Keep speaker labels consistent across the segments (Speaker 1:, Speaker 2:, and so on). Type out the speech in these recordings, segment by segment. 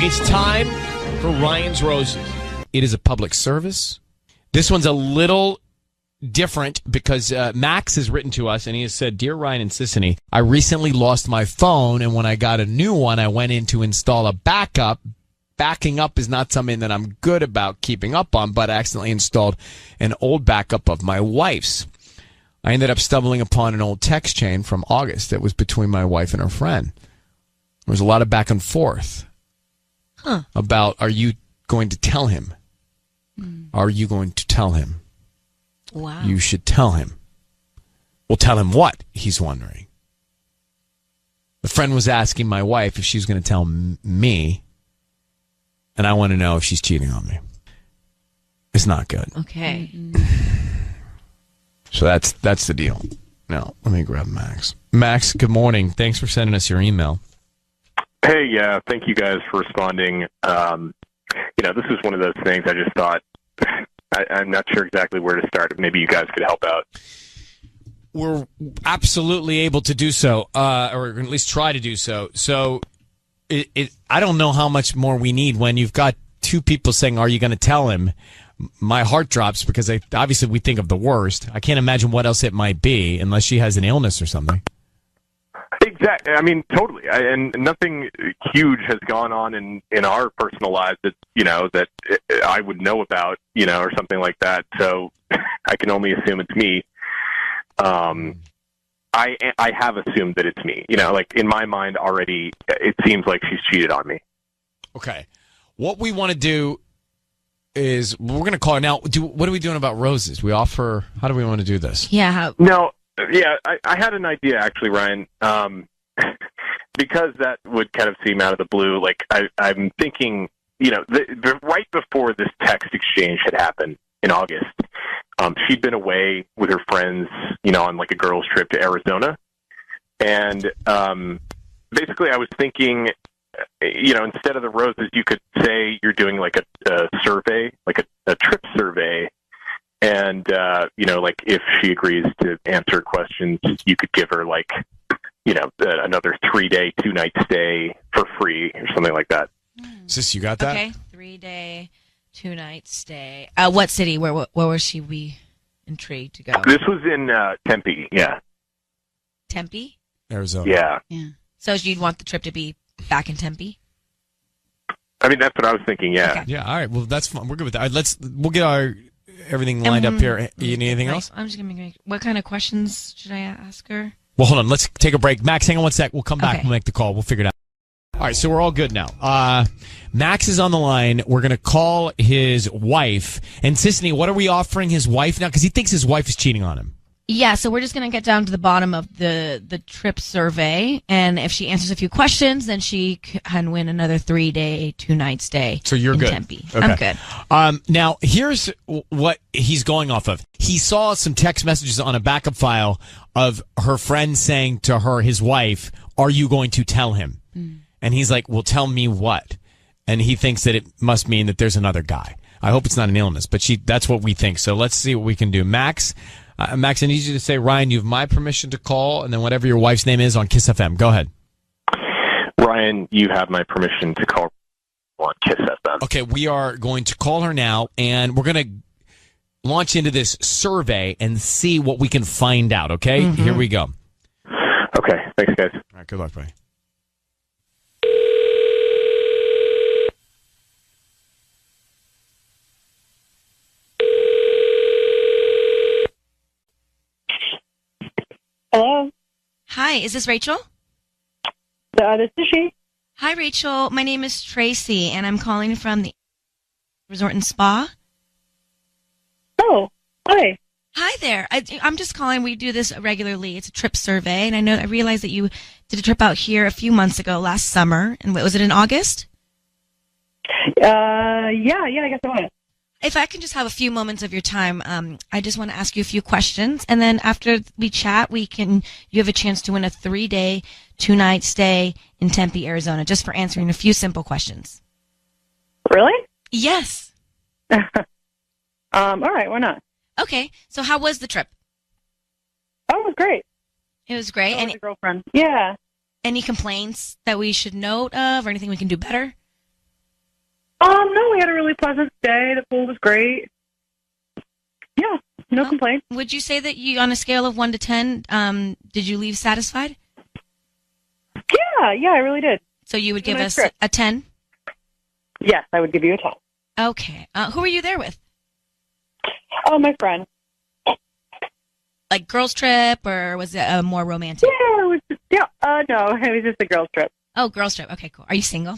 Speaker 1: It's time for Ryan's Roses. It is a public service. This one's a little different because Max has written to us and he has said, Dear Ryan and Sissany, I recently lost my phone, and when I got a new one, I went in to install a backup. Backing up is not something that I'm good about keeping up on, but I accidentally installed an old backup of my wife's. I ended up stumbling upon an old text chain from August that was between my wife and her friend. There was a lot of back and forth about, are you going to tell him? Are you going to tell him?
Speaker 2: Wow.
Speaker 1: You should tell him. Well, tell him what? He's wondering. The friend was asking my wife if she was going to tell me, and I want to know if she's cheating on me. It's not good.
Speaker 2: Okay.
Speaker 1: So that's the deal. Now, let me grab Max. Max, good morning. Thanks for sending us your email.
Speaker 3: Hey, yeah, thank you guys for responding. This is one of those things I just thought, I'm not sure exactly where to start. Maybe you guys could help out.
Speaker 1: We're absolutely able to do so, or at least try to do so. So I don't know how much more we need when you've got two people saying, are you going to tell him? My heart drops because obviously we think of the worst. I can't imagine what else it might be unless she has an illness or something.
Speaker 3: Exactly. I mean, totally. And nothing huge has gone on in our personal lives that, that I would know about, or something like that. So I can only assume it's me. I have assumed that it's me. Like in my mind already, it seems like she's cheated on me.
Speaker 1: Okay. What we want to do is we're going to call her now. What are we doing about roses? How do we want to do this?
Speaker 2: Yeah.
Speaker 3: No. Yeah, I had an idea actually, Ryan. Because that would kind of seem out of the blue. Like I'm thinking, right before this text exchange had happened in August, she'd been away with her friends, on like a girls' trip to Arizona, and basically I was thinking, instead of the roses, you could say you're doing like a survey, like a trip survey. And, like if she agrees to answer questions, you could give her like, another 3-day, 2-night stay for free or something like that.
Speaker 1: Sis, you got that?
Speaker 2: Okay. 3-day, 2-night stay. What city? Where was she? We intrigued to go.
Speaker 3: This was in Tempe. Yeah.
Speaker 2: Tempe?
Speaker 1: Arizona.
Speaker 2: Yeah. So you'd want the trip to be back in Tempe?
Speaker 3: I mean, that's what I was thinking. Yeah.
Speaker 2: Okay.
Speaker 1: Yeah. All right. Well, that's fine. We're good with that. We'll get everything lined up here. You need anything else?
Speaker 2: I'm just going to what kind of questions should I ask her?
Speaker 1: Well, hold on. Let's take a break. Max, hang on one sec. We'll come back.
Speaker 2: Okay.
Speaker 1: We'll make the call. We'll figure it out. All right, so we're all good now. Max is on the line. We're going to call his wife. And Sissany, what are we offering his wife now? Because he thinks his wife is cheating on him.
Speaker 2: Yeah, so we're just going to get down to the bottom of the trip survey. And if she answers a few questions, then she can win another 3-day, 2-night stay.
Speaker 1: So you're
Speaker 2: in
Speaker 1: good.
Speaker 2: Tempe.
Speaker 1: Okay.
Speaker 2: I'm good.
Speaker 1: Now, here's what he's going off of. He saw some text messages on a backup file of her friend saying to her, his wife, are you going to tell him? And he's like, well, tell me what? And he thinks that it must mean that there's another guy. I hope it's not an illness, but that's what we think. So let's see what we can do. Max, I need you to say, Ryan, you have my permission to call, and then whatever your wife's name is on Kiss FM. Go ahead.
Speaker 3: Ryan, you have my permission to call on Kiss FM.
Speaker 1: Okay, we are going to call her now, and we're going to launch into this survey and see what we can find out, okay?
Speaker 2: Mm-hmm.
Speaker 1: Here we go.
Speaker 3: Okay, thanks, guys.
Speaker 1: All right, good luck, buddy.
Speaker 4: Hello.
Speaker 2: Hi, is this Rachel?
Speaker 4: This is she.
Speaker 2: Hi, Rachel. My name is Tracy, and I'm calling from the Resort and Spa.
Speaker 4: Oh, hi.
Speaker 2: Hi there. I'm just calling. We do this regularly. It's a trip survey, and I realized that you did a trip out here a few months ago, last summer. And was it in August?
Speaker 4: Yeah, I guess I was.
Speaker 2: If I can just have a few moments of your time, I just want to ask you a few questions, and then after we chat, you have a chance to win a 3-day, 2-night stay in Tempe, Arizona, just for answering a few simple questions.
Speaker 4: Really?
Speaker 2: Yes.
Speaker 4: All right, why not?
Speaker 2: Okay, so how was the trip?
Speaker 4: Oh, it was great.
Speaker 2: It was great.
Speaker 4: With a girlfriend. Yeah.
Speaker 2: Any complaints that we should note of, or anything we can do better?
Speaker 4: No, we had a really pleasant day. The pool was great. Yeah, no complaints.
Speaker 2: Would you say that you, on a scale of 1 to 10, did you leave satisfied?
Speaker 4: Yeah, I really did.
Speaker 2: So you would give
Speaker 4: Nice
Speaker 2: us
Speaker 4: trip.
Speaker 2: a 10?
Speaker 4: Yes, I would give you a 10.
Speaker 2: Okay. Who were you there with?
Speaker 4: Oh, my friend.
Speaker 2: Like girls trip, or was it more romantic?
Speaker 4: Yeah, it was just, no, it was just a girls trip.
Speaker 2: Oh, girls trip. Okay, cool. Are you single?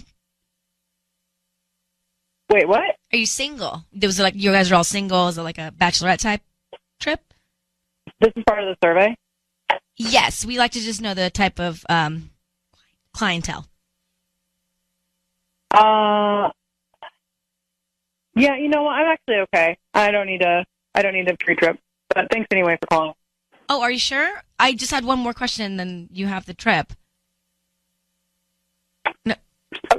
Speaker 4: Wait, what?
Speaker 2: Are you single? Was it like you guys are all single? Is it like a bachelorette type trip?
Speaker 4: This is part of the survey?
Speaker 2: Yes, we like to just know the type of clientele.
Speaker 4: Yeah, you know what? I'm actually okay. I don't need a pre-trip. But thanks anyway for calling.
Speaker 2: Oh, are you sure? I just had one more question, and then you have the trip. No.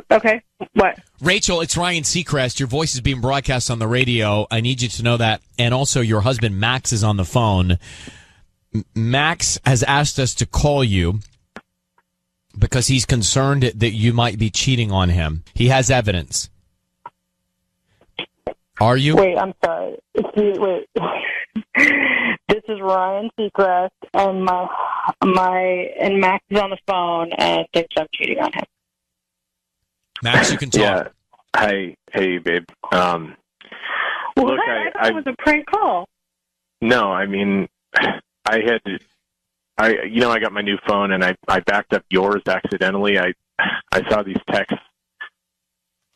Speaker 4: Okay. What?
Speaker 1: Rachel, it's Ryan Seacrest. Your voice is being broadcast on the radio. I need you to know that. And also, your husband, Max, is on the phone. Max has asked us to call you because he's concerned that you might be cheating on him. He has evidence. Are you?
Speaker 4: Wait, I'm sorry. Wait. This is Ryan Seacrest, and Max is on the phone and thinks I'm cheating on him.
Speaker 1: Max, you can talk.
Speaker 3: Yeah. Hey, babe.
Speaker 4: Well,
Speaker 3: Look,
Speaker 4: I thought it was a prank call.
Speaker 3: No, I mean, I got my new phone and I backed up yours accidentally. I saw these texts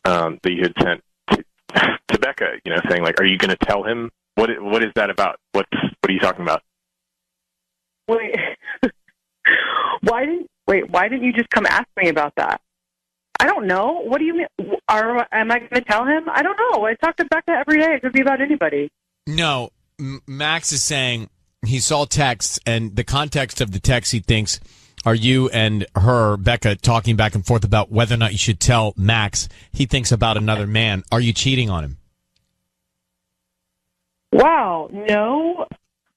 Speaker 3: that you had sent to Becca, saying like, "Are you going to tell him? What is that about? What are you talking about?"
Speaker 4: Wait, why didn't you just come ask me about that? I don't know. What do you mean? Am I going to tell him? I don't know. I talk to Becca every day. It could be about anybody.
Speaker 1: No, Max is saying he saw texts, and the context of the text, he thinks, are you and her, Becca, talking back and forth about whether or not you should tell Max. He thinks about another man. Are you cheating on him?
Speaker 4: Wow, no,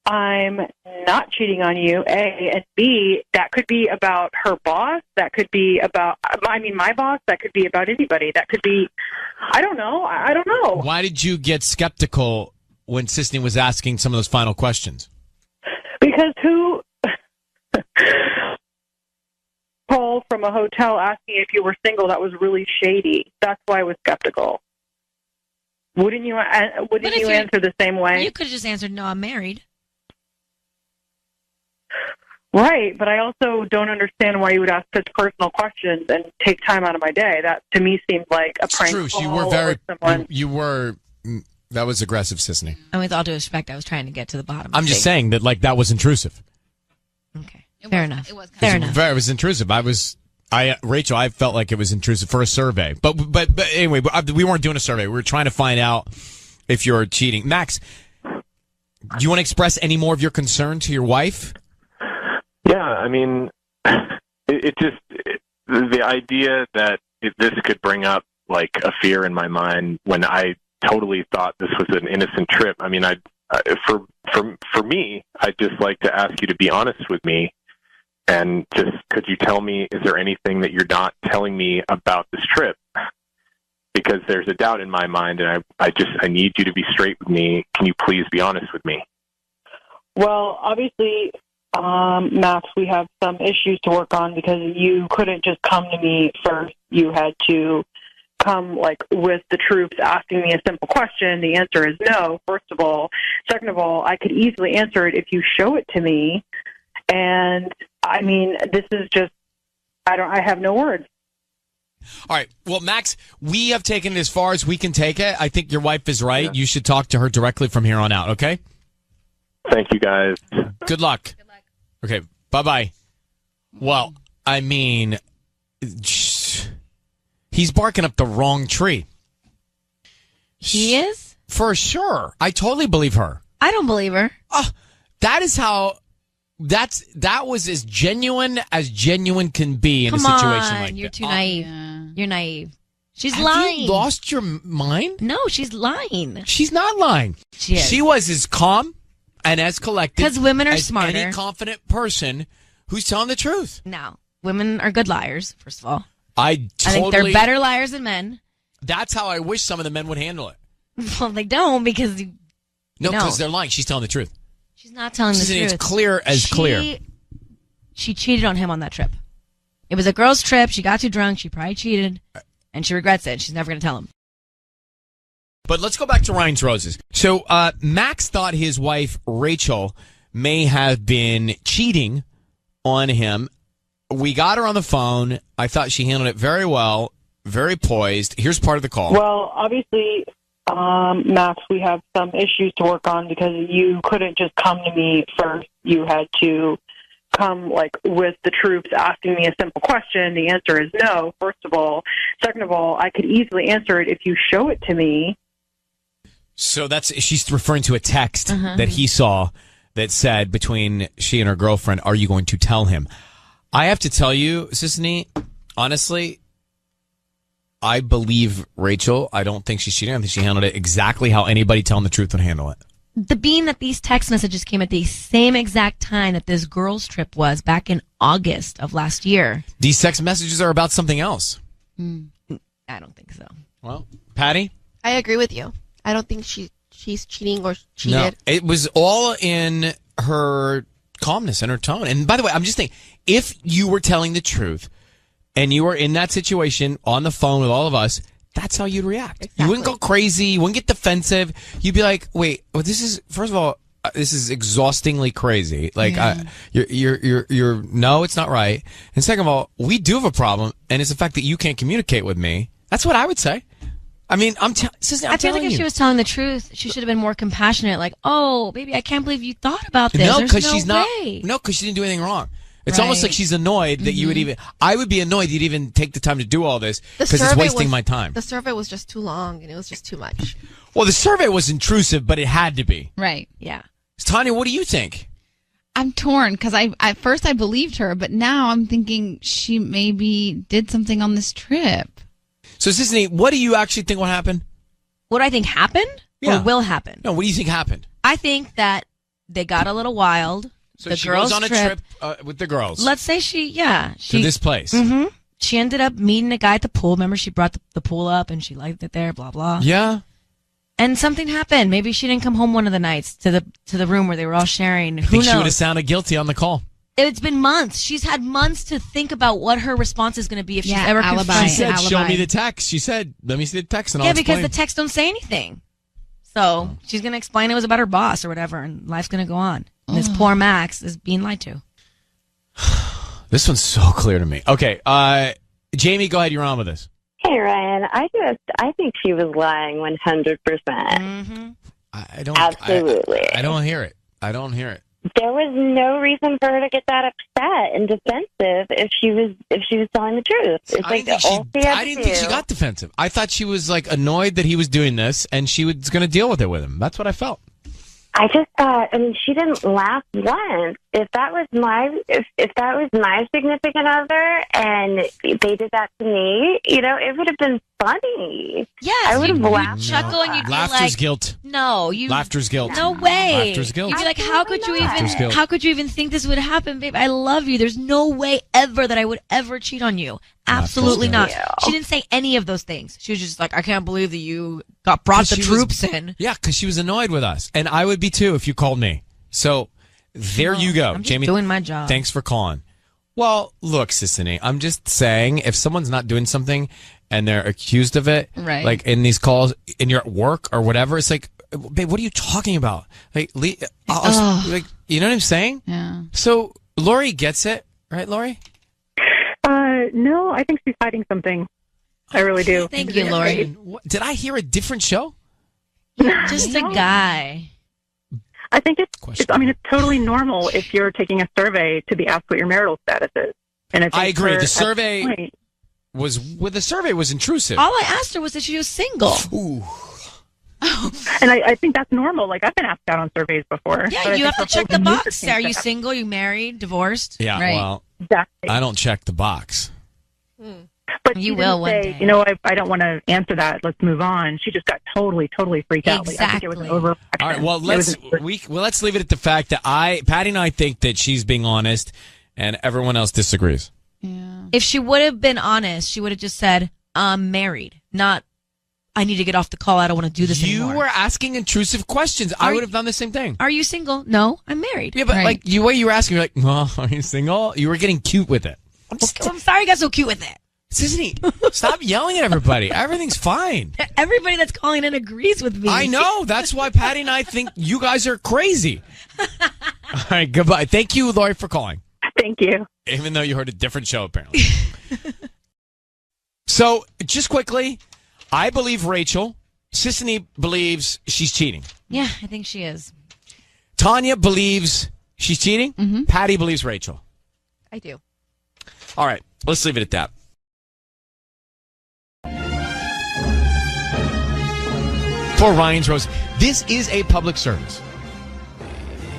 Speaker 4: I'm not cheating on you, A, and B, that could be about her boss, that could be about, my boss, that could be about anybody, that could be, I don't know.
Speaker 1: Why did you get skeptical when Sisney was asking some of those final questions?
Speaker 4: Because who called from a hotel asking if you were single, that was really shady. That's why I was skeptical. Wouldn't you answer the same way?
Speaker 2: You could have just answered, no, I'm married.
Speaker 4: Right, but I also don't understand why you would ask such personal questions and take time out of my day. That, to me, seems like a prank
Speaker 1: True,
Speaker 4: call.
Speaker 1: you were very, that was aggressive, Sisney.
Speaker 2: And with all due respect, I was trying to get to the bottom.
Speaker 1: I'm just saying that, that was intrusive.
Speaker 2: Okay, fair enough.
Speaker 5: It was
Speaker 2: fair enough.
Speaker 1: It was intrusive. Rachel, I felt like it was intrusive for a survey. But anyway, we weren't doing a survey. We were trying to find out if you're cheating. Max, do you want to express any more of your concern to your wife?
Speaker 3: Yeah, I mean, the idea that this could bring up like a fear in my mind when I totally thought this was an innocent trip. I mean, for me, I'd just like to ask you to be honest with me. And just, could you tell me, is there anything that you're not telling me about this trip? Because there's a doubt in my mind, and I need you to be straight with me. Can you please be honest with me?
Speaker 4: Well, obviously, Max, we have some issues to work on because you couldn't just come to me first. You had to come with the troops asking me a simple question. The answer is no, first of all. Second of all, I could easily answer it if you show it to me. And I mean, this is just, I have no words.
Speaker 1: All right. Well, Max, we have taken it as far as we can take it. I think your wife is right. Yeah. You should talk to her directly from here on out, okay?
Speaker 3: Thank you, guys.
Speaker 1: Good luck. Okay. Bye-bye. Well, I mean, he's barking up the wrong tree.
Speaker 2: He is?
Speaker 1: For sure. I totally believe her.
Speaker 2: I don't believe her.
Speaker 1: That is how... That was as genuine can be in a situation like that.
Speaker 2: You're too naive. Yeah. You're naive. She's
Speaker 1: Have
Speaker 2: lying.
Speaker 1: You lost your mind?
Speaker 2: No, she's lying.
Speaker 1: She's not lying.
Speaker 2: She is.
Speaker 1: She was as calm and as collected
Speaker 2: because women are
Speaker 1: as
Speaker 2: smarter.
Speaker 1: Any confident person who's telling the truth.
Speaker 2: No, women are good liars. First of all,
Speaker 1: I think
Speaker 2: they're better liars than men.
Speaker 1: That's how I wish some of the men would handle it.
Speaker 2: Well, they don't because
Speaker 1: No, because they're lying. She's telling the truth.
Speaker 2: she's not telling the truth.
Speaker 1: It's clear as clear.
Speaker 2: She cheated on him on that trip. It was a girl's trip. She got too drunk. She probably cheated, and she regrets it. She's never going to tell him.
Speaker 1: But let's go back to Ryan's Roses. So Max thought his wife, Rachel, may have been cheating on him. We got her on the phone. I thought she handled it very well, very poised. Here's part of the call.
Speaker 4: Well, obviously, Max, we have some issues to work on because you couldn't just come to me first. You had to come with the troops asking me a simple question. The answer is no, first of all. Second of all, I could easily answer it if you show it to me.
Speaker 1: So she's referring to a text that he saw that said between she and her girlfriend, are you going to tell him? I have to tell you, Sissany, honestly, I believe Rachel. I don't think she's cheating. I think she handled it exactly how anybody telling the truth would handle it.
Speaker 2: Being that these text messages came at the same exact time that this girl's trip was back in August of last year.
Speaker 1: These text messages are about something else.
Speaker 2: I don't think so.
Speaker 1: Well, Patty?
Speaker 5: I agree with you. I don't think she's cheating or cheated.
Speaker 1: No, it was all in her calmness and her tone. And by the way, I'm just thinking, if you were telling the truth and you were in that situation on the phone with all of us, that's how you'd react.
Speaker 5: Exactly.
Speaker 1: You wouldn't go crazy. You wouldn't get defensive. You'd be like, wait, well, this is, first of all, this is exhaustingly crazy. Like, you're, no, it's not right. And second of all, we do have a problem. And it's the fact that you can't communicate with me. That's what I would say. I mean, I feel like
Speaker 2: if she was telling the truth, she should have been more compassionate. Like, oh, baby, I can't believe you thought about this.
Speaker 1: No,
Speaker 2: because
Speaker 1: she's not. No, because she didn't do anything wrong. It's almost like she's annoyed that you would even. I would be annoyed you'd even take the time to do all this because it's wasting my time.
Speaker 5: The survey was just too long and it was just too much.
Speaker 1: Well, the survey was intrusive, but it had to be.
Speaker 6: Right.
Speaker 2: Yeah.
Speaker 1: Tanya, what do you think?
Speaker 6: I'm torn because at first I believed her, but now I'm thinking she maybe did something on this trip.
Speaker 1: So, Sissany, what do you actually think will happen?
Speaker 2: What do I think happened or will happen?
Speaker 1: No, what do you think happened?
Speaker 2: I think that they got a little wild.
Speaker 1: So
Speaker 2: the
Speaker 1: she
Speaker 2: girls'
Speaker 1: goes on a trip with the girls.
Speaker 2: Let's say
Speaker 1: to this place.
Speaker 2: Mm-hmm. She ended up meeting a guy at the pool. Remember, she brought the pool up and she liked it there, blah, blah.
Speaker 1: Yeah.
Speaker 2: And something happened. Maybe she didn't come home one of the nights to the room where they were all sharing. Who knows?
Speaker 1: She would have sounded guilty on the call.
Speaker 2: It's been months. She's had months to think about what her response is going to be if she's ever
Speaker 6: alibi.
Speaker 2: confronted.
Speaker 1: She said,
Speaker 6: alibi.
Speaker 1: show me the text. She said, let me see the text and I'll explain.
Speaker 2: Because the text don't say anything. So she's going to explain it was about her boss or whatever, and life's going to go on. And this poor Max is being lied to.
Speaker 1: This one's so clear to me. Okay, Jamie, go ahead. You're on with us.
Speaker 7: Hey, Ryan. I think she was lying 100%.
Speaker 2: Mm-hmm.
Speaker 1: I don't.
Speaker 7: Absolutely.
Speaker 1: I don't hear it. I don't hear it.
Speaker 7: There was no reason for her to get that upset and defensive if she was telling the truth. It's like
Speaker 1: I didn't think she got defensive. I thought she was like annoyed that he was doing this, and she was going to deal with it with him. That's what I felt.
Speaker 7: I just thought. I mean, she didn't laugh once. If that was my significant other, and they did that to me, it would have been funny.
Speaker 2: Yes,
Speaker 7: I would have laughed.
Speaker 2: Chuckle and you'd be
Speaker 1: Laughter's
Speaker 2: like,
Speaker 1: guilt.
Speaker 2: No,
Speaker 1: Laughter's guilt.
Speaker 2: No way.
Speaker 1: Laughter's guilt.
Speaker 2: You'd be like,
Speaker 7: Absolutely not.
Speaker 2: how could you even think this would happen, babe? I love you. There's no way ever that I would ever cheat on you. Absolutely not. She didn't say any of those things. She was just like, I can't believe that you brought the troops in.
Speaker 1: Yeah, because she was annoyed with us, and I would be too if you called me. So there you go,
Speaker 2: I'm just
Speaker 1: Jamie.
Speaker 2: doing my job.
Speaker 1: Thanks for calling. Well, look, Sissany, I'm just saying if someone's not doing something and they're accused of it,
Speaker 6: right?
Speaker 1: Like in these calls, and you're at work or whatever, it's like, babe, what are you talking about? Like, you know what I'm saying?
Speaker 6: Yeah.
Speaker 1: So Lori gets it, right, Lori?
Speaker 4: No, I think she's hiding something. I really do.
Speaker 2: Thank you, Lori.
Speaker 1: Did I hear a different show?
Speaker 2: Just a guy.
Speaker 4: I think it's totally normal if you're taking a survey to be asked what your marital status is. And
Speaker 1: I agree. The survey was intrusive.
Speaker 2: All I asked her was that she was single.
Speaker 1: Ooh.
Speaker 4: And I think that's normal. Like, I've been asked out on surveys before.
Speaker 2: Yeah, you have to check the box. Are you single? You married? Divorced?
Speaker 1: Yeah,
Speaker 6: right.
Speaker 1: Well,
Speaker 4: Exactly.
Speaker 1: I don't check the box.
Speaker 4: But
Speaker 2: you will one day.
Speaker 4: I don't want to answer that. Let's move on. She just got totally freaked out. Like, I think it was an overreaction.
Speaker 1: All right. Well, let's leave it at the fact that Patty and I think that she's being honest, and everyone else disagrees.
Speaker 6: Yeah.
Speaker 2: If she would have been honest, she would have just said, "I'm married," not I need to get off the call. I don't want to do this
Speaker 1: You
Speaker 2: anymore.
Speaker 1: were asking intrusive questions. I would have done the same thing.
Speaker 2: Are you single? No, I'm married.
Speaker 1: Yeah, but
Speaker 6: Right.
Speaker 1: like the way you were asking, you're like, well, are you single? You were getting cute with it.
Speaker 2: I'm sorry you got so cute with it.
Speaker 1: Sissany, stop yelling at everybody. Everything's fine.
Speaker 2: Everybody that's calling in agrees with me.
Speaker 1: I know. That's why Patty and I think you guys are crazy. All right, goodbye. Thank you, Lori, for calling.
Speaker 4: Thank you.
Speaker 1: Even though you heard a different show, apparently. So, just quickly, I believe Rachel. Sissany believes she's cheating.
Speaker 2: Yeah, I think she is.
Speaker 1: Tanya believes she's cheating.
Speaker 6: Mm-hmm.
Speaker 1: Patty believes Rachel.
Speaker 5: I do.
Speaker 1: All right, let's leave it at that. For Ryan's Rose, this is a public service.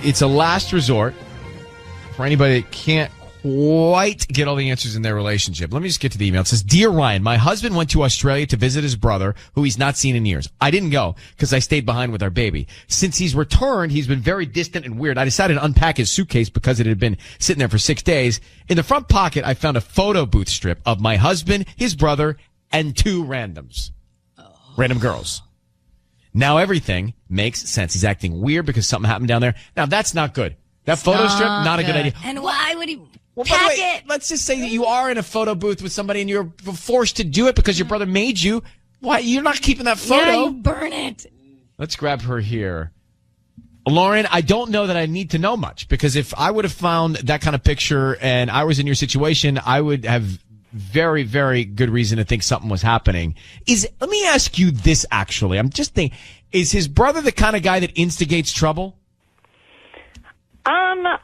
Speaker 1: It's a last resort for anybody that can't quite get all the answers in their relationship. Let me just get to the email. It says, Dear Ryan, my husband went to Australia to visit his brother, who he's not seen in years. I didn't go because I stayed behind with our baby. Since he's returned, he's been very distant and weird. I decided to unpack his suitcase because it had been sitting there for 6 days. In the front pocket, I found a photo booth strip of my husband, his brother, and 2 randoms. Random girls. Now everything makes sense. He's acting weird because something happened down there. Now that's not good. That photo strip, not a good idea.
Speaker 2: And why would he
Speaker 1: Well, by
Speaker 2: pack
Speaker 1: the way,
Speaker 2: it?
Speaker 1: let's just say that you are in a photo booth with somebody and you're forced to do it because your brother made you. Why? You're not keeping that photo.
Speaker 2: Yeah, you burn it.
Speaker 1: Let's grab her here. Lauren, I don't know that I need to know much because if I would have found that kind of picture and I was in your situation, I would have very, very good reason to think something was happening. Let me ask you this actually. I'm just thinking, is his brother the kind of guy that instigates trouble?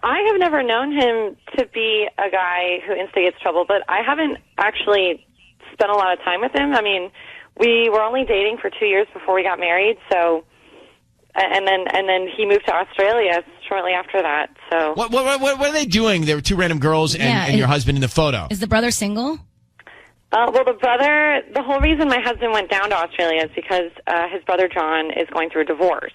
Speaker 8: I have never known him to be a guy who instigates trouble, but I haven't actually spent a lot of time with him. I mean, we were only dating for 2 years before we got married, so and then he moved to Australia shortly after that. So
Speaker 1: What are they doing? There were 2 random girls and your husband in the photo.
Speaker 2: Is the brother single?
Speaker 8: well, the whole reason my husband went down to Australia is because his brother John is going through a divorce.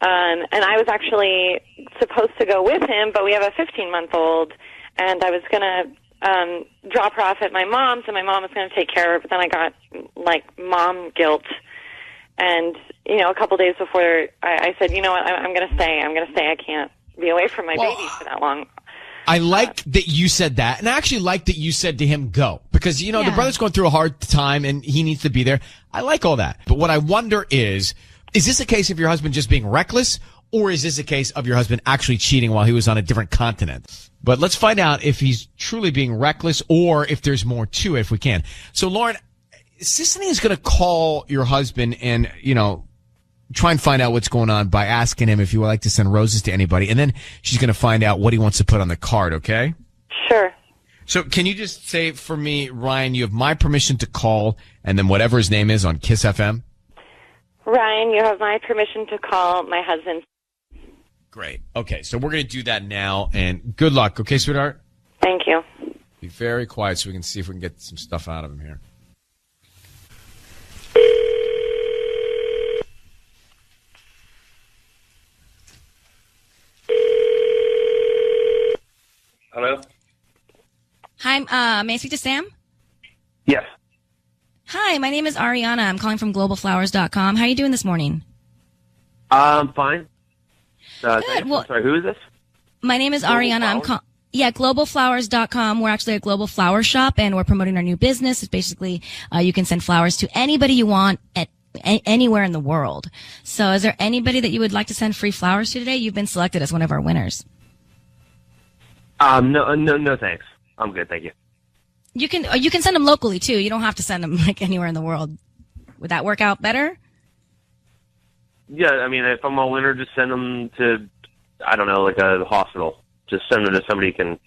Speaker 8: And I was actually supposed to go with him, but we have a 15-month-old, and I was going to drop her off at my mom's, and my mom was going to take care of her, but then I got, like, mom guilt. And, you know, a couple days before, I said, you know what, I'm going to stay. I can't be away from my baby for that long.
Speaker 1: I like that you said that, and I actually like that you said to him, go. Because, you know, the brother's going through a hard time, and he needs to be there. I like all that. But what I wonder is this a case of your husband just being reckless, or is this a case of your husband actually cheating while he was on a different continent? But let's find out if he's truly being reckless or if there's more to it if we can. So, Lauren, Sissany is going to call your husband and, you know, try and find out what's going on by asking him if he would like to send roses to anybody. And then she's going to find out what he wants to put on the card, okay?
Speaker 8: Sure.
Speaker 1: So can you just say for me, Ryan, you have my permission to call and then whatever his name is on Kiss FM?
Speaker 8: Ryan, you have my permission to call my husband.
Speaker 1: Great. Okay, so we're going to do that now, and good luck, okay, sweetheart?
Speaker 8: Thank you.
Speaker 1: Be very quiet so we can see if we can get some stuff out of him here.
Speaker 3: Hello?
Speaker 2: Hi, may I speak to Sam?
Speaker 3: Yes.
Speaker 2: Hi, my name is Ariana. I'm calling from globalflowers.com. How are you doing this morning?
Speaker 3: Fine.
Speaker 2: Good. Well,
Speaker 3: sorry, who is this?
Speaker 2: my name is Ariana. I'm globalflowers.com. We're actually a global flower shop, and we're promoting our new business. It's basically you can send flowers to anybody you want at anywhere in the world. So is there anybody that you would like to send free flowers to today? You've been selected as one of our winners.
Speaker 3: No, thanks. I'm good, thank you.
Speaker 2: You can send them locally too. You don't have to send them like anywhere in the world. Would that work out better?
Speaker 3: Yeah, I mean, if I'm a winner, just send them to, I don't know, like a hospital. Just send them to somebody who can,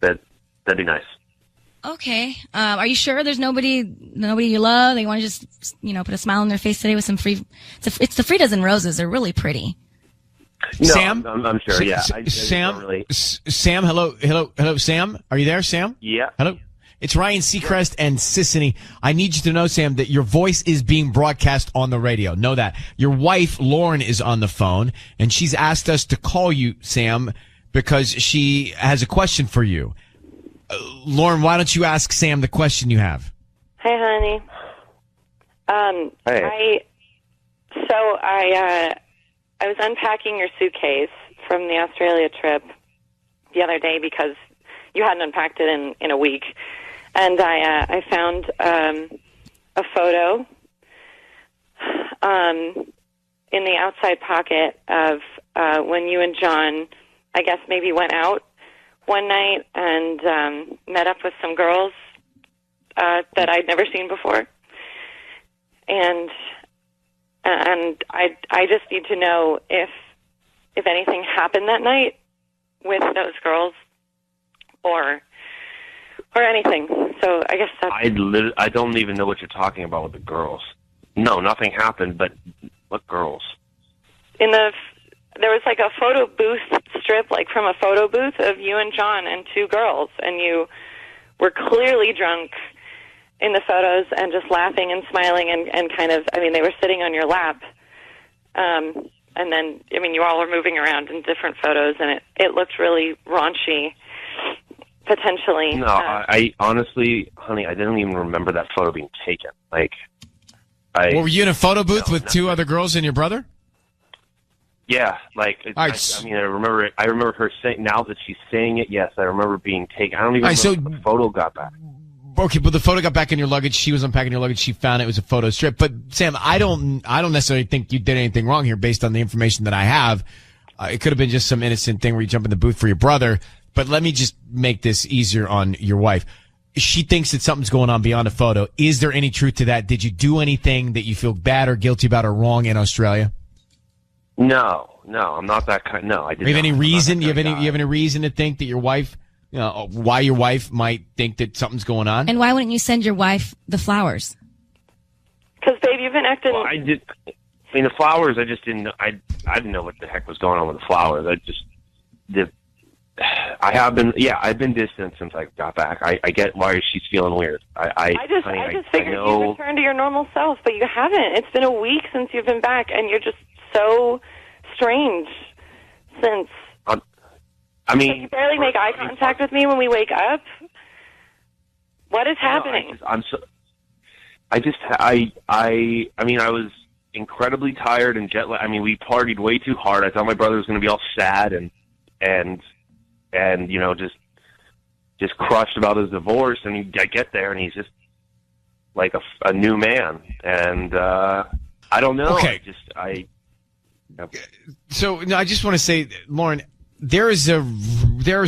Speaker 3: that'd be nice.
Speaker 2: Okay. Are you sure there's nobody you love? They want to just, put a smile on their face today with some free, it's the free dozen roses. They're really pretty.
Speaker 3: No,
Speaker 1: Sam?
Speaker 3: I'm sure, yeah.
Speaker 1: Sam?
Speaker 3: Really...
Speaker 1: Sam, hello, Sam? Are you there, Sam?
Speaker 3: Yeah.
Speaker 1: Hello? It's Ryan Seacrest and Sissany. I need you to know, Sam, that your voice is being broadcast on the radio. Know that. Your wife, Lauren, is on the phone, and she's asked us to call you, Sam, because she has a question for you. Lauren, why don't you ask Sam the question you have?
Speaker 8: Hi, honey. Hey. I was unpacking your suitcase from the Australia trip the other day because you hadn't unpacked it in a week, and I found a photo in the outside pocket of when you and John, I guess maybe went out one night and met up with some girls that I'd never seen before, and I just need to know if anything happened that night with those girls or anything. So I guess that's...
Speaker 9: I don't even know what you're talking about with the girls. No, nothing happened, but what girls?
Speaker 8: There was like a photo booth strip, like from a photo booth of you and John and two girls, and you were clearly drunk in the photos and just laughing and smiling and kind of, I mean, they were sitting on your lap. And then, I mean, you all were moving around in different photos, and it looked really raunchy, potentially.
Speaker 9: No, I honestly, honey, I didn't even remember that photo being taken. Like,
Speaker 1: were you in a photo booth with two other girls and your brother?
Speaker 9: Yeah, like, I remember her saying, now that she's saying it, yes, I remember being taken. I don't even remember if the photo got back.
Speaker 1: Okay, but the photo got back in your luggage. She was unpacking your luggage. She found it was a photo strip. But Sam, I don't necessarily think you did anything wrong here based on the information that I have. It could have been just some innocent thing where you jump in the booth for your brother. But let me just make this easier on your wife. She thinks that something's going on beyond a photo. Is there any truth to that? Did you do anything that you feel bad or guilty about or wrong in Australia?
Speaker 9: No, I'm not that kind. No, I didn't.
Speaker 1: You have any reason? You have any reason to think that your wife? Why your wife might think that something's going on?
Speaker 2: And why wouldn't you send your wife the flowers?
Speaker 8: Because, babe, you've been acting...
Speaker 9: Well, I mean, the flowers, I just didn't know. I didn't know what the heck was going on with the flowers. I've been distant since I got back. I get why she's feeling weird.
Speaker 8: I just figured you'd return to your normal self, but you haven't. It's been a week since you've been back, and you're just so strange since...
Speaker 9: I mean,
Speaker 8: you barely make eye contact with me when we wake up. What is happening?
Speaker 9: I mean, I was incredibly tired and jet lagged. I mean, we partied way too hard. I thought my brother was going to be all sad and you know, just crushed about his divorce. And I get there and he's just like a new man. And I don't know.
Speaker 1: Okay. So I just want to say, Lauren, there is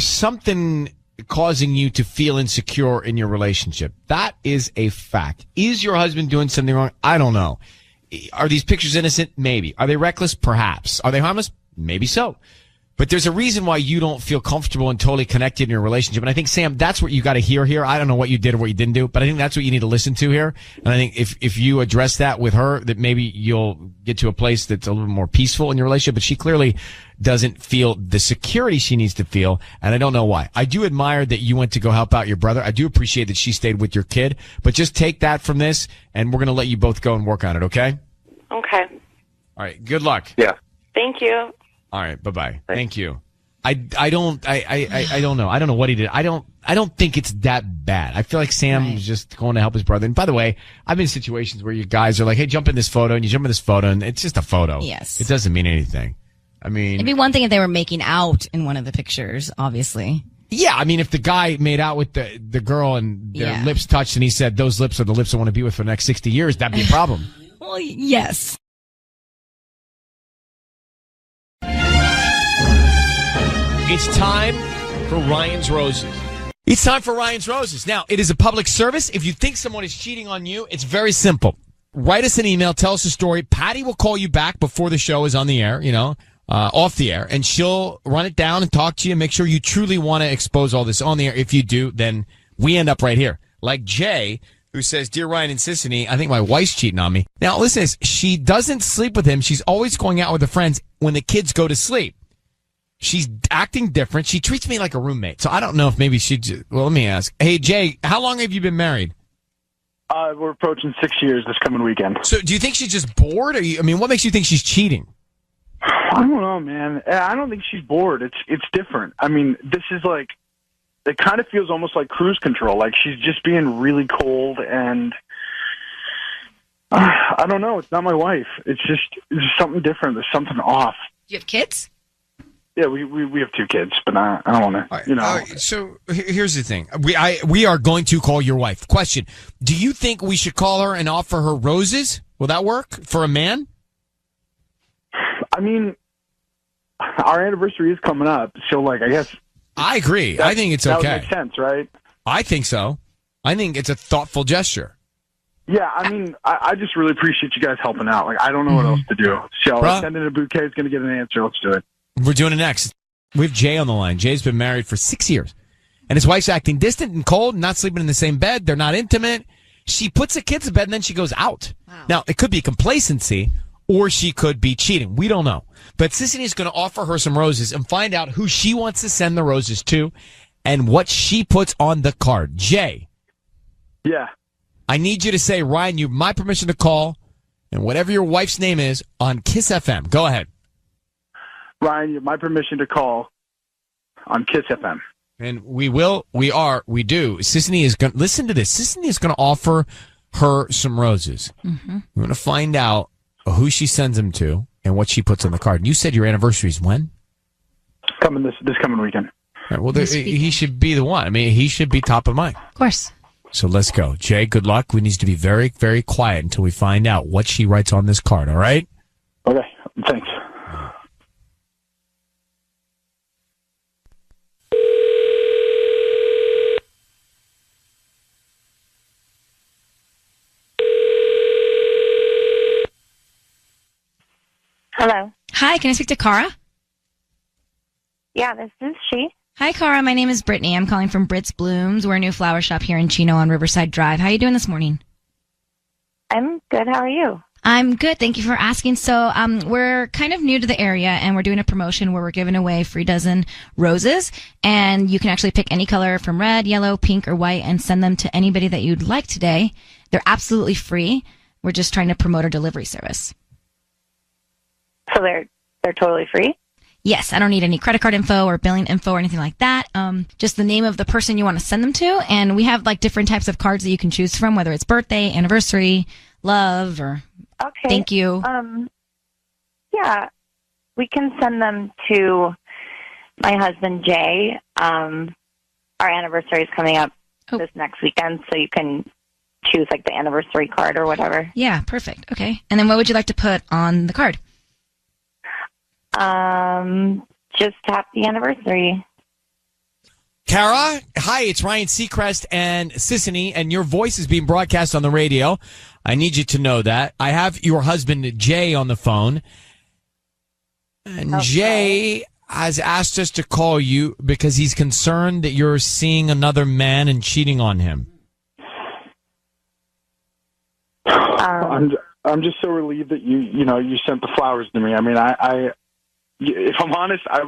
Speaker 1: something causing you to feel insecure in your relationship. That is a fact. Is your husband doing something wrong? I don't know. Are these pictures innocent? Maybe. Are they reckless? Perhaps. Are they harmless? Maybe so. But there's a reason why you don't feel comfortable and totally connected in your relationship. And I think, Sam, that's what you got to hear here. I don't know what you did or what you didn't do, but I think that's what you need to listen to here. And I think if you address that with her, that maybe you'll get to a place that's a little more peaceful in your relationship. But she clearly doesn't feel the security she needs to feel. And I don't know why. I do admire that you went to go help out your brother. I do appreciate that she stayed with your kid. But just take that from this, and we're going to let you both go and work on it, okay?
Speaker 8: Okay.
Speaker 1: All right. Good luck.
Speaker 9: Yeah.
Speaker 8: Thank you.
Speaker 1: All right. Bye-bye. Thank you. I don't know. I don't know what he did. I don't think it's that bad. I feel like Sam was just going to help his brother. And by the way, I've been in situations where you guys are like, hey, jump in this photo, and you jump in this photo, and it's just a photo.
Speaker 2: Yes.
Speaker 1: It doesn't mean anything. I mean,
Speaker 2: it'd be one thing if they were making out in one of the pictures, obviously.
Speaker 1: Yeah, I mean, if the guy made out with the girl and their lips touched and he said, those lips are the lips I want to be with for the next 60 years, that'd be a problem.
Speaker 2: Well, yes.
Speaker 1: It's time for Ryan's Roses. It's time for Ryan's Roses. Now, it is a public service. If you think someone is cheating on you, it's very simple. Write us an email, tell us a story. Patty will call you back before the show is on the air, off the air, and she'll run it down and talk to you, make sure you truly want to expose all this on the air. If you do, then we end up right here. Like Jay, who says, Dear Ryan and Sissany, I think my wife's cheating on me. Now, listen to this. She doesn't sleep with him. She's always going out with her friends when the kids go to sleep. She's acting different. She treats me like a roommate. So I don't know if maybe let me ask. Hey, Jay, how long have you been married?
Speaker 10: We're approaching 6 years this coming weekend.
Speaker 1: So do you think she's just bored? What makes you think she's cheating?
Speaker 10: I don't know, man. I don't think she's bored. It's different. I mean, this is like, it kind of feels almost like cruise control. Like she's just being really cold, and I don't know. It's not my wife. It's just something different. There's something off.
Speaker 2: Do you have kids?
Speaker 10: Yeah, we have 2 kids, but I don't want to,
Speaker 1: All right, so here's the thing. We are going to call your wife. Question: do you think we should call her and offer her roses? Will that work for a man?
Speaker 10: I mean, our anniversary is coming up, so I guess.
Speaker 1: I agree. I think it's okay.
Speaker 10: That would make sense, right?
Speaker 1: I think so. I think it's a thoughtful gesture.
Speaker 10: Yeah, I mean, I just really appreciate you guys helping out. I don't know what else to do. So sending a bouquet is going to get an answer. Let's do it.
Speaker 1: We're doing it next. We have Jay on the line. Jay's been married for 6 years, and his wife's acting distant and cold, and not sleeping in the same bed. They're not intimate. She puts the kids to bed, and then she goes out. Wow. Now, it could be complacency, or she could be cheating. We don't know. But Sissany is going to offer her some roses and find out who she wants to send the roses to and what she puts on the card. Jay.
Speaker 10: Yeah.
Speaker 1: I need you to say, Ryan, you have my permission to call, and whatever your wife's name is, on Kiss FM. Go ahead.
Speaker 10: Ryan, you have my permission to call on Kiss FM.
Speaker 1: And we do. Sissany is going to, listen to this. Sissany is going to offer her some roses. Mm-hmm. We're going to find out who she sends them to and what she puts on the card. And you said your anniversary is when?
Speaker 10: This coming weekend.
Speaker 1: All right, well, he should be the one. I mean, he should be top of mind.
Speaker 2: Of course.
Speaker 1: So let's go. Jay, good luck. We need to be very, very quiet until we find out what she writes on this card, all right?
Speaker 10: Okay, thanks.
Speaker 7: Hello.
Speaker 2: Hi, can I speak to Cara?
Speaker 7: Yeah, this is she.
Speaker 2: Hi, Cara. My name is Brittany. I'm calling from Brit's Blooms. We're a new flower shop here in Chino on Riverside Drive. How are you doing this morning?
Speaker 7: I'm good. How are you?
Speaker 2: I'm good. Thank you for asking. So we're kind of new to the area, and we're doing a promotion where we're giving away free dozen roses. And you can actually pick any color from red, yellow, pink, or white and send them to anybody that you'd like today. They're absolutely free. We're just trying to promote our delivery service.
Speaker 7: So they're totally free?
Speaker 2: Yes, I don't need any credit card info or billing info or anything like that. Just the name of the person you want to send them to. And we have different types of cards that you can choose from, whether it's birthday, anniversary, love, or thank you.
Speaker 7: Yeah, we can send them to my husband, Jay. Our anniversary is coming up this next weekend, so you can choose the anniversary card or whatever.
Speaker 2: Yeah, perfect. Okay. And then what would you like to put on the card?
Speaker 7: Just happy anniversary.
Speaker 1: Cara, hi, it's Ryan Seacrest and Sissany, and your voice is being broadcast on the radio. I need you to know that. I have your husband, Jay, on the phone. And Jay has asked us to call you because he's concerned that you're seeing another man and cheating on him.
Speaker 10: I'm just so relieved that you sent the flowers to me. I mean, if I'm honest, I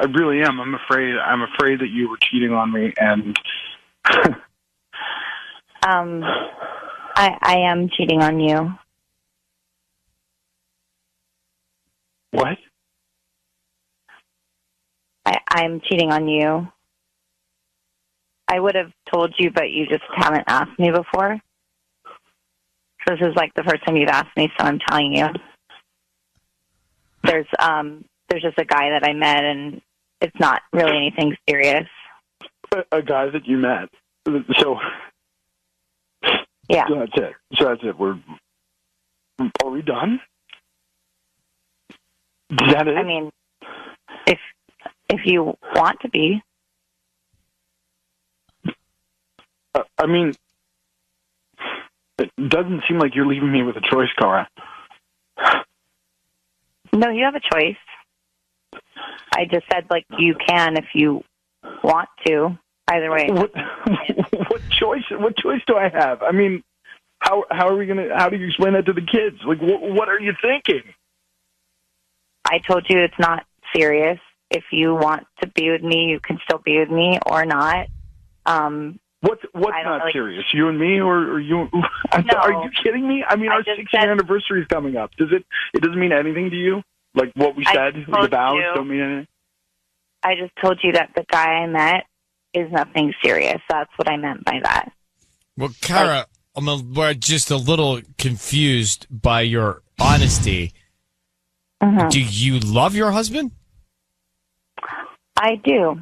Speaker 10: really am. I'm afraid that you were cheating on me, and
Speaker 7: I am cheating on you.
Speaker 10: What?
Speaker 7: I'm cheating on you. I would have told you, but you just haven't asked me before. So this is the first time you've asked me, so I'm telling you. There's just a guy that I met, and it's not really anything serious.
Speaker 10: A guy that you met. So
Speaker 7: yeah.
Speaker 10: So that's it. Are we done? Is that it?
Speaker 7: I mean, if you want to be.
Speaker 10: I mean, it doesn't seem like you're leaving me with a choice, Cara.
Speaker 7: No, you have a choice. I just said you can if you want to. Either way.
Speaker 10: What choice? What choice do I have? I mean, how do you explain that to the kids? What are you thinking?
Speaker 7: I told you it's not serious. If you want to be with me, you can still be with me or not.
Speaker 10: What's not serious? You and me, or you? No. Are you kidding me? I mean, our 6-year anniversary is coming up. It doesn't mean anything to you? Like what we said, the vows don't mean anything?
Speaker 7: I just told you that the guy I met is nothing serious. That's what I meant by that.
Speaker 1: Well, Cara, we're just a little confused by your honesty. Do you love your husband?
Speaker 7: I do.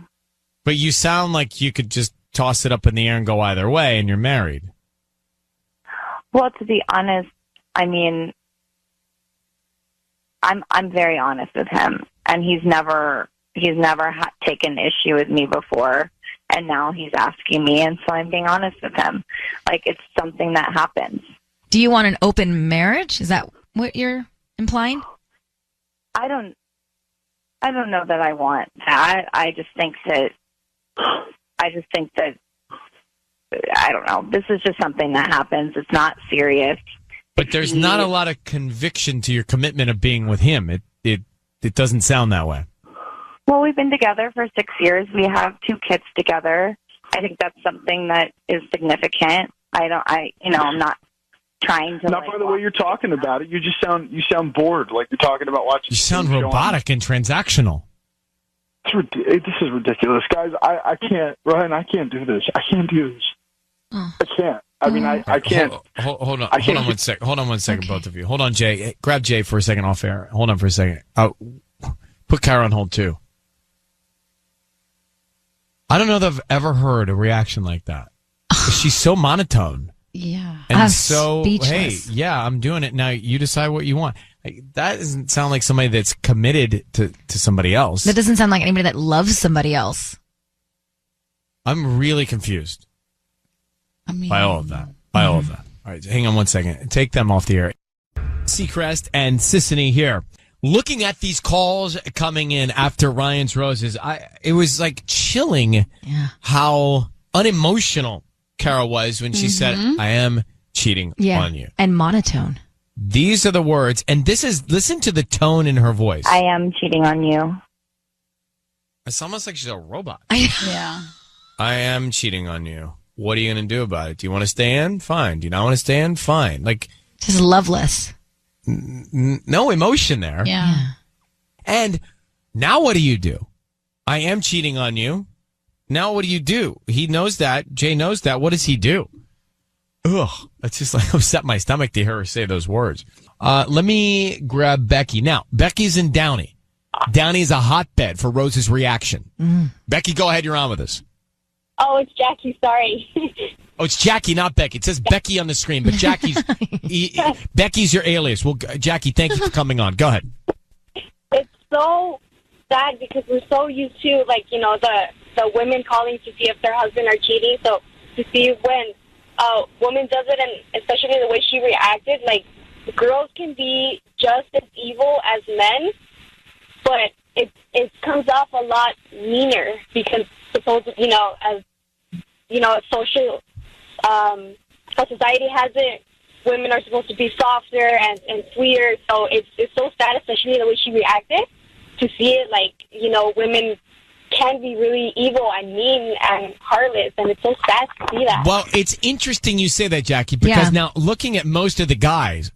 Speaker 1: But you sound like you could just toss it up in the air and go either way, and you're married.
Speaker 7: Well, to be honest, I mean, I'm very honest with him, and he's never taken issue with me before, and now he's asking me, and so I'm being honest with him. Like, it's something that happens.
Speaker 2: Do you want an open marriage? Is that what you're implying?
Speaker 7: I don't know that I want that. I just think that I don't know. This is just something that happens. It's not serious.
Speaker 1: But there's not a lot of conviction to your commitment of being with him. It doesn't sound that way.
Speaker 7: Well, we've been together for 6 years. We have 2 kids together. I think that's something that is significant. I'm not trying to.
Speaker 10: Not by the way you're talking about it. You sound bored. Like you're talking about watching.
Speaker 1: You sound robotic and transactional.
Speaker 10: This is ridiculous, guys. I can't, Ryan. I can't do this. I can't do this. I can't. I mean, I can't.
Speaker 1: Hold on. Hold on 1 second. Hold on 1 second, okay. Both of you. Hold on, Jay. Hey, grab Jay for a second off air. Hold on for a second. Put Kyra on hold too. I don't know that I've ever heard a reaction like that. She's so monotone.
Speaker 6: Yeah.
Speaker 1: And so, speechless. Hey, yeah, I'm doing it. Now you decide what you want. That doesn't sound like somebody that's committed to somebody else.
Speaker 2: That doesn't sound like anybody that loves somebody else.
Speaker 1: I'm really confused. By all of that. All right, hang on 1 second. Take them off the air. Seacrest and Sissany here. Looking at these calls coming in after Ryan's Roses, it was like chilling how unemotional Kara was when she said, I am cheating on you.
Speaker 2: And monotone.
Speaker 1: These are the words, and listen to the tone in her voice.
Speaker 7: I am cheating on you.
Speaker 1: It's almost like she's a robot.
Speaker 6: Yeah.
Speaker 1: I am cheating on you. What are you going to do about it? Do you want to stay in? Fine. Do you not want to stay in? Fine. Like,
Speaker 2: just loveless.
Speaker 1: No emotion there.
Speaker 6: Yeah.
Speaker 1: And now what do you do? I am cheating on you. Now what do you do? He knows that. Jay knows that. What does he do? Ugh. That's just like upset my stomach to hear her say those words. Let me grab Becky. Now, Becky's in Downey. Downey is a hotbed for Rose's reaction. Becky, go ahead. You're on with us.
Speaker 11: Oh, it's Jackie. Sorry.
Speaker 1: Oh, it's Jackie, not Becky. It says Becky on the screen, but Jackie's Becky's your alias. Well, Jackie, thank you for coming on. Go ahead.
Speaker 11: It's so sad because we're so used to, like, you know, the women calling to see if their husband are cheating. So to see when a woman does it, and especially the way she reacted, like, girls can be just as evil as men, but it comes off a lot meaner because supposedly, you know, as you know, social how society has it, women are supposed to be softer and sweeter. So it's so sad, especially the way she reacted, to see it like, you know, women can be really evil and mean and heartless, and it's so sad to see that.
Speaker 1: Well, it's interesting you say that, Jackie, because now looking at most of the guys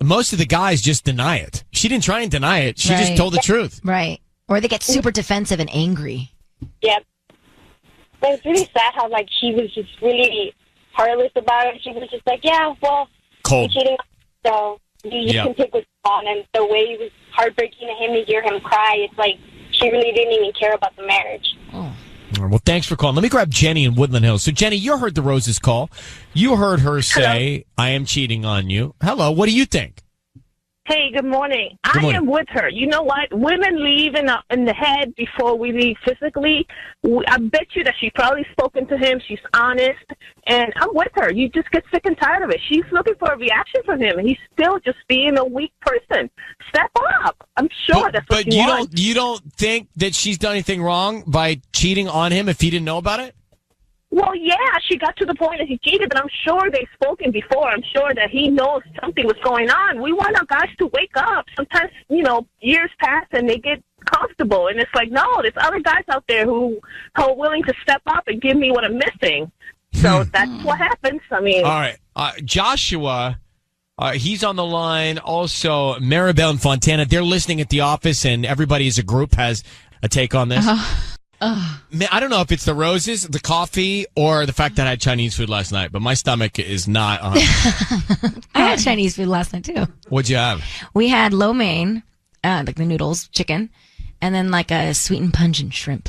Speaker 1: just deny it. She didn't try and deny it. She just told the truth.
Speaker 2: Right. Or they get super defensive and angry.
Speaker 11: Yep. But it's really sad how, like, she was just really heartless about it. She was just like, yeah, well,
Speaker 1: cold.
Speaker 11: You're cheating, so you can take what's on. And the way it was heartbreaking to him to hear him cry, it's like she really didn't even care about the marriage.
Speaker 1: Oh. Well, thanks for calling. Let me grab Jenny in Woodland Hills. So, Jenny, you heard the Roses call. You heard her say, I am cheating on you. Hello, what do you think?
Speaker 12: Hey, good morning. I am with her. You know what? Women leave in the head before we leave physically. I bet you that she's probably spoken to him. She's honest. And I'm with her. You just get sick and tired of it. She's looking for a reaction from him, and he's still just being a weak person. Step up. I'm sure that's what you want.
Speaker 1: But you don't think that she's done anything wrong by cheating on him if he didn't know about it?
Speaker 12: Well, yeah, she got to the point that he cheated, but I'm sure they've spoken before. I'm sure that he knows something was going on. We want our guys to wake up. Sometimes, you know, years pass and they get comfortable, and it's like, no, there's other guys out there who are willing to step up and give me what I'm missing. So that's what happens. I mean,
Speaker 1: all right, Joshua, he's on the line. Also, Maribel and Fontana, they're listening at the office, and everybody as a group has a take on this. Man, I don't know if it's the roses, the coffee, or the fact that I had Chinese food last night, but my stomach is not on.
Speaker 2: I had Chinese food last night, too.
Speaker 1: What'd you have?
Speaker 2: We had lo mein, like the noodles, chicken, and then like a sweet and pungent shrimp.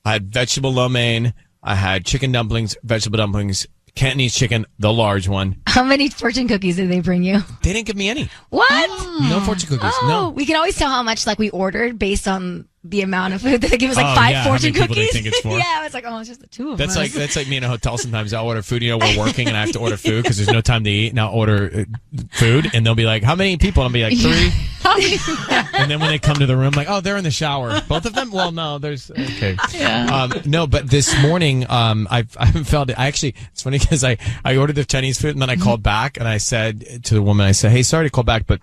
Speaker 1: I had vegetable lo mein. I had chicken dumplings, vegetable dumplings, Cantonese chicken, the large one.
Speaker 2: How many fortune cookies did they bring you?
Speaker 1: They didn't give me any.
Speaker 2: What?
Speaker 1: No fortune cookies.
Speaker 2: Oh,
Speaker 1: No.
Speaker 2: we can always tell how much like we ordered based on the amount of food. They give us like
Speaker 1: Oh,
Speaker 2: 5
Speaker 1: yeah, how
Speaker 2: fortune
Speaker 1: many people they
Speaker 2: cookies.
Speaker 1: think it's for?
Speaker 2: Yeah, it's like, oh, it's just the two of us.
Speaker 1: That's like me in a hotel. Sometimes I'll order food. You know, we're working and I have to order food because there's no time to eat. And I'll order food and they'll be like, "How many people?" And I'll be like, 3. And then when they come to the room, like, "Oh, they're in the shower." Both of them? Well, no, there's okay.
Speaker 6: Yeah.
Speaker 1: No, but this morning, I felt it. I actually, it's funny because I ordered the Chinese food and then I called back and I said to the woman, I said, "Hey, sorry to call back, but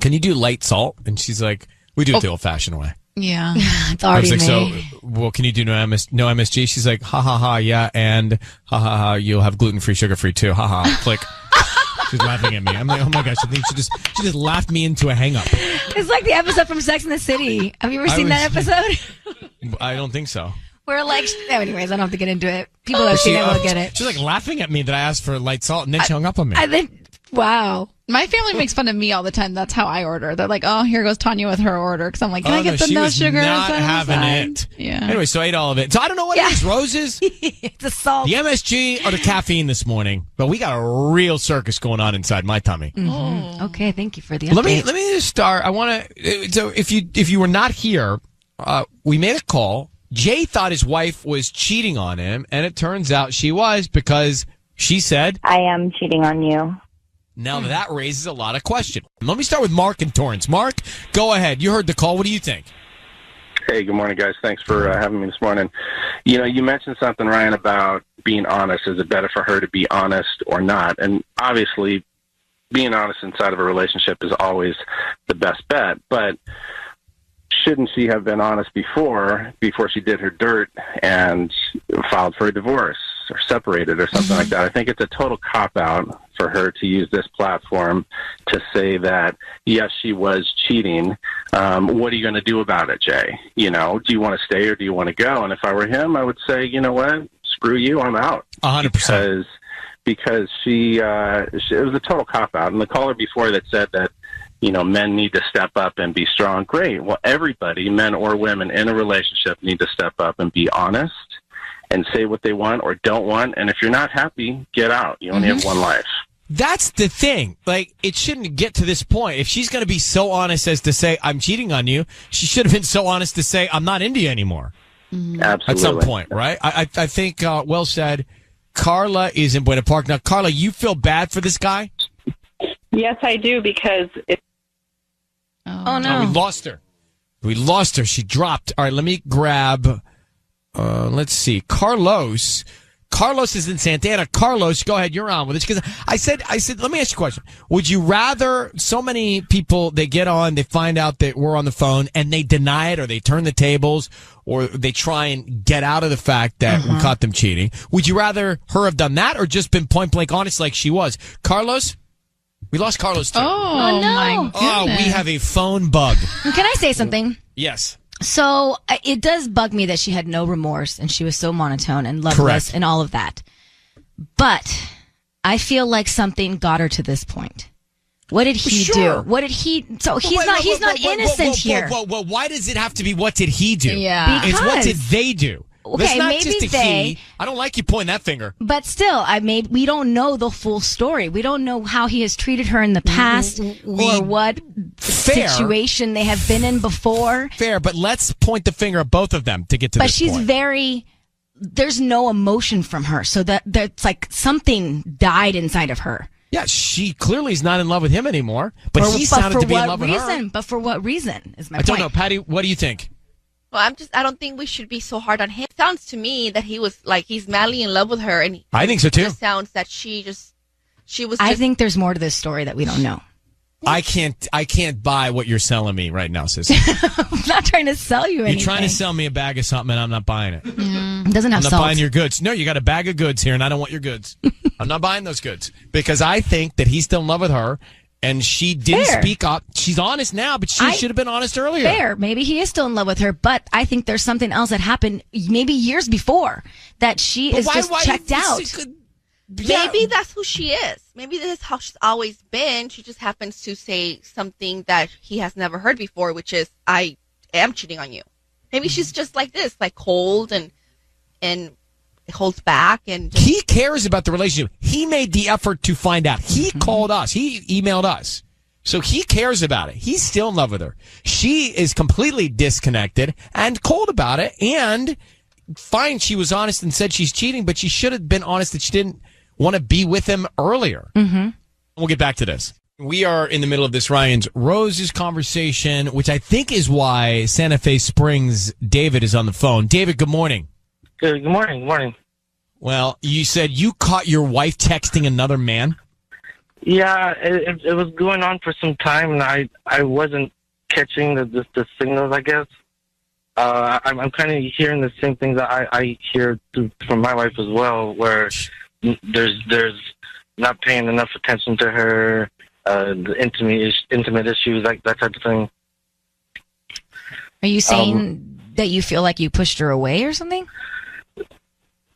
Speaker 1: can you do light salt?" And she's like, "We do it the old-fashioned way."
Speaker 6: Yeah.
Speaker 2: It's already
Speaker 1: I was like,
Speaker 2: made.
Speaker 1: "So, well, can you do no MSG?" She's like, "Ha ha ha, yeah, and ha ha ha, you'll have gluten-free, sugar-free too, ha ha." Click. She's laughing at me. I'm like, oh my gosh, I think she just laughed me into a hang-up.
Speaker 2: It's like the episode from Sex and the City. Have you ever seen that episode?
Speaker 1: I don't think so.
Speaker 2: Where like, anyways, I don't have to get into it. People that have seen it will get it.
Speaker 1: She's like laughing at me that I asked for light salt, and then she hung up on me.
Speaker 2: I think, wow.
Speaker 6: My family makes fun of me all the time. That's how I order. They're like, "Oh, here goes Tanya with her order." Because I'm like, "Can I get the no sugar?"
Speaker 1: Not having it.
Speaker 6: Yeah.
Speaker 1: Anyway, so I ate all of it. So I don't know what it is. Roses,
Speaker 2: it's a salt,
Speaker 1: the MSG, or the caffeine this morning. But we got a real circus going on inside my tummy.
Speaker 2: Mm-hmm. Okay, thank you for the update.
Speaker 1: Let me just start. I want to. So if you were not here, we made a call. Jay thought his wife was cheating on him, and it turns out she was because she said,
Speaker 7: "I am cheating on you."
Speaker 1: Now that raises a lot of questions. Let me start with Mark and Torrance. Mark, go ahead. You heard the call. What do you think?
Speaker 3: Hey, good morning, guys. Thanks for having me this morning. You know, you mentioned something, Ryan, about being honest. Is it better for her to be honest or not? And obviously, being honest inside of a relationship is always the best bet. But shouldn't she have been honest before she did her dirt and filed for a divorce or separated or something like that? I think it's a total cop-out for her to use this platform to say that, yes, she was cheating. What are you going to do about it, Jay? You know, do you want to stay or do you want to go? And if I were him, I would say, you know what? Screw you. I'm out.
Speaker 1: 100%.
Speaker 3: Because it was a total cop-out. And the caller before that said that, you know, men need to step up and be strong. Great. Well, everybody, men or women in a relationship, need to step up and be honest and say what they want or don't want. And if you're not happy, get out. You only have one life.
Speaker 1: That's the thing. Like, it shouldn't get to this point. If she's going to be so honest as to say, "I'm cheating on you," she should have been so honest to say, "I'm not into you anymore."
Speaker 3: Absolutely.
Speaker 1: At some point, right? I think, well said. Carla is in Buena Park. Now, Carla, you feel bad for this guy?
Speaker 4: Yes, I do, because
Speaker 2: Oh, no.
Speaker 1: We lost her. She dropped. All right, let me grab, let's see. Carlos is in Santana. Carlos, go ahead. You're on with us. Because I said, let me ask you a question. Would you rather, so many people, they get on, they find out that we're on the phone and they deny it or they turn the tables or they try and get out of the fact that we caught them cheating. Would you rather her have done that or just been point blank honest like she was? Carlos? We lost Carlos too.
Speaker 2: Oh, no.
Speaker 6: My goodness.
Speaker 1: Oh, we have a phone bug.
Speaker 2: Can I say something?
Speaker 1: Yes.
Speaker 2: So it does bug me that she had no remorse and she was so monotone and loveless
Speaker 1: Correct.
Speaker 2: and all of that. But I feel like something got her to this point. What did he do? What did he? So he's not innocent here.
Speaker 1: Why does it have to be what did he do?
Speaker 6: Yeah.
Speaker 1: It's what did they do?
Speaker 2: Okay,
Speaker 1: It's not
Speaker 2: maybe
Speaker 1: just a
Speaker 2: they.
Speaker 1: he. I don't like you pointing that finger.
Speaker 2: But still, we don't know the full story. We don't know how he has treated her in the past or what situation they have been in before.
Speaker 1: Fair, but let's point the finger at both of them to get to
Speaker 2: But
Speaker 1: this
Speaker 2: she's
Speaker 1: point.
Speaker 2: there's no emotion from her. So that's like something died inside of her.
Speaker 1: Yeah, she clearly is not in love with him anymore, but he sounded to be in love with her.
Speaker 2: But for what reason is my
Speaker 1: I
Speaker 2: point.
Speaker 1: don't know. Patty, what do you think?
Speaker 5: Well, I don't think we should be so hard on him. It sounds to me that he was like, he's madly in love with her. And
Speaker 1: I think so too.
Speaker 5: It sounds that she was.
Speaker 2: I think there's more to this story that we don't know.
Speaker 1: I can't buy what you're selling me right now, sis.
Speaker 2: I'm not trying to sell you anything.
Speaker 1: You're trying to sell me a bag of something and I'm not buying it.
Speaker 2: It doesn't have
Speaker 1: I'm not
Speaker 2: salt.
Speaker 1: buying your goods. No, you got a bag of goods here and I don't want your goods. I'm not buying those goods because I think that he's still in love with her And she didn't speak up. She's honest now, but she should have been honest earlier.
Speaker 2: Fair. Maybe he is still in love with her, but I think there's something else that happened maybe years before that she is just checked out.
Speaker 5: Maybe that's who she is. Maybe this is how she's always been. She just happens to say something that he has never heard before, which is, I am cheating on you. Maybe she's just like this, like cold and holds back. And
Speaker 1: he cares about the relationship. He made the effort to find out. He called us. He emailed us. So he cares about it. He's still in love with her. She is completely disconnected and cold about it. And fine, she was honest and said she's cheating, but she should have been honest that she didn't want to be with him earlier. We'll get back to this. We are in the middle of this Ryan's Roses conversation, which I think is why Santa Fe Springs David is on the phone. David, good morning.
Speaker 13: Good morning. Good morning.
Speaker 1: Well, you said you caught your wife texting another man?
Speaker 13: Yeah, it was going on for some time, and I wasn't catching the signals, I guess. I'm kind of hearing the same things that I hear from my wife as well, where there's not paying enough attention to her, the intimate issues, like that type of thing.
Speaker 2: Are you saying that you feel like you pushed her away or something?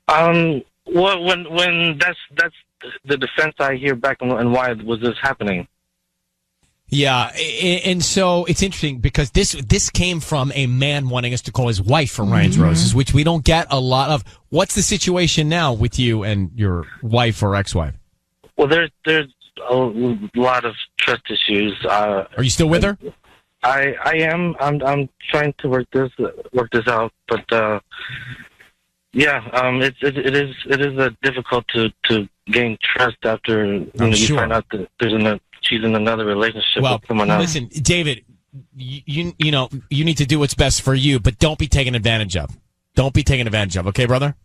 Speaker 13: Well, when that's the defense I hear back, and why was this happening?
Speaker 1: Yeah, and so it's interesting because this came from a man wanting us to call his wife for Ryan's Roses, which we don't get a lot of. What's the situation now with you and your wife or ex-wife?
Speaker 13: Well, there's a lot of trust issues.
Speaker 1: Are you still with her?
Speaker 13: I am. I'm trying to work this out, but yeah, it is difficult to gain trust after you find out that she's in another relationship with someone else.
Speaker 1: Listen, David, you need to do what's best for you, but don't be taken advantage of. Don't be taken advantage of. Okay, brother?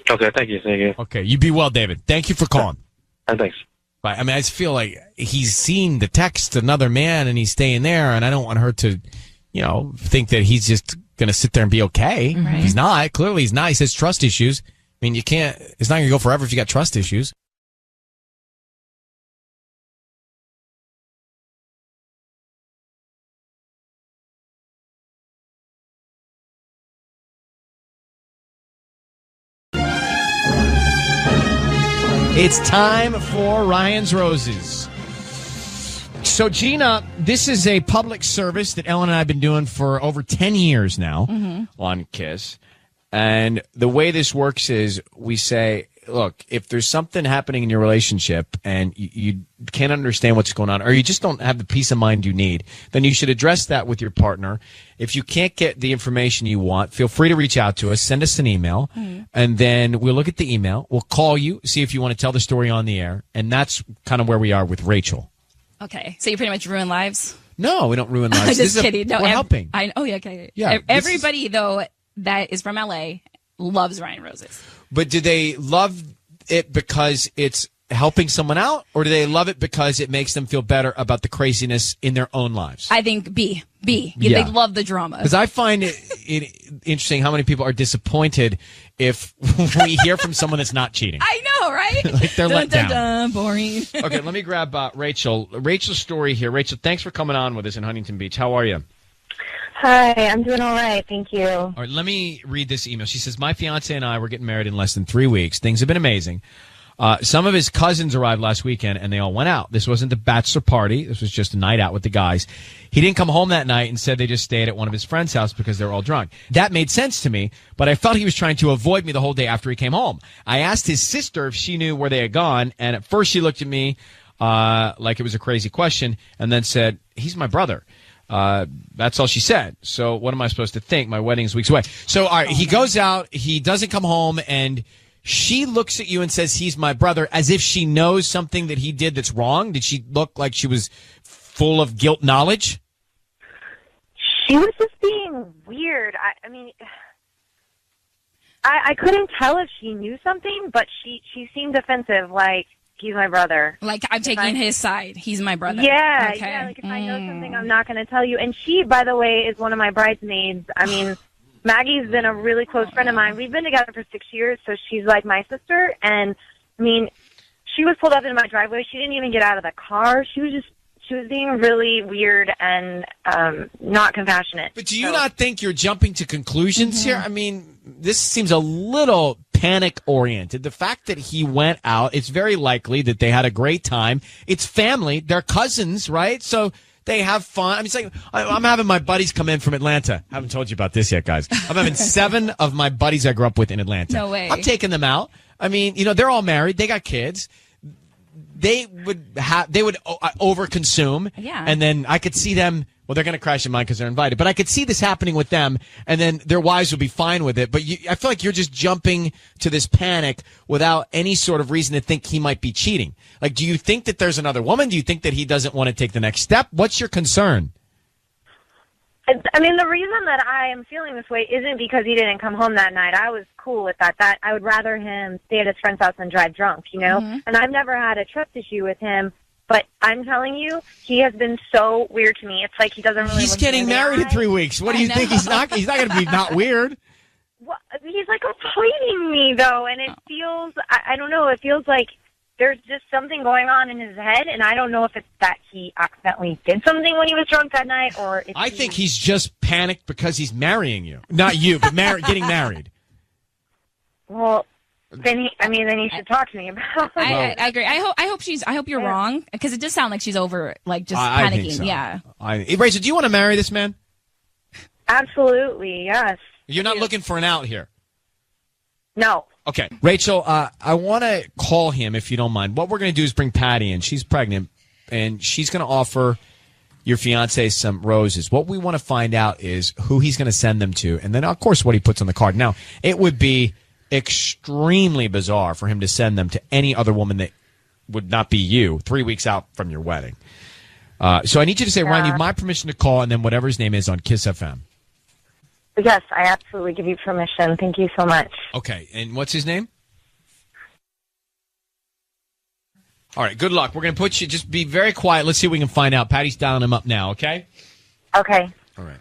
Speaker 13: Okay, thank you.
Speaker 1: Okay, you be well, David. Thank you for calling.
Speaker 13: Thanks.
Speaker 1: Bye. I mean, I just feel like he's seen the text another man and he's staying there, and I don't want her to, think that he's just going to sit there and be okay. Right. He's not. Clearly he's not. He says trust issues. I mean, it's not going to go forever if you got trust issues. It's time for Ryan's Roses. So, Gina, this is a public service that Ellen and I have been doing for over 10 years now on KISS. And the way this works is we say, look, if there's something happening in your relationship and you can't understand what's going on, or you just don't have the peace of mind you need, then you should address that with your partner. If you can't get the information you want, feel free to reach out to us, send us an email, and then we'll look at the email. We'll call you, see if you want to tell the story on the air. And that's kind of where we are with Rachel.
Speaker 14: Okay, so you pretty much ruin lives?
Speaker 1: No, we don't ruin lives.
Speaker 14: Just kidding. No,
Speaker 1: we're helping.
Speaker 14: Yeah, okay.
Speaker 1: Yeah,
Speaker 14: everybody, though, that is from LA loves Ryan Roses.
Speaker 1: But do they love it because it's helping someone out, or do they love it because it makes them feel better about the craziness in their own lives?
Speaker 14: I think B. Yeah. They love the drama.
Speaker 1: Because I find it interesting how many people are disappointed if we hear from someone that's not cheating.
Speaker 14: I know, right?
Speaker 1: Like they're let down.
Speaker 14: Boring.
Speaker 1: Okay, let me grab Rachel. Rachel's story here. Rachel, thanks for coming on with us in Huntington Beach. How are you?
Speaker 15: Hi, I'm doing all right. Thank you.
Speaker 1: All right, let me read this email. She says, my fiance and I were getting married in less than 3 weeks. Things have been amazing. Some of his cousins arrived last weekend, and they all went out. This wasn't the bachelor party. This was just a night out with the guys. He didn't come home that night and said they just stayed at one of his friend's house because they were all drunk. That made sense to me, but I felt he was trying to avoid me the whole day after he came home. I asked his sister if she knew where they had gone, and at first she looked at me like it was a crazy question, and then said, he's my brother. That's all she said. So what am I supposed to think? My wedding's weeks away. So all right, he goes out, he doesn't come home, and she looks at you and says, he's my brother, as if she knows something that he did that's wrong. Did she look like she was full of guilt knowledge?
Speaker 15: She was just being weird. I mean, I couldn't tell if she knew something, but she seemed defensive, like, he's my brother.
Speaker 14: Like, I'm taking his side. He's my brother.
Speaker 15: Yeah,
Speaker 14: okay.
Speaker 15: Yeah, like if I know something, I'm not going to tell you. And she, by the way, is one of my bridesmaids. I mean, Maggie's been a really close friend of mine. We've been together for 6 years, so she's like my sister. And, I mean, she was pulled up in my driveway. She didn't even get out of the car. She She was being really weird and not compassionate.
Speaker 1: But do you not think you're jumping to conclusions here? I mean, this seems a little panic-oriented. The fact that he went out, it's very likely that they had a great time. It's family. They're cousins, right? So they have fun. I mean, it's like I'm having my buddies come in from Atlanta. I haven't told you about this yet, guys. I'm having 7 of my buddies I grew up with in Atlanta.
Speaker 14: No way.
Speaker 1: I'm taking them out. I mean, they're all married. They got kids. They would overconsume.
Speaker 14: Yeah.
Speaker 1: And then I could see them. Well, they're going to crash in mine because they're invited. But I could see this happening with them, and then their wives would be fine with it. But I feel like you're just jumping to this panic without any sort of reason to think he might be cheating. Like, do you think that there's another woman? Do you think that he doesn't want to take the next step? What's your concern?
Speaker 15: I mean, the reason that I am feeling this way isn't because he didn't come home that night. I was cool with that. That I would rather him stay at his friend's house than drive drunk, And I've never had a trust issue with him. But I'm telling you, he has been so weird to me. It's like he doesn't really.
Speaker 1: He's getting married in 3 weeks. What do you think? He's not going to be not weird.
Speaker 15: Well, he's like avoiding me though, and it feels. I don't know. It feels like there's just something going on in his head, and I don't know if it's that he accidentally did something when he was drunk that night, or if
Speaker 1: I think he's just panicked because he's marrying you, not you, but getting married.
Speaker 15: Well. Then he should talk to me about it.
Speaker 14: I agree. I hope you're wrong, because it does sound like she's over, like, just panicking.
Speaker 1: I think so.
Speaker 14: Yeah.
Speaker 1: Rachel, do you want to marry this man?
Speaker 15: Absolutely, yes.
Speaker 1: You're not looking for an out here.
Speaker 15: No.
Speaker 1: Okay, Rachel, I want to call him if you don't mind. What we're going to do is bring Patty in. She's pregnant, and she's going to offer your fiance some roses. What we want to find out is who he's going to send them to, and then, of course, what he puts on the card. Now, it would be extremely bizarre for him to send them to any other woman that would not be you 3 weeks out from your wedding. So I need you to say, Ryan, you have my permission to call, and then whatever his name is on Kiss FM.
Speaker 15: Yes, I absolutely give you permission. Thank you so much.
Speaker 1: Okay, and what's his name? All right, good luck. We're going to put you, just be very quiet. Let's see if we can find out. Patty's dialing him up now, okay?
Speaker 15: Okay.
Speaker 1: All right.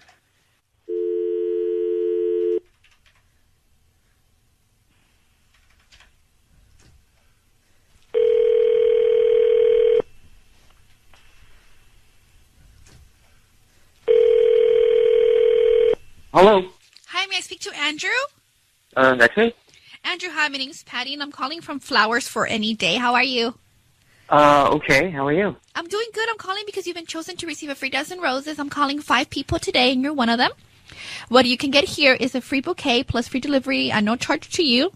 Speaker 16: Hello.
Speaker 5: Hi, may I speak to Andrew?
Speaker 16: That's me.
Speaker 5: Andrew, hi, my name's Patty, and I'm calling from Flowers for Any Day. How are you?
Speaker 16: Okay. How are you?
Speaker 5: I'm doing good. I'm calling because you've been chosen to receive a free dozen roses. I'm calling 5 people today, and you're one of them. What you can get here is a free bouquet plus free delivery at no charge to you.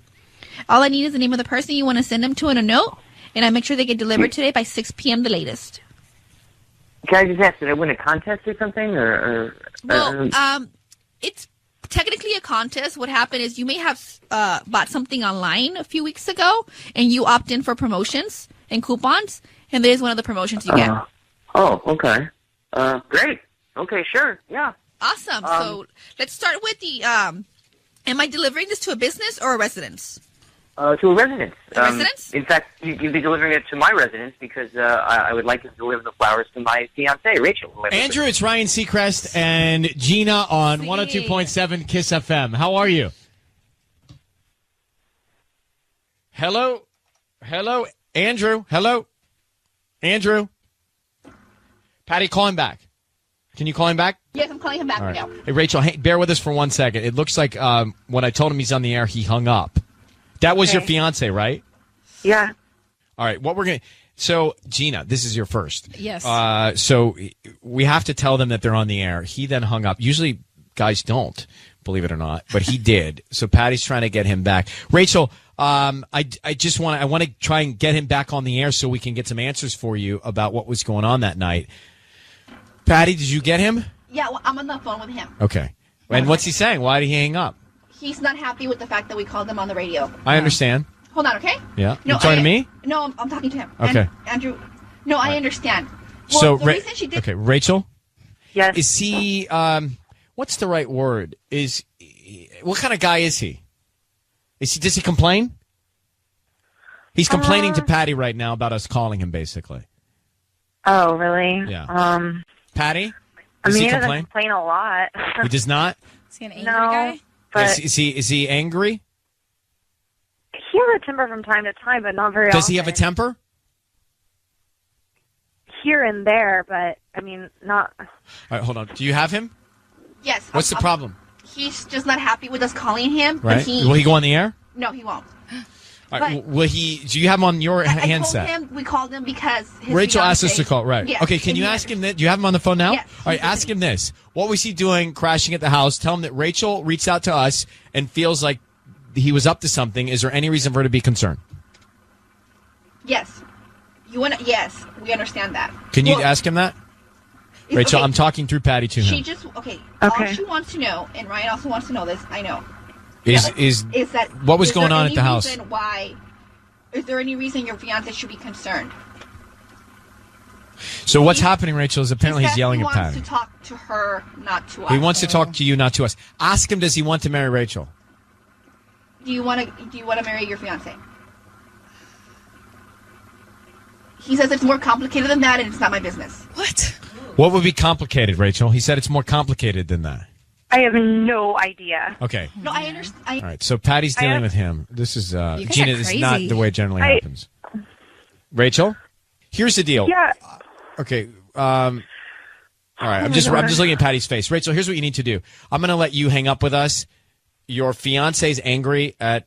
Speaker 5: All I need is the name of the person you want to send them to and a note, and I make sure they get delivered today by 6 p.m. the latest.
Speaker 16: Can I just ask, did I win a contest or something?
Speaker 5: It's technically a contest. What happened is you may have bought something online a few weeks ago, and you opt in for promotions and coupons, and there's one of the promotions you get.
Speaker 16: Oh, okay. Great. Okay, sure. Yeah.
Speaker 5: Awesome. So let's start with the, am I delivering this to a business or a residence?
Speaker 16: To a residence.
Speaker 5: A residence?
Speaker 16: In fact, you'd be delivering it to my residence because I would like to deliver the flowers to my fiancée, Rachel.
Speaker 1: Andrew, it's Ryan Seacrest and Gina on 102.7 Kiss FM. How are you? Hello? Hello? Andrew? Hello? Andrew? Patty, call him back. Can you call him back?
Speaker 5: Yes, I'm calling him back
Speaker 1: right
Speaker 5: now.
Speaker 1: Hey, Rachel, bear with us for 1 second. It looks like when I told him he's on the air, he hung up. That was your fiance, right?
Speaker 15: Yeah.
Speaker 1: All right. What we're going to... So, Gina, this is your first.
Speaker 14: Yes.
Speaker 1: So we have to tell them that they're on the air. He then hung up. Usually guys don't, believe it or not, but he did. So Patty's trying to get him back. Rachel, I want to try and get him back on the air so we can get some answers for you about what was going on that night. Patty, did you get him?
Speaker 5: Yeah, well, I'm on the phone with him.
Speaker 1: Okay. And what's he saying? Why did he hang up?
Speaker 5: He's not happy with the fact that we called him on the radio.
Speaker 1: I understand.
Speaker 5: Hold on, okay?
Speaker 1: Yeah. No, you talking to me?
Speaker 5: No, I'm talking to him.
Speaker 1: Okay.
Speaker 5: Andrew, no, I understand. Well,
Speaker 1: So,
Speaker 5: the reason she did...
Speaker 1: Okay, Rachel?
Speaker 15: Yes.
Speaker 1: Is he, what's the right word? What kind of guy is he? Does he complain? He's complaining to Patty right now about us calling him, basically.
Speaker 15: Oh, really?
Speaker 1: Yeah. Patty?
Speaker 15: I mean,
Speaker 1: he
Speaker 15: doesn't
Speaker 1: complain?
Speaker 15: complain a lot.
Speaker 1: He does not?
Speaker 14: Is he an angry guy?
Speaker 15: But
Speaker 1: Is he angry?
Speaker 15: he has a temper from time to time, but not very often.
Speaker 1: Does he have a temper?
Speaker 15: here and there, but I mean, not.
Speaker 1: All right, hold on. Do you have him?
Speaker 5: Yes.
Speaker 1: What's the problem?
Speaker 5: He's just not happy with us calling him.
Speaker 1: Right. Will he go on the air?
Speaker 5: No, he won't.
Speaker 1: All right, will he? Do you have him on your handset?
Speaker 5: I told him we called him because his
Speaker 1: Rachel asked
Speaker 5: fiancé-
Speaker 1: us to call. Right.
Speaker 5: Yeah,
Speaker 1: Okay. Can you ask him that? Do you have him on the phone now?
Speaker 5: Yes,
Speaker 1: All right. Ask him this. What was he doing crashing at the house? Tell him that Rachel reached out to us and feels like he was up to something. Is there any reason for her to be concerned?
Speaker 5: Yes. You want to? Yes, we understand that.
Speaker 1: Can you ask him that? Rachel,
Speaker 5: okay.
Speaker 1: I'm talking through Patty to him.
Speaker 5: She just All she wants to know, and Ryan also wants to know this. I know.
Speaker 1: Is
Speaker 5: that
Speaker 1: what was
Speaker 5: is
Speaker 1: going
Speaker 5: there
Speaker 1: on
Speaker 5: any
Speaker 1: at the house?
Speaker 5: reason why? Is there any reason your fiance should be concerned?
Speaker 1: So what's happening, Rachel, is apparently he's yelling
Speaker 5: he
Speaker 1: at
Speaker 5: wants
Speaker 1: Patty.
Speaker 5: to talk to her, not to us.
Speaker 1: He wants to talk to you, not to us. Ask him, does he want to marry Rachel?
Speaker 5: Do you want to marry your fiance? He says it's more complicated than that, and it's not my business.
Speaker 14: What?
Speaker 1: What would be complicated, Rachel? He said it's more complicated than that.
Speaker 15: I have no idea.
Speaker 1: Okay.
Speaker 5: No, I understand.
Speaker 1: All right. So Patty's dealing with him. This is Gina. This is not the way it generally happens. Rachel, here's the deal.
Speaker 15: Yeah.
Speaker 1: Okay. All right. I'm just looking at Patty's face. Rachel, here's what you need to do. I'm going to let you hang up with us. Your fiance's angry at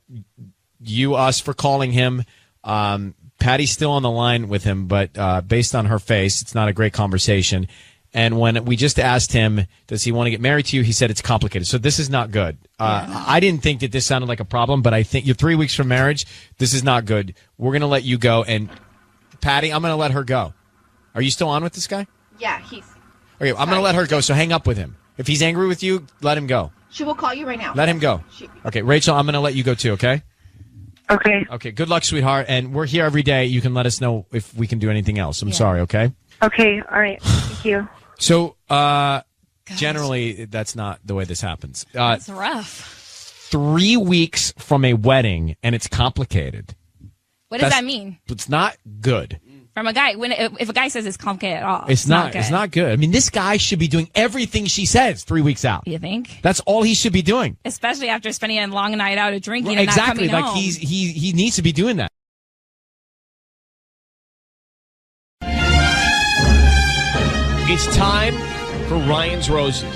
Speaker 1: us for calling him. Patty's still on the line with him, but based on her face, it's not a great conversation. And when we just asked him, does he want to get married to you? He said it's complicated. So this is not good. I didn't think that this sounded like a problem, but I think you're 3 weeks from marriage. This is not good. We're going to let you go. And Patty, I'm going to let her go. Are you still on with this guy?
Speaker 5: Yeah, he's.
Speaker 1: Okay, I'm going to let her go. So hang up with him. If he's angry with you, let him go.
Speaker 5: She will call you right now.
Speaker 1: Let him go. Okay, Rachel, I'm going to let you go too, okay?
Speaker 15: Okay.
Speaker 1: Okay, good luck, sweetheart. And we're here every day. You can let us know if we can do anything else. I'm sorry, okay?
Speaker 15: Okay. All right. Thank you.
Speaker 1: So, generally, that's not the way this happens.
Speaker 14: It's rough.
Speaker 1: 3 weeks from a wedding, and it's complicated.
Speaker 14: What does that mean?
Speaker 1: It's not good.
Speaker 14: From a guy, if a guy says it's complicated at all,
Speaker 1: It's not.
Speaker 14: good.
Speaker 1: It's not good. I mean, this guy should be doing everything she says 3 weeks out.
Speaker 14: You think?
Speaker 1: That's all he should be doing.
Speaker 14: Especially after spending a long night out of drinking and
Speaker 1: Exactly.
Speaker 14: not coming
Speaker 1: Like
Speaker 14: home.
Speaker 1: he needs to be doing that. It's time for Ryan's Roses.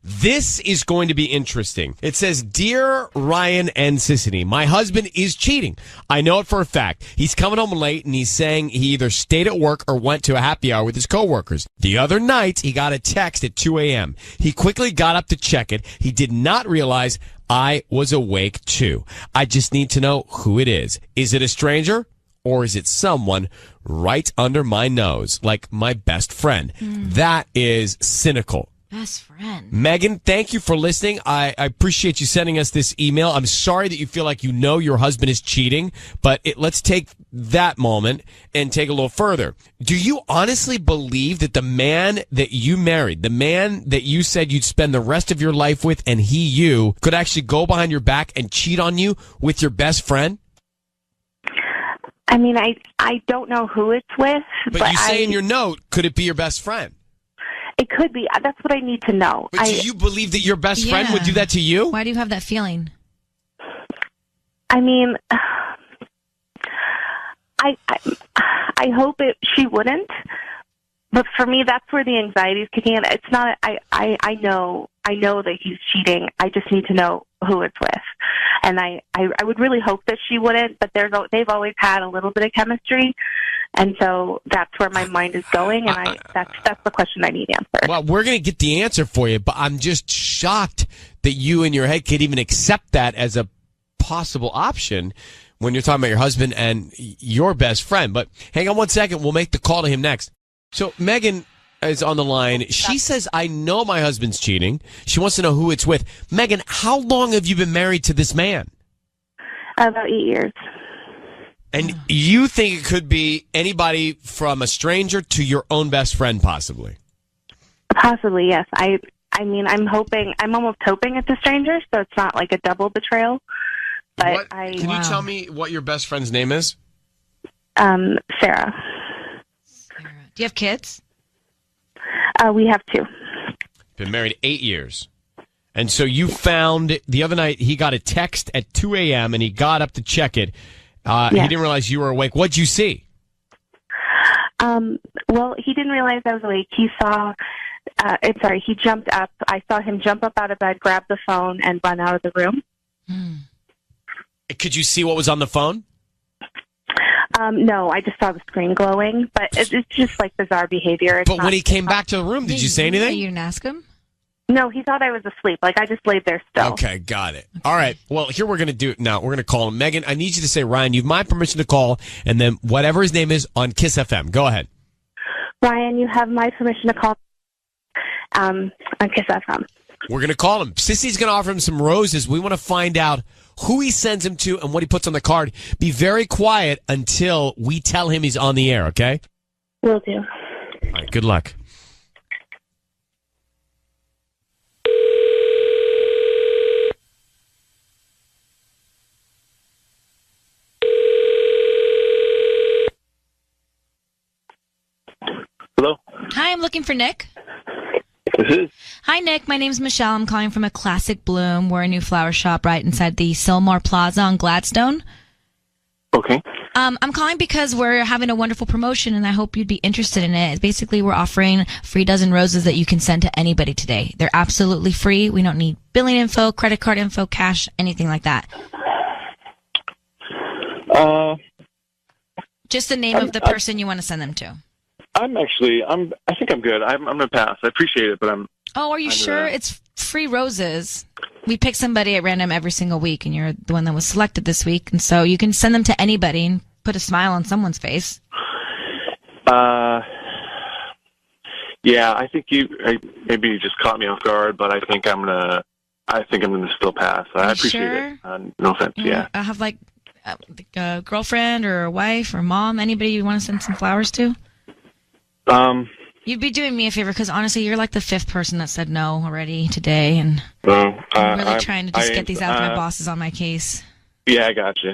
Speaker 1: This is going to be interesting. It says, Dear Ryan and Sissany, my husband is cheating. I know it for a fact. He's coming home late and he's saying he either stayed at work or went to a happy hour with his coworkers. The other night, he got a text at 2 a.m. He quickly got up to check it. He did not realize I was awake too. I just need to know who it is. Is it a stranger? Or is it someone right under my nose, like my best friend? That is cynical.
Speaker 2: Best friend.
Speaker 1: Megan, thank you for listening. I appreciate you sending us this email. I'm sorry that you feel like you know your husband is cheating, but let's take that moment and take a little further. Do you honestly believe that the man that you married, the man that you said you'd spend the rest of your life with, and you, could actually go behind your back and cheat on you with your best friend?
Speaker 15: I mean, I don't know who it's with.
Speaker 1: But you say in your note, could it be your best friend?
Speaker 15: It could be. That's what I need to know.
Speaker 1: But do you believe that your best friend would do that to you?
Speaker 2: Why do you have that feeling?
Speaker 15: I mean, I hope she wouldn't. But for me, that's where the anxiety is kicking in. It's not. I know that he's cheating. I just need to know who it's with, and I would really hope that she wouldn't. But they've always had a little bit of chemistry, and so that's where my mind is going. And that's the question I need answered.
Speaker 1: Well, we're going to get the answer for you, but I'm just shocked that you in your head could even accept that as a possible option when you're talking about your husband and your best friend. But hang on one second. We'll make the call to him next. So Megan is on the line. She says, I know my husband's cheating. She wants to know who it's with. Megan, how long have you been married to this man?
Speaker 15: About 8 years.
Speaker 1: And you think it could be anybody from a stranger to your own best friend, possibly?
Speaker 15: Possibly, yes. I mean, I'm almost hoping it's a stranger, so it's not like a double betrayal. But
Speaker 1: Can you tell me what your best friend's name is?
Speaker 15: Sarah.
Speaker 2: Do you have kids?
Speaker 15: We have 2.
Speaker 1: Been married 8 years. And so you found the other night he got a text at 2 a.m. and he got up to check it. He didn't realize you were awake. What'd you see?
Speaker 17: Well, he didn't realize I was awake. He saw, he jumped up. I saw him jump up out of bed, grab the phone, and run out of the room.
Speaker 1: Could you see what was on the phone?
Speaker 17: No, I just saw the screen glowing, but it's just like bizarre behavior.
Speaker 1: But when he came back to the room, did you say anything?
Speaker 2: You didn't ask him?
Speaker 17: No, he thought I was asleep. Like, I just laid there still.
Speaker 1: Okay, got it. All right. Well, here we're going to do it now. We're going to call him. Megan, I need you to say, Ryan, you have my permission to call, and then whatever his name is on Kiss FM. Go ahead.
Speaker 17: Ryan, you have my permission to call on Kiss FM.
Speaker 1: We're going to call him. Sissy's going to offer him some roses. We want to find out who he sends him to and what he puts on the card. Be very quiet until we tell him he's on the air, okay?
Speaker 17: Will do.
Speaker 1: All right, good luck.
Speaker 3: Hello?
Speaker 2: Hi, I'm looking for Nick.
Speaker 3: This is?
Speaker 2: Hi, Nick. My name's Michelle. I'm calling from a Classic Bloom. We're a new flower shop right inside the Sylmar Plaza on Gladstone.
Speaker 3: Okay.
Speaker 2: I'm calling because we're having a wonderful promotion, and I hope you'd be interested in it. Basically, we're offering free dozen roses that you can send to anybody today. They're absolutely free. We don't need billing info, credit card info, cash, anything like that. Just the name of the person you want to send them to.
Speaker 3: I think I'm good. I'm going to pass. I appreciate it, but
Speaker 2: Oh, are you sure? It's free roses. We pick somebody at random every single week, and you're the one that was selected this week. And so you can send them to anybody and put a smile on someone's face.
Speaker 3: Yeah, I think maybe you just caught me off guard, but I think I'm gonna still pass. I appreciate
Speaker 2: sure?
Speaker 3: it. No offense. Yeah.
Speaker 2: I have like a girlfriend or a wife or mom, anybody you want to send some flowers to? You'd be doing me a favor because honestly, you're like the fifth person that said no already today, and I'm really trying to just get these out. My boss is on my case.
Speaker 3: Yeah, I got you.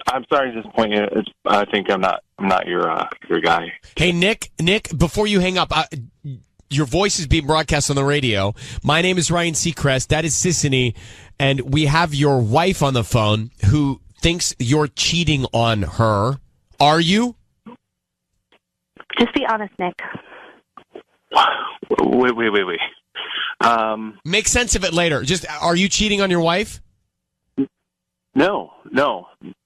Speaker 3: I'm sorry to disappoint you. I think I'm not your guy.
Speaker 1: Hey, Nick, before you hang up, your voice is being broadcast on the radio. My name is Ryan Seacrest. That is Sissany, and we have your wife on the phone who thinks you're cheating on her. Are you?
Speaker 17: Just be honest, Nick.
Speaker 3: Wait.
Speaker 1: Make sense of it later. Are you cheating on your wife?
Speaker 3: No.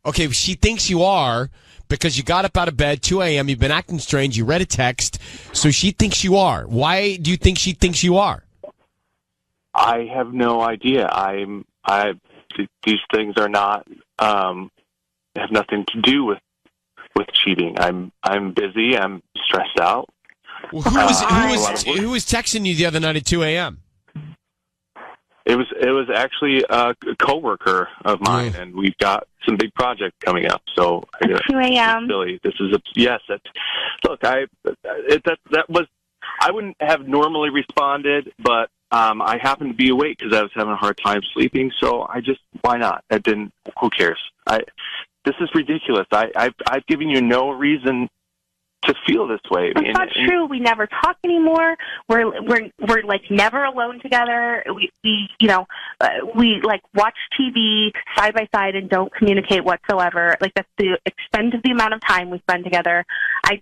Speaker 1: Okay, she thinks you are because you got up out of bed 2 a.m. You've been acting strange. You read a text, so she thinks you are. Why do you think she thinks you are?
Speaker 3: I have no idea. These things are not have nothing to do with cheating. I'm busy. I'm stressed out.
Speaker 1: Well, who was texting you the other night at 2 a.m.?
Speaker 3: It was actually a coworker of mine, and we've got some big project coming up. So
Speaker 17: at 2 a.m.
Speaker 3: Billy, this is yes. Look, I wouldn't have normally responded, but I happened to be awake because I was having a hard time sleeping. So why not? Who cares? This is ridiculous. I've given you no reason to feel this way.
Speaker 17: That's not true. We never talk anymore. We're like never alone together. We like watch TV side by side and don't communicate whatsoever. Like that's the extent of the amount of time we spend together.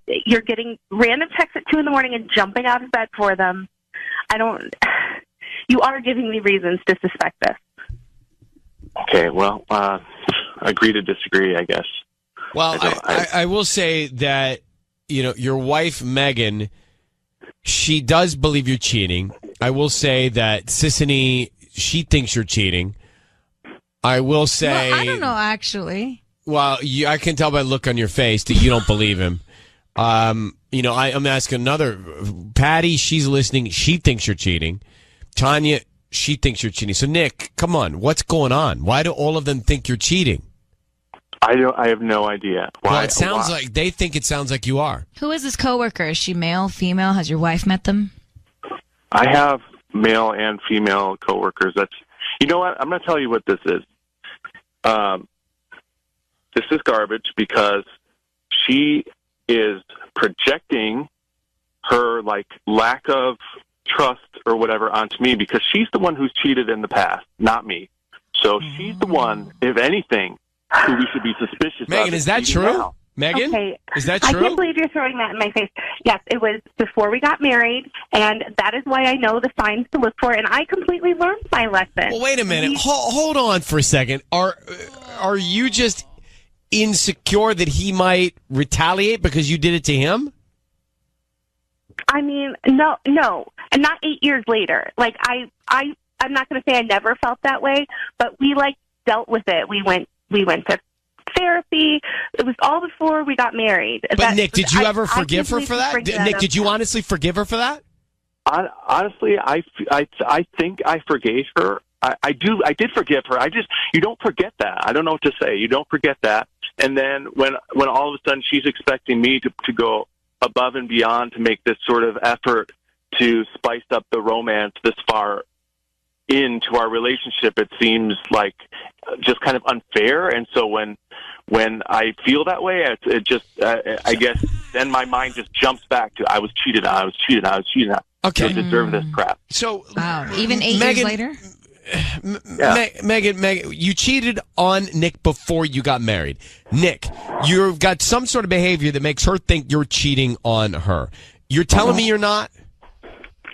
Speaker 17: You're getting random texts at 2 a.m. and jumping out of bed for them. You are giving me reasons to suspect this.
Speaker 3: Okay, well, agree to disagree, I guess.
Speaker 1: Well, I will say that, your wife, Megan, she does believe you're cheating. I will say that Sissany, she thinks you're cheating. I will say...
Speaker 2: Well, I don't know, actually.
Speaker 1: Well, I can tell by the look on your face that you don't believe him. I'm asking another. Patty, she's listening. She thinks you're cheating. Tanya, she thinks you're cheating. So, Nick, come on. What's going on? Why do all of them think you're cheating?
Speaker 3: I have no idea. Why?
Speaker 1: Well, it sounds like they think it sounds like you are.
Speaker 2: Who is this coworker? Is she male, female? Has your wife met them?
Speaker 3: I have male and female coworkers. You know what? I'm going to tell you what this is. This is garbage because she is projecting her lack of trust or whatever onto me because she's the one who's cheated in the past, not me. So she's the one, if anything, who we should be suspicious of.
Speaker 1: Megan, is that true?
Speaker 3: Now.
Speaker 1: Megan?
Speaker 17: Okay.
Speaker 1: Is that
Speaker 17: I
Speaker 1: true?
Speaker 17: can't believe you're throwing that in my face. Yes, it was before we got married, and that is why I know the signs to look for, and I completely learned my lesson.
Speaker 1: Well, wait a minute. Hold on for a second. Are you just insecure that he might retaliate because you did it to him?
Speaker 17: I mean, no, and not 8 years later. Like I'm not going to say I never felt that way, but we dealt with it. We went to therapy. It was all before we got married.
Speaker 1: But Nick, did you ever forgive her for that? Nick, did you honestly forgive her for that?
Speaker 3: Honestly, I think I forgave her. I did forgive her. You don't forget that. I don't know what to say. You don't forget that. And then when all of a sudden she's expecting me to go above and beyond to make this sort of effort to spice up the romance this far into our relationship, it seems like just kind of unfair. And so when I feel that way, it just I guess then my mind just jumps back to I was cheated on.
Speaker 1: Okay,
Speaker 3: I deserve this crap.
Speaker 1: So
Speaker 2: wow, even 8 years later.
Speaker 1: Megan, you cheated on Nick before you got married. Nick, you've got some sort of behavior that makes her think you're cheating on her. You're telling me you're not?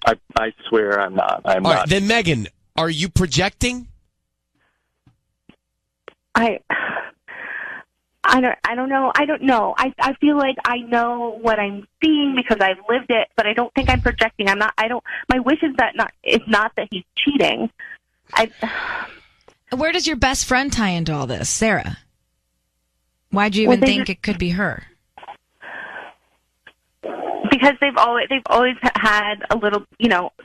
Speaker 3: I swear I'm not. I'm
Speaker 1: All
Speaker 3: not.
Speaker 1: right, then Megan, are you projecting?
Speaker 17: I don't know. I don't know. I feel like I know what I'm seeing because I've lived it, but I don't think I'm projecting. I'm not. My wish is not that he's cheating.
Speaker 2: Where does your best friend tie into all this, Sarah? Why'd you even think it could be her?
Speaker 17: Because they've always had a little,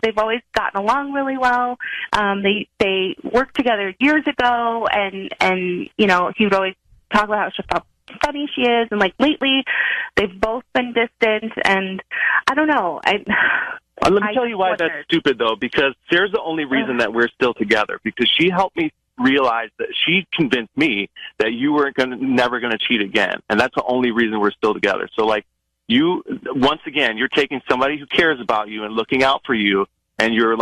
Speaker 17: they've always gotten along really well. They worked together years ago, and he would always talk about how funny she is, and lately they've both been distant, and I don't know.
Speaker 3: Let me tell you why that's stupid, though, because Sarah's the only reason that we're still together, because she helped me realize that she convinced me that you weren't never going to cheat again, and that's the only reason we're still together. So, once again, you're taking somebody who cares about you and looking out for you, and you're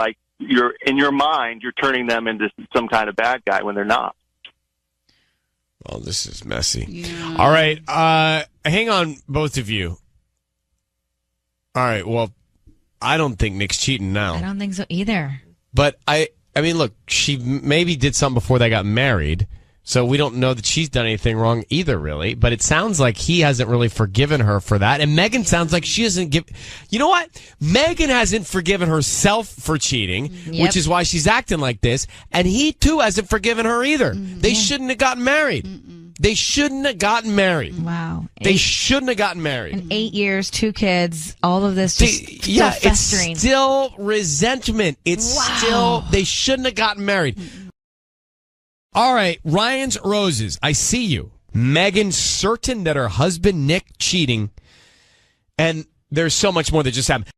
Speaker 3: in your mind, you're turning them into some kind of bad guy when they're not.
Speaker 1: Well, this is messy.
Speaker 6: Yeah.
Speaker 1: All right, hang on, both of you. All right, well, I don't think Nick's cheating now.
Speaker 2: I don't think so either.
Speaker 1: But I mean, look, she maybe did something before they got married, so we don't know that she's done anything wrong either, really. But it sounds like he hasn't really forgiven her for that. And Megan sounds like she doesn't give... You know what? Megan hasn't forgiven herself for cheating, which is why she's acting like this. And he, too, hasn't forgiven her either. They shouldn't have gotten married. They shouldn't have gotten married.
Speaker 2: Wow.
Speaker 1: They shouldn't have gotten married.
Speaker 2: In 8 years, 2 kids, all of this just still festering.
Speaker 1: It's still resentment. It's still... They shouldn't have gotten married. All right, Ryan's Roses. I see you. Megan certain that her husband, Nick, cheating. And there's so much more that just happened.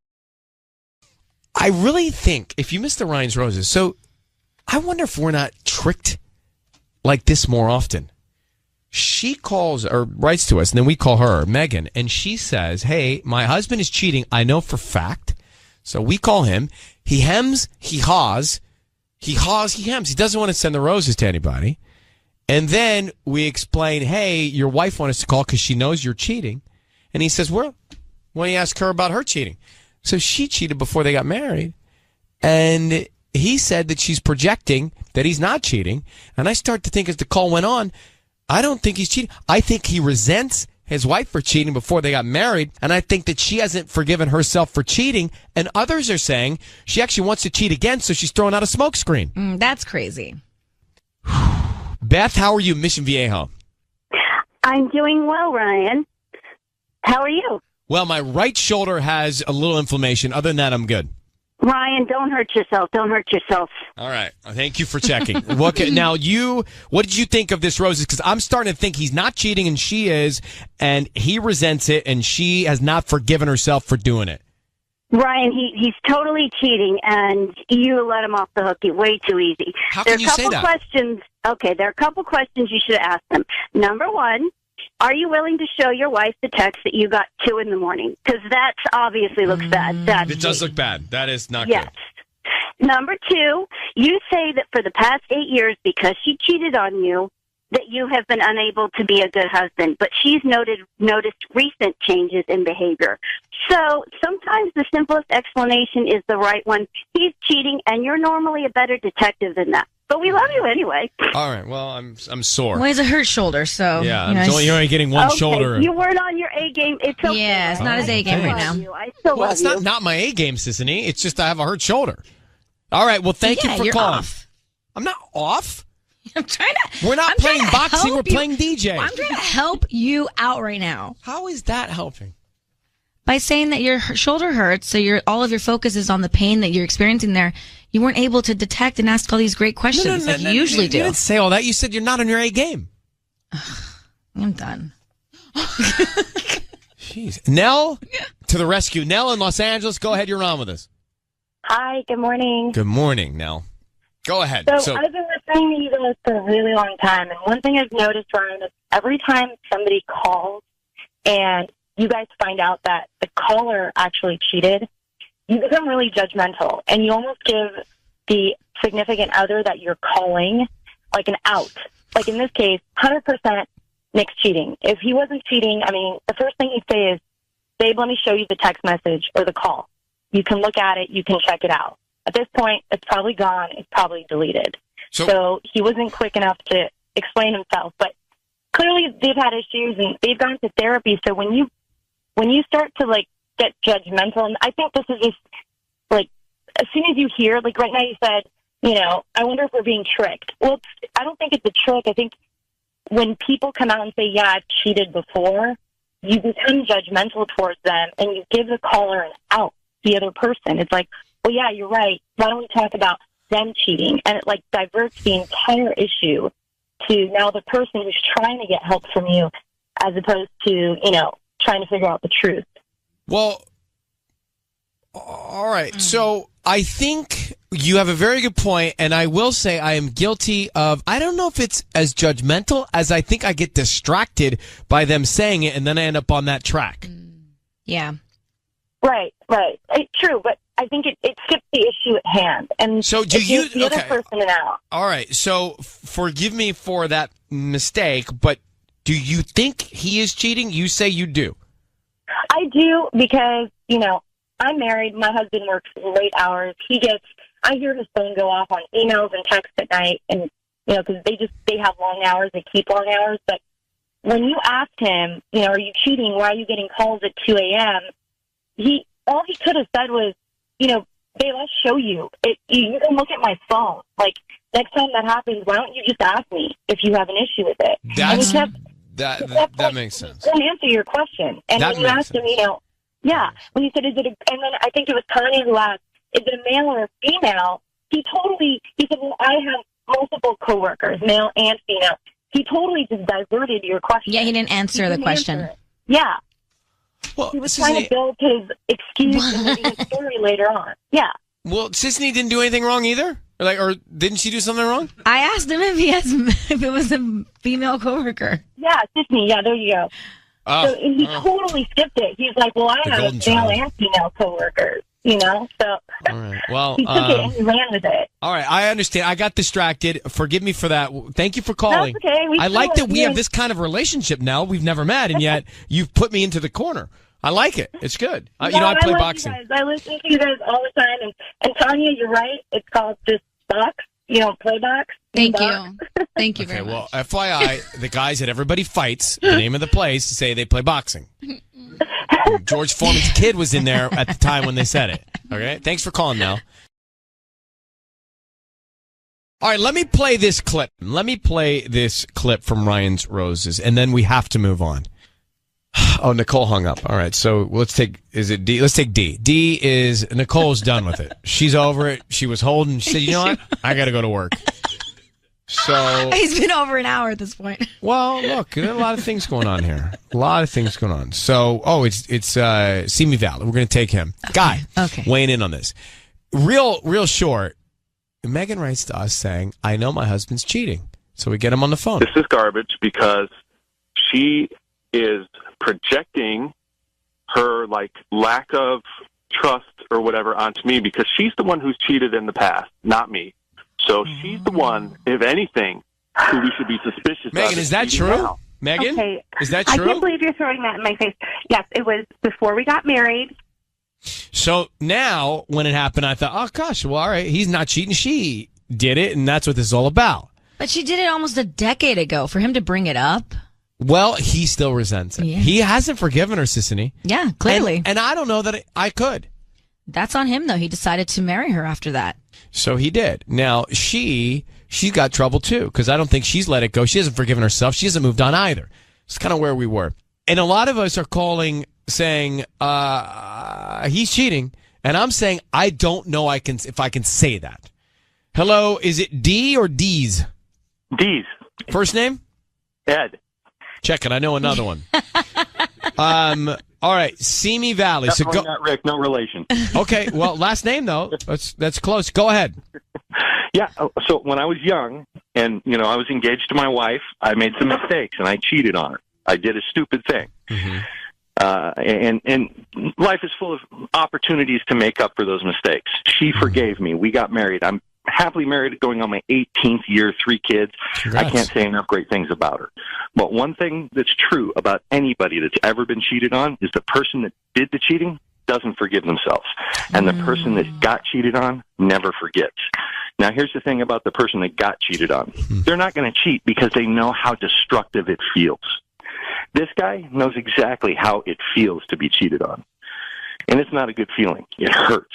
Speaker 1: I really think, if you missed the Ryan's Roses, so I wonder if we're not tricked like this more often. She calls or writes to us, and then we call her, Megan, and she says, hey, my husband is cheating. I know for fact. So we call him. He hems, he haws. He haws, he hems. He doesn't want to send the roses to anybody. And then we explain, hey, your wife wants us to call because she knows you're cheating. And he says, well, why don't you ask her about her cheating? So she cheated before they got married. And he said that she's projecting that he's not cheating. And I start to think as the call went on, I don't think he's cheating. I think he resents his wife for cheating before they got married. And I think that she hasn't forgiven herself for cheating. And others are saying she actually wants to cheat again, so she's throwing out a smokescreen.
Speaker 2: That's crazy.
Speaker 1: Beth, how are you, Mission Viejo?
Speaker 18: I'm doing well, Ryan. How are you?
Speaker 1: Well, my right shoulder has a little inflammation. Other than that, I'm good.
Speaker 18: Ryan, don't hurt yourself. Don't hurt yourself.
Speaker 1: All right. Thank you for checking. What did you think of this, Roses? Because I'm starting to think he's not cheating and she is, and he resents it, and she has not forgiven herself for doing it.
Speaker 18: Ryan, he's totally cheating, and you let him off the hook way too easy.
Speaker 1: How can you say that?
Speaker 18: There are a couple questions you should ask him. Number one, are you willing to show your wife the text that you got 2 a.m? Because that obviously looks bad.
Speaker 1: It does look bad. That is not
Speaker 18: good. Number 2, you say that for the past 8 years, because she cheated on you, that you have been unable to be a good husband, but she's noticed recent changes in behavior. So sometimes the simplest explanation is the right one. He's cheating, and you're normally a better detective than that. But we love you anyway.
Speaker 1: All right. Well, I'm sore.
Speaker 2: Well, he has a hurt shoulder, so
Speaker 1: yeah. You're only getting one shoulder.
Speaker 18: You weren't on your A game. It's okay.
Speaker 2: Yeah, it's not his A game right now.
Speaker 18: I still love
Speaker 1: it's
Speaker 18: you.
Speaker 1: not my A game, Sissany. It's just I have a hurt shoulder. All right. Well, thank you for calling.
Speaker 2: Off.
Speaker 1: I'm not off.
Speaker 2: I'm trying to.
Speaker 1: We're not playing boxing. We're playing DJ.
Speaker 2: I'm trying to help you out right now.
Speaker 1: How is that helping?
Speaker 2: By saying that your shoulder hurts, so all of your focus is on the pain that you're experiencing there. You weren't able to detect and ask all these great questions like you usually do.
Speaker 1: You didn't say all that. You said you're not on your A game.
Speaker 2: I'm done.
Speaker 1: Jeez. Nell, to the rescue. Nell in Los Angeles, go ahead. You're on with us.
Speaker 19: Hi, good morning.
Speaker 1: Good morning, Nell. Go ahead.
Speaker 19: So I've been listening to you guys for a really long time, and one thing I've noticed, Ryan, is every time somebody calls and you guys find out that the caller actually cheated, you become really judgmental, and you almost give the significant other that you're calling like an out. Like in this case, 100% Nick's cheating. If he wasn't cheating, I mean, the first thing he'd say is, babe, let me show you the text message or the call. You can look at it. You can check it out. At this point, it's probably gone. It's probably deleted. So he wasn't quick enough to explain himself. But clearly they've had issues and they've gone to therapy. So when you start to like get judgmental, and I think this is just like, as soon as you hear, like right now you said, I wonder if we're being tricked. Well, I don't think it's a trick. I think when people come out and say, yeah, I've cheated before, you become judgmental towards them and you give the caller an out, the other person. It's like, well, yeah, you're right. Why don't we talk about them cheating? And it like diverts the entire issue to now the person who's trying to get help from you as opposed to, trying to figure out the truth.
Speaker 1: Well, all right. So I think you have a very good point, and I will say I am guilty of, I don't know if it's as judgmental as I think I get distracted by them saying it, and then I end up on that track.
Speaker 2: Yeah.
Speaker 19: Right. True, but I think it skips the issue at hand. And
Speaker 1: so do you?
Speaker 19: The other person out.
Speaker 1: All right. So forgive me for that mistake, but do you think he is cheating? You say you do.
Speaker 19: I do because, I'm married. My husband works late hours. I hear his phone go off on emails and texts at night, and, because they have long hours, they keep long hours. But when you asked him, are you cheating? Why are you getting calls at 2 a.m.? All he could have said was, babe, I'll show you. You can look at my phone. Like, next time that happens, why don't you just ask me if you have an issue with it?
Speaker 1: That makes sense.
Speaker 19: Don't answer your question. And when you asked him, when you said, and then I think it was Tanya who asked, is it a male or a female? He said, well, I have multiple coworkers, male and female. He totally just diverted your question.
Speaker 2: Yeah, he didn't answer the question.
Speaker 19: Yeah.
Speaker 1: Well,
Speaker 19: he was trying to build his excuse and his story later on. Yeah.
Speaker 1: Well, Sissany didn't do anything wrong either? Or didn't she do something wrong?
Speaker 2: I asked him if it was a female coworker.
Speaker 19: Yeah, Sissany. Yeah, there you go. So he totally skipped it. He's like, well, I have male and female coworkers, So
Speaker 1: all right. Well,
Speaker 19: he took it and he ran with it.
Speaker 1: All right, I understand. I got distracted. Forgive me for that. Thank you for calling.
Speaker 19: That's okay.
Speaker 1: I like that we have this kind of relationship now. We've never met, and yet you've put me into the corner. I like it. It's good. I play boxing.
Speaker 19: I listen to you guys all the time. And Tanya, you're right. It's called just box. Play box.
Speaker 6: Thank you. Thank you very much.
Speaker 1: Well, FYI, the guys at Everybody Fights, the name of the place, say they play boxing. George Foreman's kid was in there at the time when they said it. Okay? Thanks for calling, Nell. All right, let me play this clip. Let me play this clip from Ryan's Roses, and then we have to move on. Oh, Nicole hung up. All right, so let's take, is it D? Let's take D. D is, Nicole's done with it. She's over it. She was holding. She said, you know what? I got to go to work. So
Speaker 2: he's been over an hour at this point.
Speaker 1: Well, look, there are a lot of things going on here. A lot of things going on. So, it's Simi Val. We're going to take him. Okay. Guy, weighing in on this. Real short. Megan writes to us saying, I know my husband's cheating. So we get him on the phone.
Speaker 3: This is garbage because she is projecting her lack of trust or whatever onto me because she's the one who's cheated in the past, not me. So she's the one, if anything,
Speaker 10: who we should be suspicious of.
Speaker 1: Megan, is that true?
Speaker 10: Now.
Speaker 1: Megan,
Speaker 17: Okay.
Speaker 1: is that
Speaker 17: I
Speaker 1: true?
Speaker 17: can't believe you're throwing that in my face. Yes, it was before we got married.
Speaker 1: So now, when it happened, I thought, oh gosh, well, all right, he's not cheating. She did it, and that's what this is all about.
Speaker 2: But she did it almost a decade ago. For him to bring it up.
Speaker 1: Well, he still resents it.
Speaker 2: Yeah.
Speaker 1: He hasn't forgiven her, Sissany.
Speaker 2: Yeah, clearly.
Speaker 1: And I don't know that I could.
Speaker 2: That's on him, though. He decided to marry her after that.
Speaker 1: So he did. Now, she's got trouble, too, because I don't think she's let it go. She hasn't forgiven herself. She hasn't moved on either. It's kind of where we were. And a lot of us are calling, saying, he's cheating. And I'm saying, I don't know if I can say that. Hello, is it D or D's?
Speaker 3: D's.
Speaker 1: First name?
Speaker 3: Ed.
Speaker 1: Check it. I know another one. All right, Simi Valley.
Speaker 3: Definitely not Rick, no relation.
Speaker 1: Okay, well, last name though. That's close. Go ahead.
Speaker 3: Yeah. So when I was young, and I was engaged to my wife, I made some mistakes, and I cheated on her. I did a stupid thing. And life is full of opportunities to make up for those mistakes. She forgave me. We got married. I'm happily married, going on my 18th year, 3 kids.
Speaker 1: Congrats.
Speaker 3: I can't say enough great things about her. But one thing that's true about anybody that's ever been cheated on is the person that did the cheating doesn't forgive themselves. And the person that got cheated on never forgets. Now, here's the thing about the person that got cheated on. They're not going to cheat because they know how destructive it feels. This guy knows exactly how it feels to be cheated on. And it's not a good feeling. It hurts.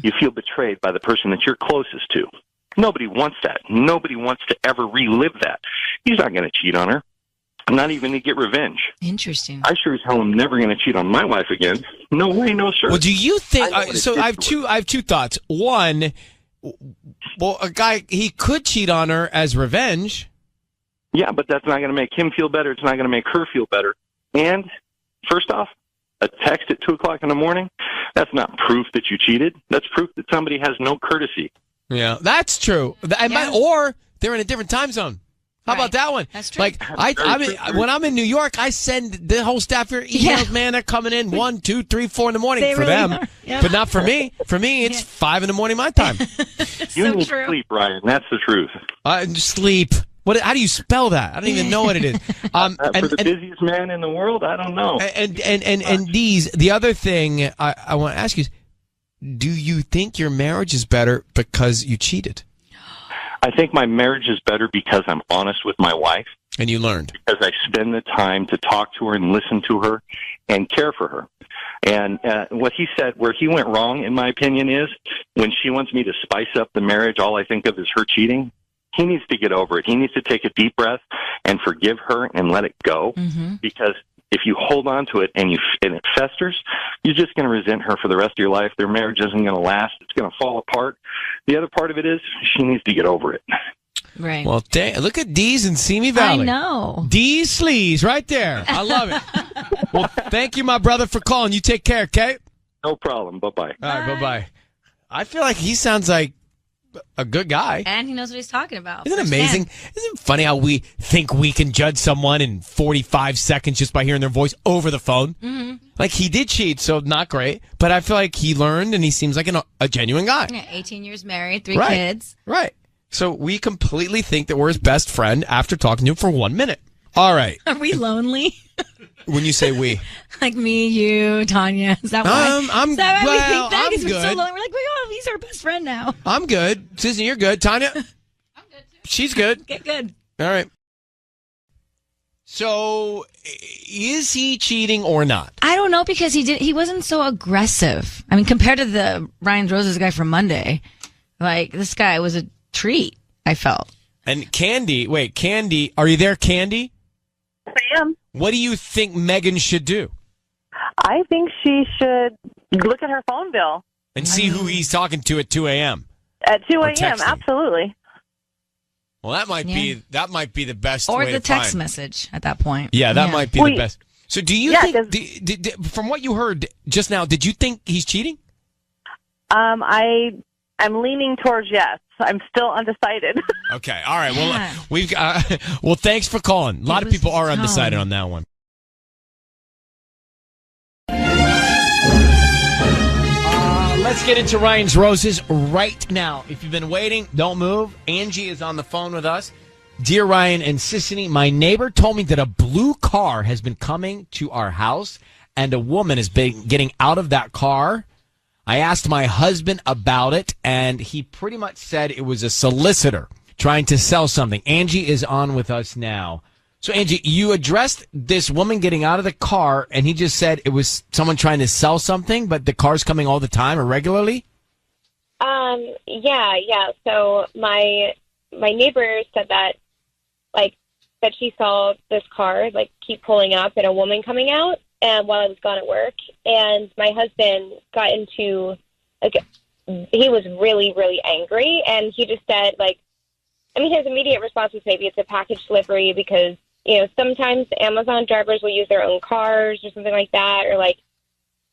Speaker 3: You feel betrayed by the person that you're closest to. Nobody wants that. Nobody wants to ever relive that. He's not going to cheat on her. Not even to get revenge.
Speaker 2: Interesting.
Speaker 3: I sure as hell am never going to cheat on my wife again. No way, no sir.
Speaker 1: Well, do you think? I have two thoughts. One, well, a guy, he could cheat on her as revenge.
Speaker 3: Yeah, but that's not going to make him feel better. It's not going to make her feel better. And first off, a text at 2:00 in the morning, that's not proof that you cheated. That's proof that somebody has no courtesy.
Speaker 1: Yeah, that's true. Or they're in a different time zone. How about that one?
Speaker 2: That's true.
Speaker 1: Like when I'm in New York, I send the whole staff here emails. Man, they're coming in 1, 2, 3, 4 in the morning
Speaker 2: They
Speaker 1: for
Speaker 2: really
Speaker 1: them,
Speaker 2: are. Yep.
Speaker 1: but not for me. For me, it's 5 in the morning my time.
Speaker 3: You need sleep, Ryan. That's the truth.
Speaker 1: Sleep. What? How do you spell that? I don't even know what it is.
Speaker 3: For the busiest man in the world, I don't know.
Speaker 1: And the other thing I want to ask you is, do you think your marriage is better because you cheated?
Speaker 3: I think my marriage is better because I'm honest with my wife.
Speaker 1: And you learned.
Speaker 3: Because I spend the time to talk to her and listen to her and care for her. And what he said, where he went wrong, in my opinion, is when she wants me to spice up the marriage, all I think of is her cheating. He needs to get over it. He needs to take a deep breath and forgive her and let it go. Because if you hold on to it and it festers, you're just going to resent her for the rest of your life. Their marriage isn't going to last. It's going to fall apart. The other part of it is she needs to get over it.
Speaker 2: Right.
Speaker 1: Well, look at D's in Simi Valley.
Speaker 2: I know.
Speaker 1: D's sleeves right there. I love it. Well, thank you, my brother, for calling. You take care, okay?
Speaker 3: No problem. Bye-bye.
Speaker 1: All right, bye-bye. I feel like he sounds like a good guy.
Speaker 2: And he knows what he's talking about.
Speaker 1: Isn't it amazing? Isn't it funny how we think we can judge someone in 45 seconds just by hearing their voice over the phone? Like, he did cheat, so not great. But I feel like he learned, and he seems like a genuine guy.
Speaker 2: Yeah, 18 years married, 3 kids.
Speaker 1: Right. So we completely think that we're his best friend after talking to him for 1 minute. All right.
Speaker 2: Are we lonely?
Speaker 1: When you say we.
Speaker 2: Like me, you, Tanya. Is that why? Is that why we think that?
Speaker 1: I'm
Speaker 2: Because we're so
Speaker 1: good.
Speaker 2: lonely. We're like, oh, he's our best friend now.
Speaker 1: I'm good. Susan, you're good. Tanya? I'm good, too. She's good.
Speaker 2: Get good.
Speaker 1: All right. So, is he cheating or not?
Speaker 2: I don't know, because he wasn't so aggressive. I mean, compared to the Ryan Roses guy from Monday, like, this guy was a treat, I felt.
Speaker 1: And Candy, are you there, Candy?
Speaker 17: I am.
Speaker 1: What do you think Megan should do?
Speaker 17: I think she should look at her phone bill.
Speaker 1: And see who he's talking to at 2 a.m.
Speaker 17: At 2
Speaker 1: Or
Speaker 17: a.m.,
Speaker 1: texting.
Speaker 17: absolutely.
Speaker 1: Well, that might be the best
Speaker 2: Or
Speaker 1: way
Speaker 2: the
Speaker 1: to
Speaker 2: text
Speaker 1: find.
Speaker 2: message at that point.
Speaker 1: Yeah, that might be the best. So do you think, from what you heard just now, did you think he's cheating?
Speaker 17: I'm leaning towards yes. I'm still undecided.
Speaker 1: Okay, all right. Well, well, thanks for calling. A lot of people are undecided on that one. Let's get into Ryan's Roses right now. If you've been waiting, don't move. Angie is on the phone with us. Dear Ryan and Sissany, my neighbor told me that a blue car has been coming to our house and a woman has been getting out of that car. I asked my husband about it, and he pretty much said it was a solicitor trying to sell something. Angie is on with us now. So, Angie, you addressed this woman getting out of the car, and he just said it was someone trying to sell something, but the car's coming all the time or regularly?
Speaker 11: Yeah. So my neighbor said that, that she saw this car, keep pulling up and a woman coming out, and while I was gone at work, and my husband got into, he was really, really angry, and he just said, his immediate response was maybe it's a package delivery because, sometimes Amazon drivers will use their own cars or something like that, or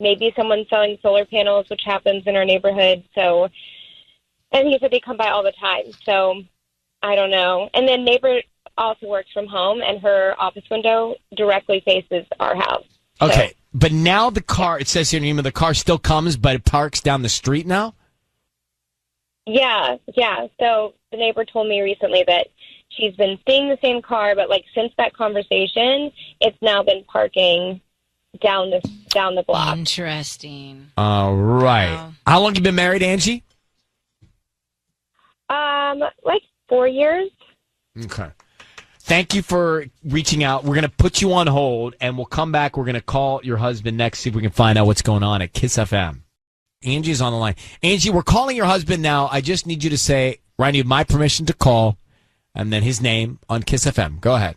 Speaker 11: maybe someone's selling solar panels, which happens in our neighborhood. So, and he said they come by all the time. So I don't know. And then neighbor also works from home, and her office window directly faces our house.
Speaker 1: Okay, so, but now the car, it says here in the email, the car still comes, but it parks down the street now?
Speaker 11: Yeah. So the neighbor told me recently that she's been seeing the same car, but since that conversation, it's now been parking down the block.
Speaker 2: Interesting.
Speaker 1: All right.
Speaker 2: Wow.
Speaker 1: How long have you been married, Angie?
Speaker 11: 4 years.
Speaker 1: Okay. Thank you for reaching out. We're going to put you on hold, and we'll come back. We're going to call your husband next, see if we can find out what's going on at Kiss FM. Angie's on the line. Angie, we're calling your husband now. I just need you to say, Ryan, you have my permission to call, and then his name on Kiss FM. Go ahead.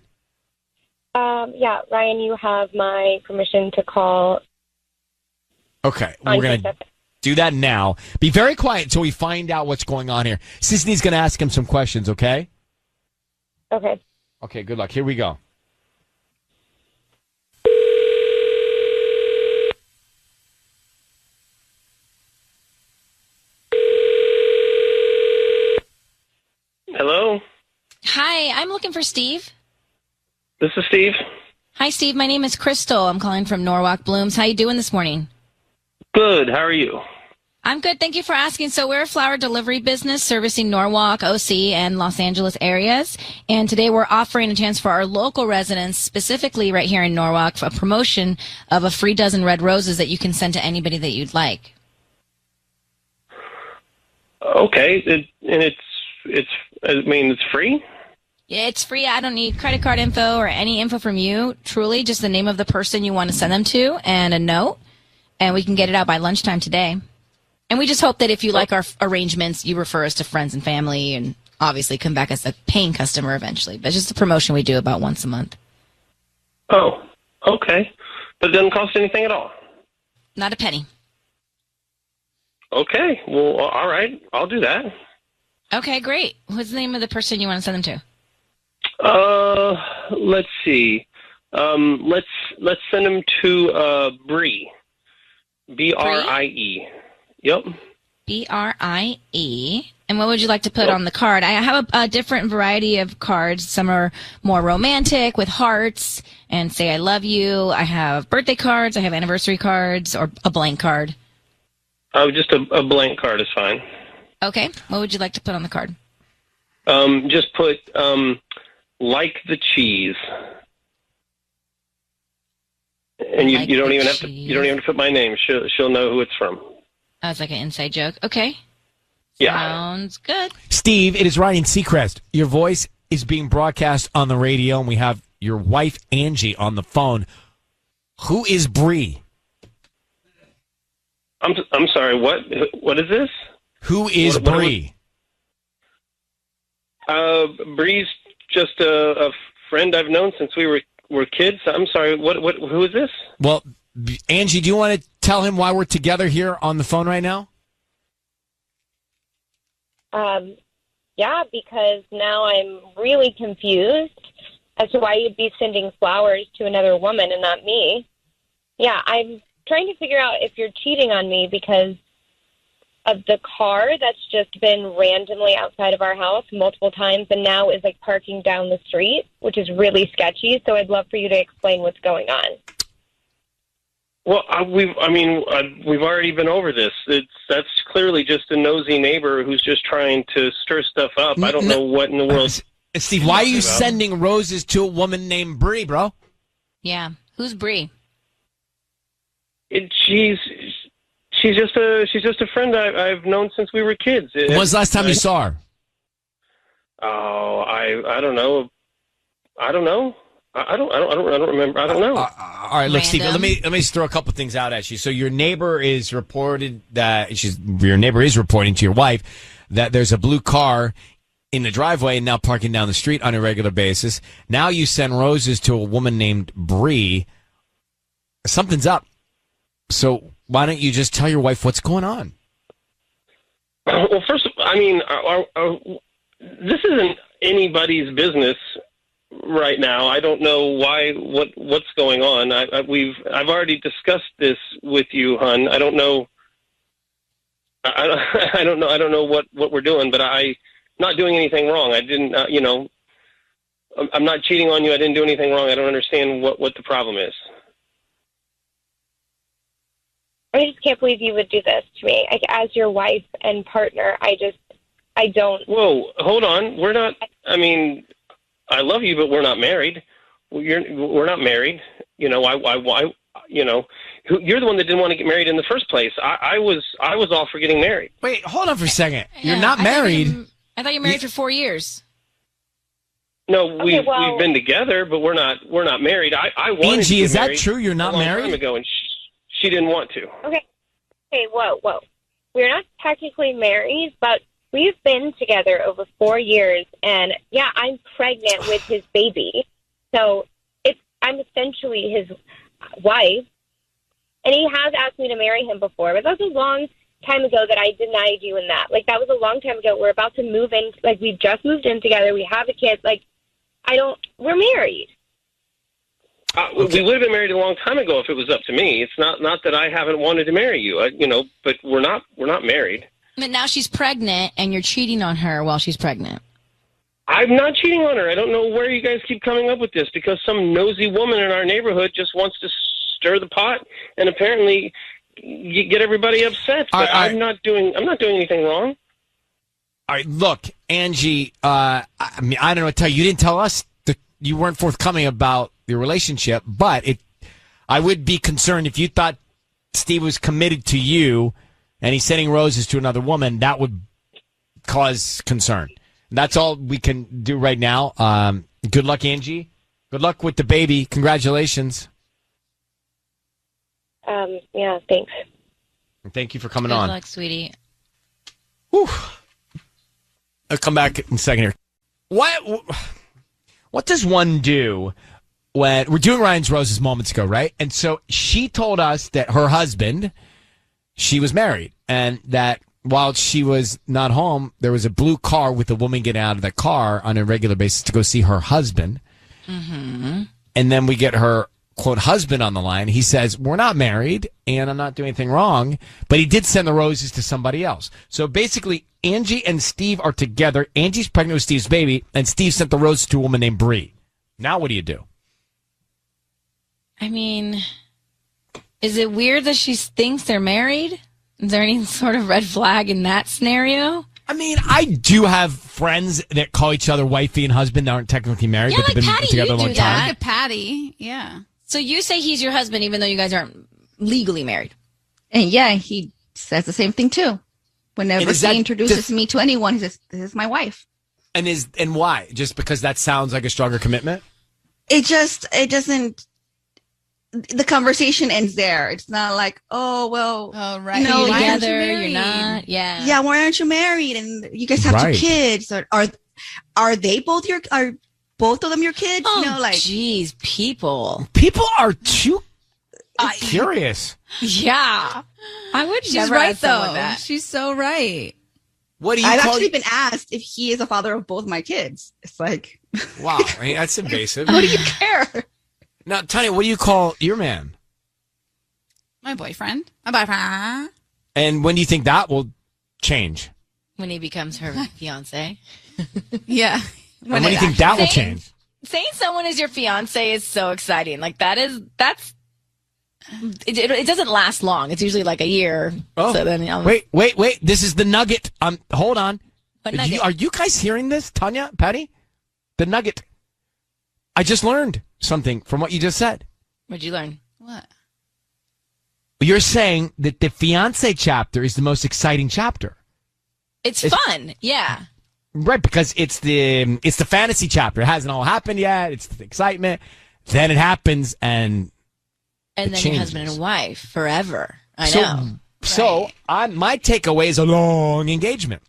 Speaker 11: Yeah, Ryan, you have my permission to call.
Speaker 1: Okay, we're going to do that now. Be very quiet until we find out what's going on here. Sisney's going to ask him some questions, okay?
Speaker 11: Okay.
Speaker 1: Okay, good luck. Here we go.
Speaker 9: Hello?
Speaker 2: Hi, I'm looking for Steve.
Speaker 9: This is Steve.
Speaker 2: Hi, Steve. My name is Crystal. I'm calling from Norwalk Blooms. How you doing this morning?
Speaker 9: Good. How are you?
Speaker 2: I'm good. Thank you for asking. So we're a flower delivery business servicing Norwalk, OC, and Los Angeles areas. And today we're offering a chance for our local residents, specifically right here in Norwalk, for a promotion of a free dozen red roses that you can send to anybody that you'd like.
Speaker 9: Okay. It's free?
Speaker 2: Yeah, it's free. I don't need credit card info or any info from you. Truly, just the name of the person you want to send them to and a note. And we can get it out by lunchtime today. And we just hope that if you like our arrangements, you refer us to friends and family and obviously come back as a paying customer eventually. But just a promotion we do about once a month.
Speaker 9: Oh, okay. But it doesn't cost anything at all?
Speaker 2: Not a penny.
Speaker 9: Okay. Well, all right. I'll do that.
Speaker 2: Okay, great. What's the name of the person you want to send them to?
Speaker 9: Let's see. Let's send them to Bree. Brie. Yep.
Speaker 2: Brie. And what would you like to put on the card? I have a different variety of cards. Some are more romantic with hearts and say I love you. I have birthday cards. I have anniversary cards or a blank card.
Speaker 9: Oh, just a blank card is fine.
Speaker 2: Okay. What would you like to put on the card?
Speaker 9: Just put like the cheese. And you don't even have to put my name. She'll know who it's from.
Speaker 2: That's like an inside joke. Okay.
Speaker 9: Yeah.
Speaker 2: Sounds good.
Speaker 1: Steve, it is Ryan Seacrest. Your voice is being broadcast on the radio, and we have your wife, Angie, on the phone. Who is Bree?
Speaker 9: I'm sorry, what is this?
Speaker 1: Who is Bree?
Speaker 9: Bree's just a friend I've known since we were kids. I'm sorry, who is this?
Speaker 1: Well, Angie, do you want to tell him why we're together here on the phone right now?
Speaker 11: Yeah, because now I'm really confused as to why you'd be sending flowers to another woman and not me. Yeah, I'm trying to figure out if you're cheating on me because of the car that's just been randomly outside of our house multiple times and now is parking down the street, which is really sketchy. So I'd love for you to explain what's going on.
Speaker 20: Well, we've already been over this. That's clearly just a nosy neighbor who's just trying to stir stuff up. I don't know what in the world.
Speaker 1: Steve, why are you sending roses to a woman named Bree, bro?
Speaker 14: Yeah. Who's Bree?
Speaker 20: She's just a friend I've known since we were kids.
Speaker 1: When was the last time you saw her?
Speaker 20: Oh, I don't know. I don't remember. I don't know.
Speaker 1: All right, look, Steve. Let me just throw a couple things out at you. So your neighbor is reporting to your wife that there's a blue car in the driveway and now parking down the street on a regular basis. Now you send roses to a woman named Bree. Something's up. So why don't you just tell your wife what's going on?
Speaker 20: Well, first, this isn't anybody's business right now. I don't know what's going on. I've already discussed this with you, hon. I don't know. I don't know what we're doing, but I'm not doing anything wrong. I didn't, I'm not cheating on you. I didn't do anything wrong. I don't understand what the problem is.
Speaker 11: I just can't believe you would do this to me. As your wife and partner, I don't.
Speaker 20: Whoa, hold on. We're not, I love you, but we're not married. We're not married. You're the one that didn't want to get married in the first place. I was all for getting married.
Speaker 1: Wait, hold on for a second. You're not married.
Speaker 14: I thought you were married for 4 years.
Speaker 20: No, we've been together, but we're not married. I wanted
Speaker 1: Angie,
Speaker 20: to get
Speaker 1: is that
Speaker 20: married
Speaker 1: true? You're not
Speaker 20: a long
Speaker 1: married?
Speaker 20: time ago, and she didn't want to.
Speaker 11: Okay. Hey, whoa. We're not technically married, but we've been together over 4 years, and yeah, I'm pregnant with his baby. So I'm essentially his wife, and he has asked me to marry him before, but that was a long time ago that I denied you in that. Like, that was a long time ago. We're about to move in. Like, we just moved in together. We have a kid. Like, we're married.
Speaker 20: We would have been married a long time ago if it was up to me. It's not that I haven't wanted to marry you, but we're not married.
Speaker 14: But now she's pregnant, and you're cheating on her while she's pregnant.
Speaker 20: I'm not cheating on her. I don't know where you guys keep coming up with this, because some nosy woman in our neighborhood just wants to stir the pot, and apparently you get everybody upset. But I'm not doing anything wrong.
Speaker 1: All right, look, Angie. I don't know what to tell you. You didn't tell us that you weren't forthcoming about your relationship, but I would be concerned if you thought Steve was committed to you and he's sending roses to another woman. That would cause concern. That's all we can do right now. Good luck, Angie. Good luck with the baby. Congratulations.
Speaker 11: Yeah, thanks.
Speaker 1: And thank you for coming on.
Speaker 14: Good luck, sweetie.
Speaker 1: Whew. I'll come back in a second here. What does one do when we're doing Ryan's Roses moments ago, right? And so she told us that her husband, she was married, and that while she was not home, there was a blue car with a woman getting out of the car on a regular basis to go see her husband. Mm-hmm. And then we get her, quote, husband on the line. He says, we're not married, and I'm not doing anything wrong, but he did send the roses to somebody else. So basically, Angie and Steve are together. Angie's pregnant with Steve's baby, and Steve sent the roses to a woman named Bree. Now what do you do?
Speaker 14: I mean, is it weird that she thinks they're married? Is there any sort of red flag in that scenario?
Speaker 1: I mean, I do have friends that call each other wifey and husband that aren't technically married,
Speaker 14: Yeah,
Speaker 1: but they've
Speaker 14: like
Speaker 1: been
Speaker 14: Patty,
Speaker 1: together a
Speaker 14: you
Speaker 1: long
Speaker 14: do
Speaker 1: time.
Speaker 14: that.
Speaker 6: Look at Patty. Yeah.
Speaker 14: So you say he's your husband even though you guys aren't legally married?
Speaker 21: And yeah, he says the same thing too. Whenever
Speaker 1: is
Speaker 21: he
Speaker 1: that
Speaker 21: introduces me to anyone, he says, "This is my wife."
Speaker 1: And why? Just because that sounds like a stronger commitment?
Speaker 21: It doesn't. The conversation ends there. It's not like, oh well,
Speaker 14: right.
Speaker 21: no,
Speaker 14: You're
Speaker 21: why aren't you
Speaker 14: together, you're
Speaker 21: married?
Speaker 14: not. Yeah.
Speaker 21: Yeah, why aren't you married? And you guys have
Speaker 1: Right.
Speaker 21: two kids. Or are they both are both of them your kids?
Speaker 14: Oh,
Speaker 21: you know, like,
Speaker 14: jeez, people
Speaker 1: are too curious.
Speaker 14: Yeah. I would
Speaker 6: She's
Speaker 14: never
Speaker 6: right,
Speaker 14: ask someone
Speaker 6: though.
Speaker 14: that.
Speaker 6: She's so right.
Speaker 1: What do you
Speaker 21: I've
Speaker 1: call
Speaker 21: actually been asked if he is the father of both my kids. It's like,
Speaker 1: Wow, I mean, that's invasive.
Speaker 21: what do you care?
Speaker 1: Now, Tanya, what do you call your man?
Speaker 6: My boyfriend. My boyfriend.
Speaker 1: And when do you think that will change?
Speaker 14: When he becomes her fiance.
Speaker 6: Yeah.
Speaker 1: And when do you think that will change?
Speaker 14: Saying someone is your fiance is so exciting. Like that's It doesn't last long. It's usually like a year.
Speaker 1: Oh,
Speaker 14: so then,
Speaker 1: wait. This is the nugget. Hold on.
Speaker 14: What nugget?
Speaker 1: Are you guys hearing this, Tanya, Patty? The nugget. I just learned something from what you just said.
Speaker 14: What'd you learn?
Speaker 6: What?
Speaker 1: You're saying that the fiance chapter is the most exciting chapter.
Speaker 14: It's fun. Yeah.
Speaker 1: Right, because it's the fantasy chapter. It hasn't all happened yet. It's the excitement. Then it happens, and
Speaker 14: then
Speaker 1: changes.
Speaker 14: your husband and wife forever. I know.
Speaker 1: So my takeaway is a long engagement.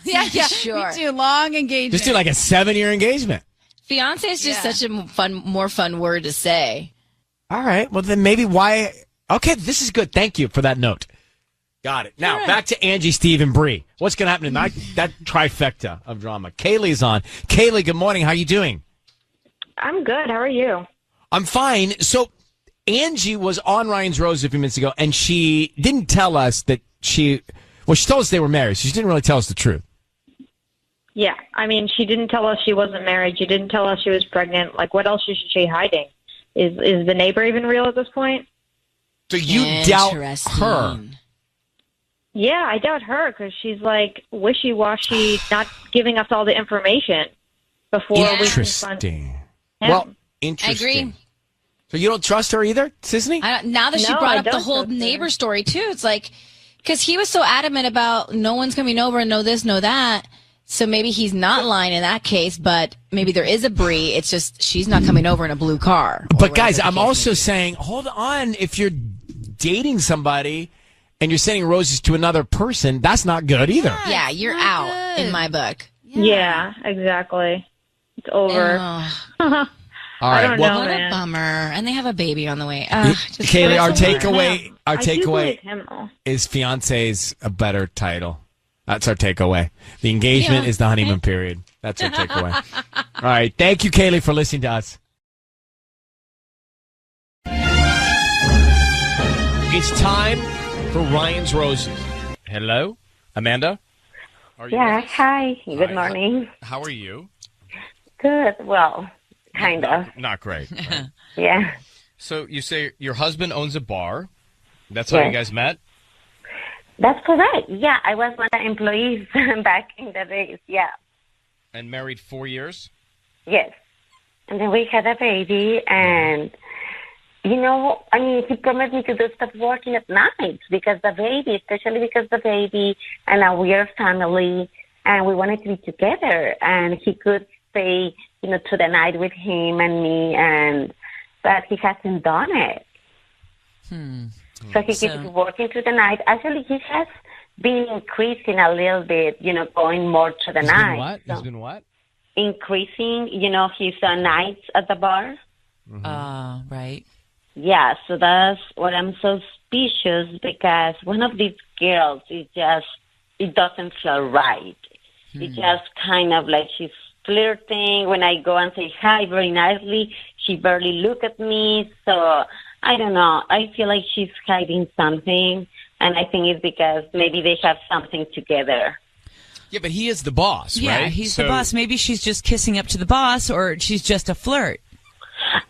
Speaker 6: Yeah,
Speaker 14: sure.
Speaker 6: Me too. Long engagement.
Speaker 1: Just do like a 7-year engagement.
Speaker 14: Fiance is just such a more fun word to say.
Speaker 1: All right. Well, then maybe why? Okay, this is good. Thank you for that note. Got it. Now, back to Angie, Steve, and Bree. What's going to happen tonight? That trifecta of drama. Kaylee's on. Kaylee, good morning. How you doing?
Speaker 8: I'm good. How are you?
Speaker 1: I'm fine. So, Angie was on Ryan's Rose a few minutes ago, and she didn't tell us that she told us they were married. So she didn't really tell us the truth.
Speaker 8: Yeah. I mean, she didn't tell us she wasn't married. She didn't tell us she was pregnant. Like, what else is she hiding? Is the neighbor even real at this point?
Speaker 1: So you doubt her?
Speaker 8: Yeah, I doubt her because she's like wishy-washy, not giving us all the information before we confront him.
Speaker 1: Well, interesting.
Speaker 14: I agree.
Speaker 1: So you don't trust her either, Sisney?
Speaker 14: Now that she brought up the whole neighbor story, too, it's like, because he was so adamant about no one's coming over and no this, no that. So maybe he's not lying in that case, but maybe there is a Bree. It's just she's not coming over in a blue car.
Speaker 1: But guys, I'm also saying, hold on. If you're dating somebody and you're sending roses to another person, that's not good either.
Speaker 14: Yeah, you're out in my book.
Speaker 8: Yeah, exactly. It's over.
Speaker 1: All right.
Speaker 8: I don't know,
Speaker 14: what
Speaker 8: man.
Speaker 14: a bummer. And they have a baby on the way.
Speaker 1: Kaylee, our takeaway
Speaker 8: All
Speaker 1: is fiancé's a better title. That's our takeaway. The engagement is the honeymoon period. That's our takeaway. All right. Thank you, Kaylee, for listening to us. It's time for Ryan's Roses. Hello, Amanda?
Speaker 22: Yeah, hi. Good morning.
Speaker 1: How are you?
Speaker 22: Good. Well, kind of.
Speaker 1: Not great. Right?
Speaker 22: Yeah.
Speaker 1: So you say your husband owns a bar. That's how you guys met?
Speaker 22: That's correct. Yeah, I was one of the employees back in the days. Yeah.
Speaker 1: And married 4 years?
Speaker 22: Yes. And then we had a baby, and, you know, I mean, he promised me to stop working at night because the baby, especially because the baby and we are family, and we wanted to be together, and he could stay, you know, to the night with him and me, but he hasn't done it. So he keeps working through the night. Actually, he has been increasing a little bit, you know, going more to the night.
Speaker 1: He's been what?
Speaker 22: Increasing, you know, his nights at the bar.
Speaker 14: Right.
Speaker 22: Yeah, so that's what I'm suspicious because one of these girls is just, it doesn't feel right. It's just kind of like she's flirting. When I go and say hi very nicely, she barely look at me. So I don't know. I feel like she's hiding something, and I think it's because maybe they have something together.
Speaker 1: Yeah, but he is the boss, right?
Speaker 23: Yeah, he's the boss. Maybe she's just kissing up to the boss, or she's just a flirt.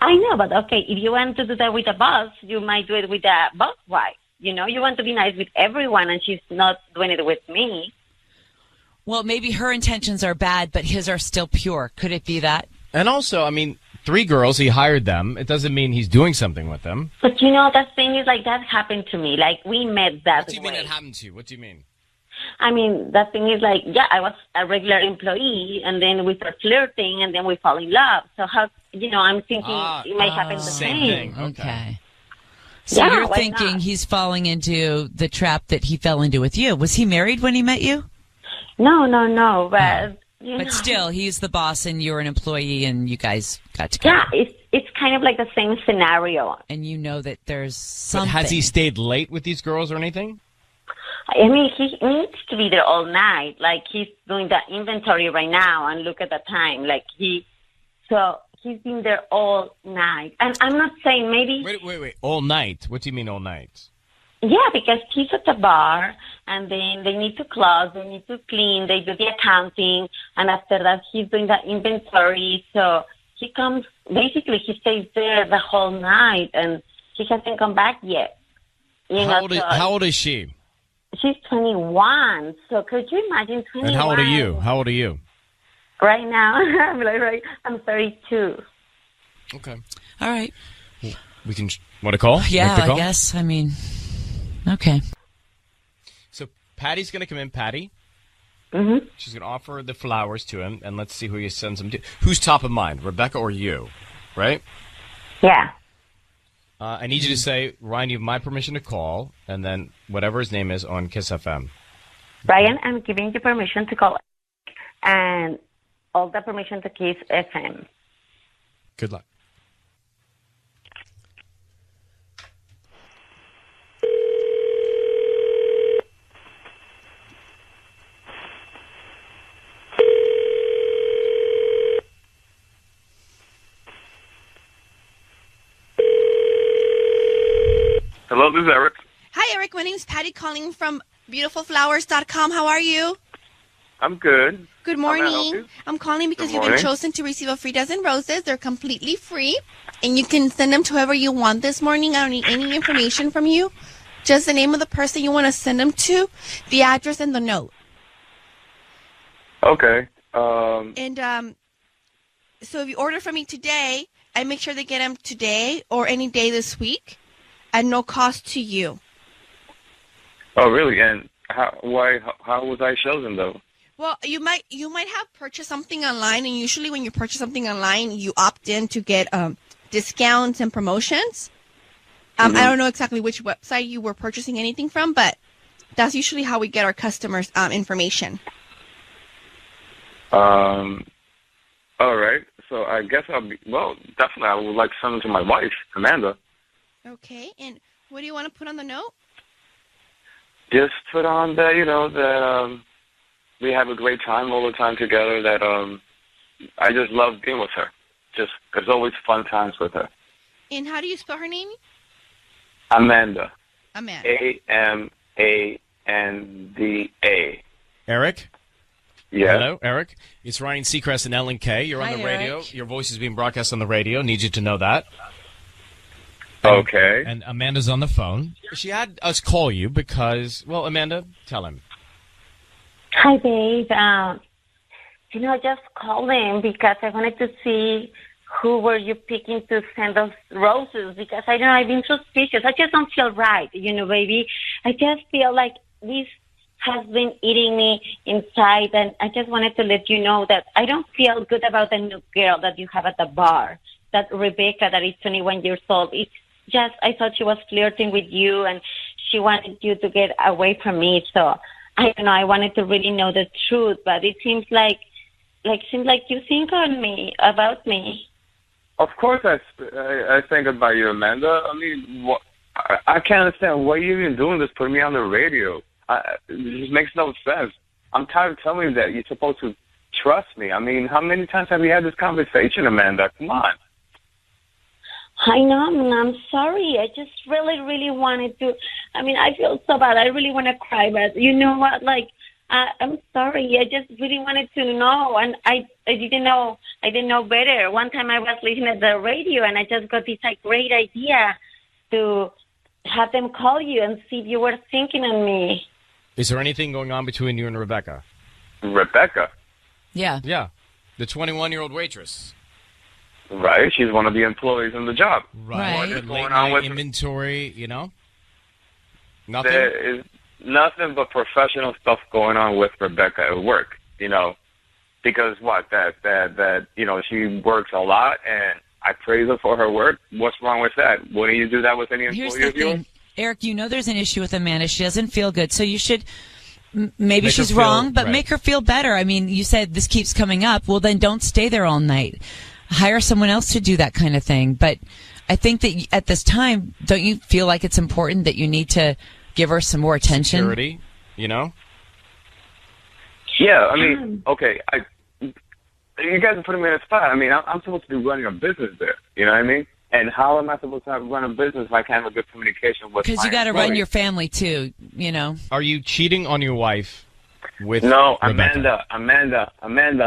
Speaker 22: I know, but okay, if you want to do that with a boss, you might do it with a boss wife. You know, you want to be nice with everyone, and she's not doing it with me.
Speaker 23: Well, maybe her intentions are bad, but his are still pure. Could it be that?
Speaker 1: And also, I mean, 3 girls, he hired them. It doesn't mean he's doing something with them.
Speaker 22: But you know, the thing is, like, that happened to me. Like, we met that way.
Speaker 1: What do you mean that happened to you? What do you mean?
Speaker 22: I mean, the thing is, like, yeah, I was a regular employee, and then we start flirting, and then we fall in love. So how, you know, I'm thinking it might happen the same.
Speaker 1: Thing. Okay.
Speaker 23: So
Speaker 22: Yeah,
Speaker 23: you're
Speaker 22: why
Speaker 23: thinking
Speaker 22: not?
Speaker 23: he's falling into the trap that he fell into with you. Was he married when he met you?
Speaker 22: No, but... You
Speaker 23: But
Speaker 22: know.
Speaker 23: still, he's the boss and you're an employee and you guys got together.
Speaker 22: Yeah, it's kind of like the same scenario.
Speaker 23: And you know that there's something.
Speaker 1: But has he stayed late with these girls or anything?
Speaker 22: I mean, he needs to be there all night. Like, he's doing the inventory right now, and look at the time. Like, he's been there all night. And I'm not saying maybe...
Speaker 1: Wait. All night? What do you mean all night?
Speaker 22: Yeah, because he's at the bar, and then they need to close, they need to clean, they do the accounting, and after that he's doing the inventory. So he comes, basically he stays there the whole night, and She hasn't come back yet.
Speaker 1: How old is she?
Speaker 22: She's 21. So could you imagine 21?
Speaker 1: And how old are you? How old are you?
Speaker 22: Right now, I'm 32.
Speaker 1: Okay.
Speaker 23: All right.
Speaker 1: We can. Want to call?
Speaker 23: Yeah,
Speaker 1: Make the call?
Speaker 23: I guess. I mean, okay.
Speaker 1: So Patty's going to come in. Patty.
Speaker 22: Mm-hmm.
Speaker 1: She's going to offer the flowers to him, and let's see who he sends them to. Who's top of mind, Rebecca or you? Right?
Speaker 22: Yeah.
Speaker 1: I need you to say, Ryan, you have my permission to call, and then whatever his name is on Kiss FM.
Speaker 22: Ryan, I'm giving you permission to call, and all the permission to Kiss FM.
Speaker 1: Good luck.
Speaker 3: Hello, this is Eric.
Speaker 5: Hi, Eric. My name is Patty calling from beautifulflowers.com. How are you?
Speaker 3: I'm good.
Speaker 5: Good
Speaker 3: How may I help
Speaker 5: morning.
Speaker 3: you?
Speaker 5: I'm calling because
Speaker 3: Good
Speaker 5: you've been
Speaker 3: morning.
Speaker 5: chosen to receive a free dozen roses. They're completely free, and you can send them to whoever you want this morning. I don't need any information from you. Just the name of the person you want to send them to, the address, and the note.
Speaker 3: Okay.
Speaker 5: And so if you order from me today, I make sure they get them today or any day this week at no cost to you.
Speaker 3: Oh, really? And how was I chosen, though?
Speaker 5: Well, you might have purchased something online, and usually when you purchase something online, you opt in to get discounts and promotions. I don't know exactly which website you were purchasing anything from, but that's usually how we get our customers' information.
Speaker 3: All right. So I guess definitely I would like to send them to my wife, Amanda.
Speaker 5: Okay, and what do you want to put on the note?
Speaker 3: Just put on that, that we have a great time all the time together, that I just love being with her. There's always fun times with her.
Speaker 5: And how do you spell her name?
Speaker 3: Amanda.
Speaker 5: Amanda.
Speaker 3: Amanda.
Speaker 1: Eric?
Speaker 3: Yeah.
Speaker 1: Hello, Eric. It's Ryan Seacrest and Ellen K. You're on
Speaker 23: Hi,
Speaker 1: the radio.
Speaker 23: Eric.
Speaker 1: Your voice is being broadcast on the radio. Need you to know that.
Speaker 3: Okay.
Speaker 1: And Amanda's on the phone. She had us call you because, well, Amanda, tell him.
Speaker 22: Hi, babe. Just calling because I wanted to see who were you picking to send those roses, because I don't know, I've been suspicious. I just don't feel right, baby. I just feel like this has been eating me inside, and I just wanted to let you know that I don't feel good about the new girl that you have at the bar, that Rebecca that is 21 years old. It's just, I thought she was flirting with you, and she wanted you to get away from me, so I don't know, I wanted to really know the truth, but it seems like you think about me.
Speaker 3: Of course I think about you, Amanda. I mean, I can't understand why you're even doing this, putting me on the radio. It just makes no sense. I'm tired of telling you that you're supposed to trust me. I mean, how many times have we had this conversation, Amanda? Come on.
Speaker 22: I know, and I'm sorry. I just really, really wanted to. I mean, I feel so bad. I really want to cry, but you know what? I'm sorry. I just really wanted to know, and I didn't know. I didn't know better. One time I was listening to the radio, and I just got this great idea to have them call you and see if you were thinking of me.
Speaker 1: Is there anything going on between you and Rebecca?
Speaker 3: Rebecca?
Speaker 23: Yeah.
Speaker 1: Yeah. The 21-year-old waitress.
Speaker 3: Right. She's one of the employees in the job.
Speaker 1: Right.
Speaker 3: What is
Speaker 1: Late
Speaker 3: going on
Speaker 1: night
Speaker 3: with
Speaker 1: inventory, Nothing?
Speaker 3: There is nothing but professional stuff going on with Rebecca at work, because she works a lot, and I praise her for her work. What's wrong with that? Wouldn't you do that with any
Speaker 23: Here's
Speaker 3: employee
Speaker 23: the
Speaker 3: of yours?
Speaker 23: thing, Eric, there's an issue with Amanda. She doesn't feel good, so you should, maybe
Speaker 1: Make
Speaker 23: she's
Speaker 1: her feel-
Speaker 23: wrong, but
Speaker 1: right.
Speaker 23: make her feel better. I mean, you said this keeps coming up. Well, then don't stay there all night. Hire someone else to do that kind of thing. But I think that at this time, don't you feel like it's important that you need to give her some more attention?
Speaker 1: Security,
Speaker 3: Yeah, I mean, okay, you guys are putting me in a spot. I mean, I'm supposed to be running a business there. You know what I mean? And how am I supposed to run a business if I can't have a good communication with?
Speaker 23: Because you got to run your family too.
Speaker 1: Are you cheating on your wife with
Speaker 3: No,
Speaker 1: Rebecca?
Speaker 3: Amanda,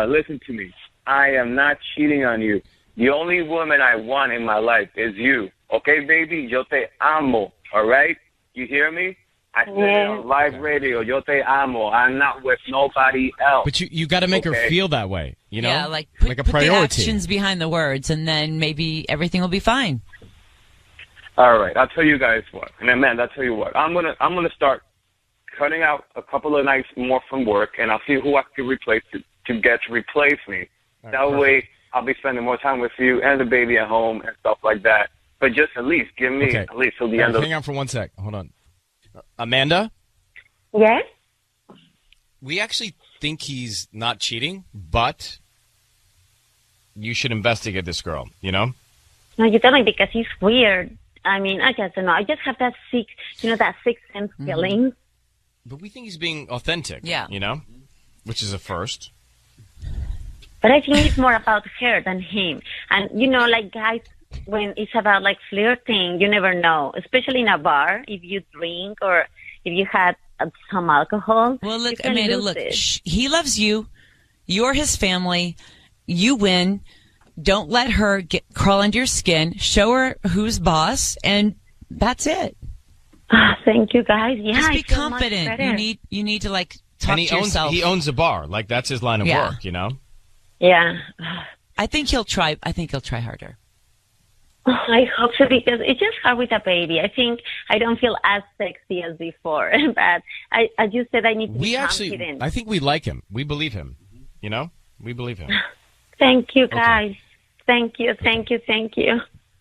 Speaker 3: listen to me. I am not cheating on you. The only woman I want in my life is you.
Speaker 4: Okay, baby, yo te amo. All right? You hear me? I said it on live radio. Yo te amo. I'm not with nobody else.
Speaker 1: But you got to make her feel that way, you know?
Speaker 23: Yeah, like
Speaker 1: a
Speaker 23: put the
Speaker 1: priority.
Speaker 23: actions behind the words, and then maybe everything will be fine.
Speaker 4: All right, I'll tell you guys what. And then, man, I'll tell you what. I'm gonna start cutting out a couple of nights more from work, and I'll see who I can replace to get to replace me.
Speaker 1: Right,
Speaker 4: that way, I'll be spending more time with you and the baby at home and stuff like that. But just at least give me at least till the end of.
Speaker 1: Hang on for 1 sec. Hold on, Amanda.
Speaker 22: Yes.
Speaker 1: We actually think he's not cheating, but you should investigate this girl. You know.
Speaker 22: No, you tell me because he's weird. I mean, I just don't know. I just have that sixth sense feeling.
Speaker 1: But we think he's being authentic.
Speaker 23: Yeah.
Speaker 1: You know, which is a first.
Speaker 22: But I think it's more about her than him. And, you know, like, guys, when it's about, like, flirting, you never know. Especially in a bar, if you drink or if you had some alcohol.
Speaker 23: Well, look,
Speaker 22: you can
Speaker 23: Amanda,
Speaker 22: lose
Speaker 23: look,
Speaker 22: it.
Speaker 23: he loves you. You're his family. You win. Don't let her crawl under your skin. Show her who's boss, and that's it.
Speaker 22: Thank you, guys. Yeah,
Speaker 23: Just
Speaker 22: I
Speaker 23: be
Speaker 22: feel much
Speaker 23: confident.
Speaker 22: better.
Speaker 23: You need to, like, talk
Speaker 1: And he
Speaker 23: to yourself.
Speaker 1: He owns a bar. Like, that's his line of
Speaker 23: Yeah.
Speaker 1: work, you know?
Speaker 22: Yeah.
Speaker 23: I think he'll try harder.
Speaker 22: I hope so, because it's just hard with a baby. I think I don't feel as sexy as before. But as you said, I need to be confident.
Speaker 1: I think we like him. We believe him. You know? We believe him.
Speaker 22: Thank you, guys. Thank you.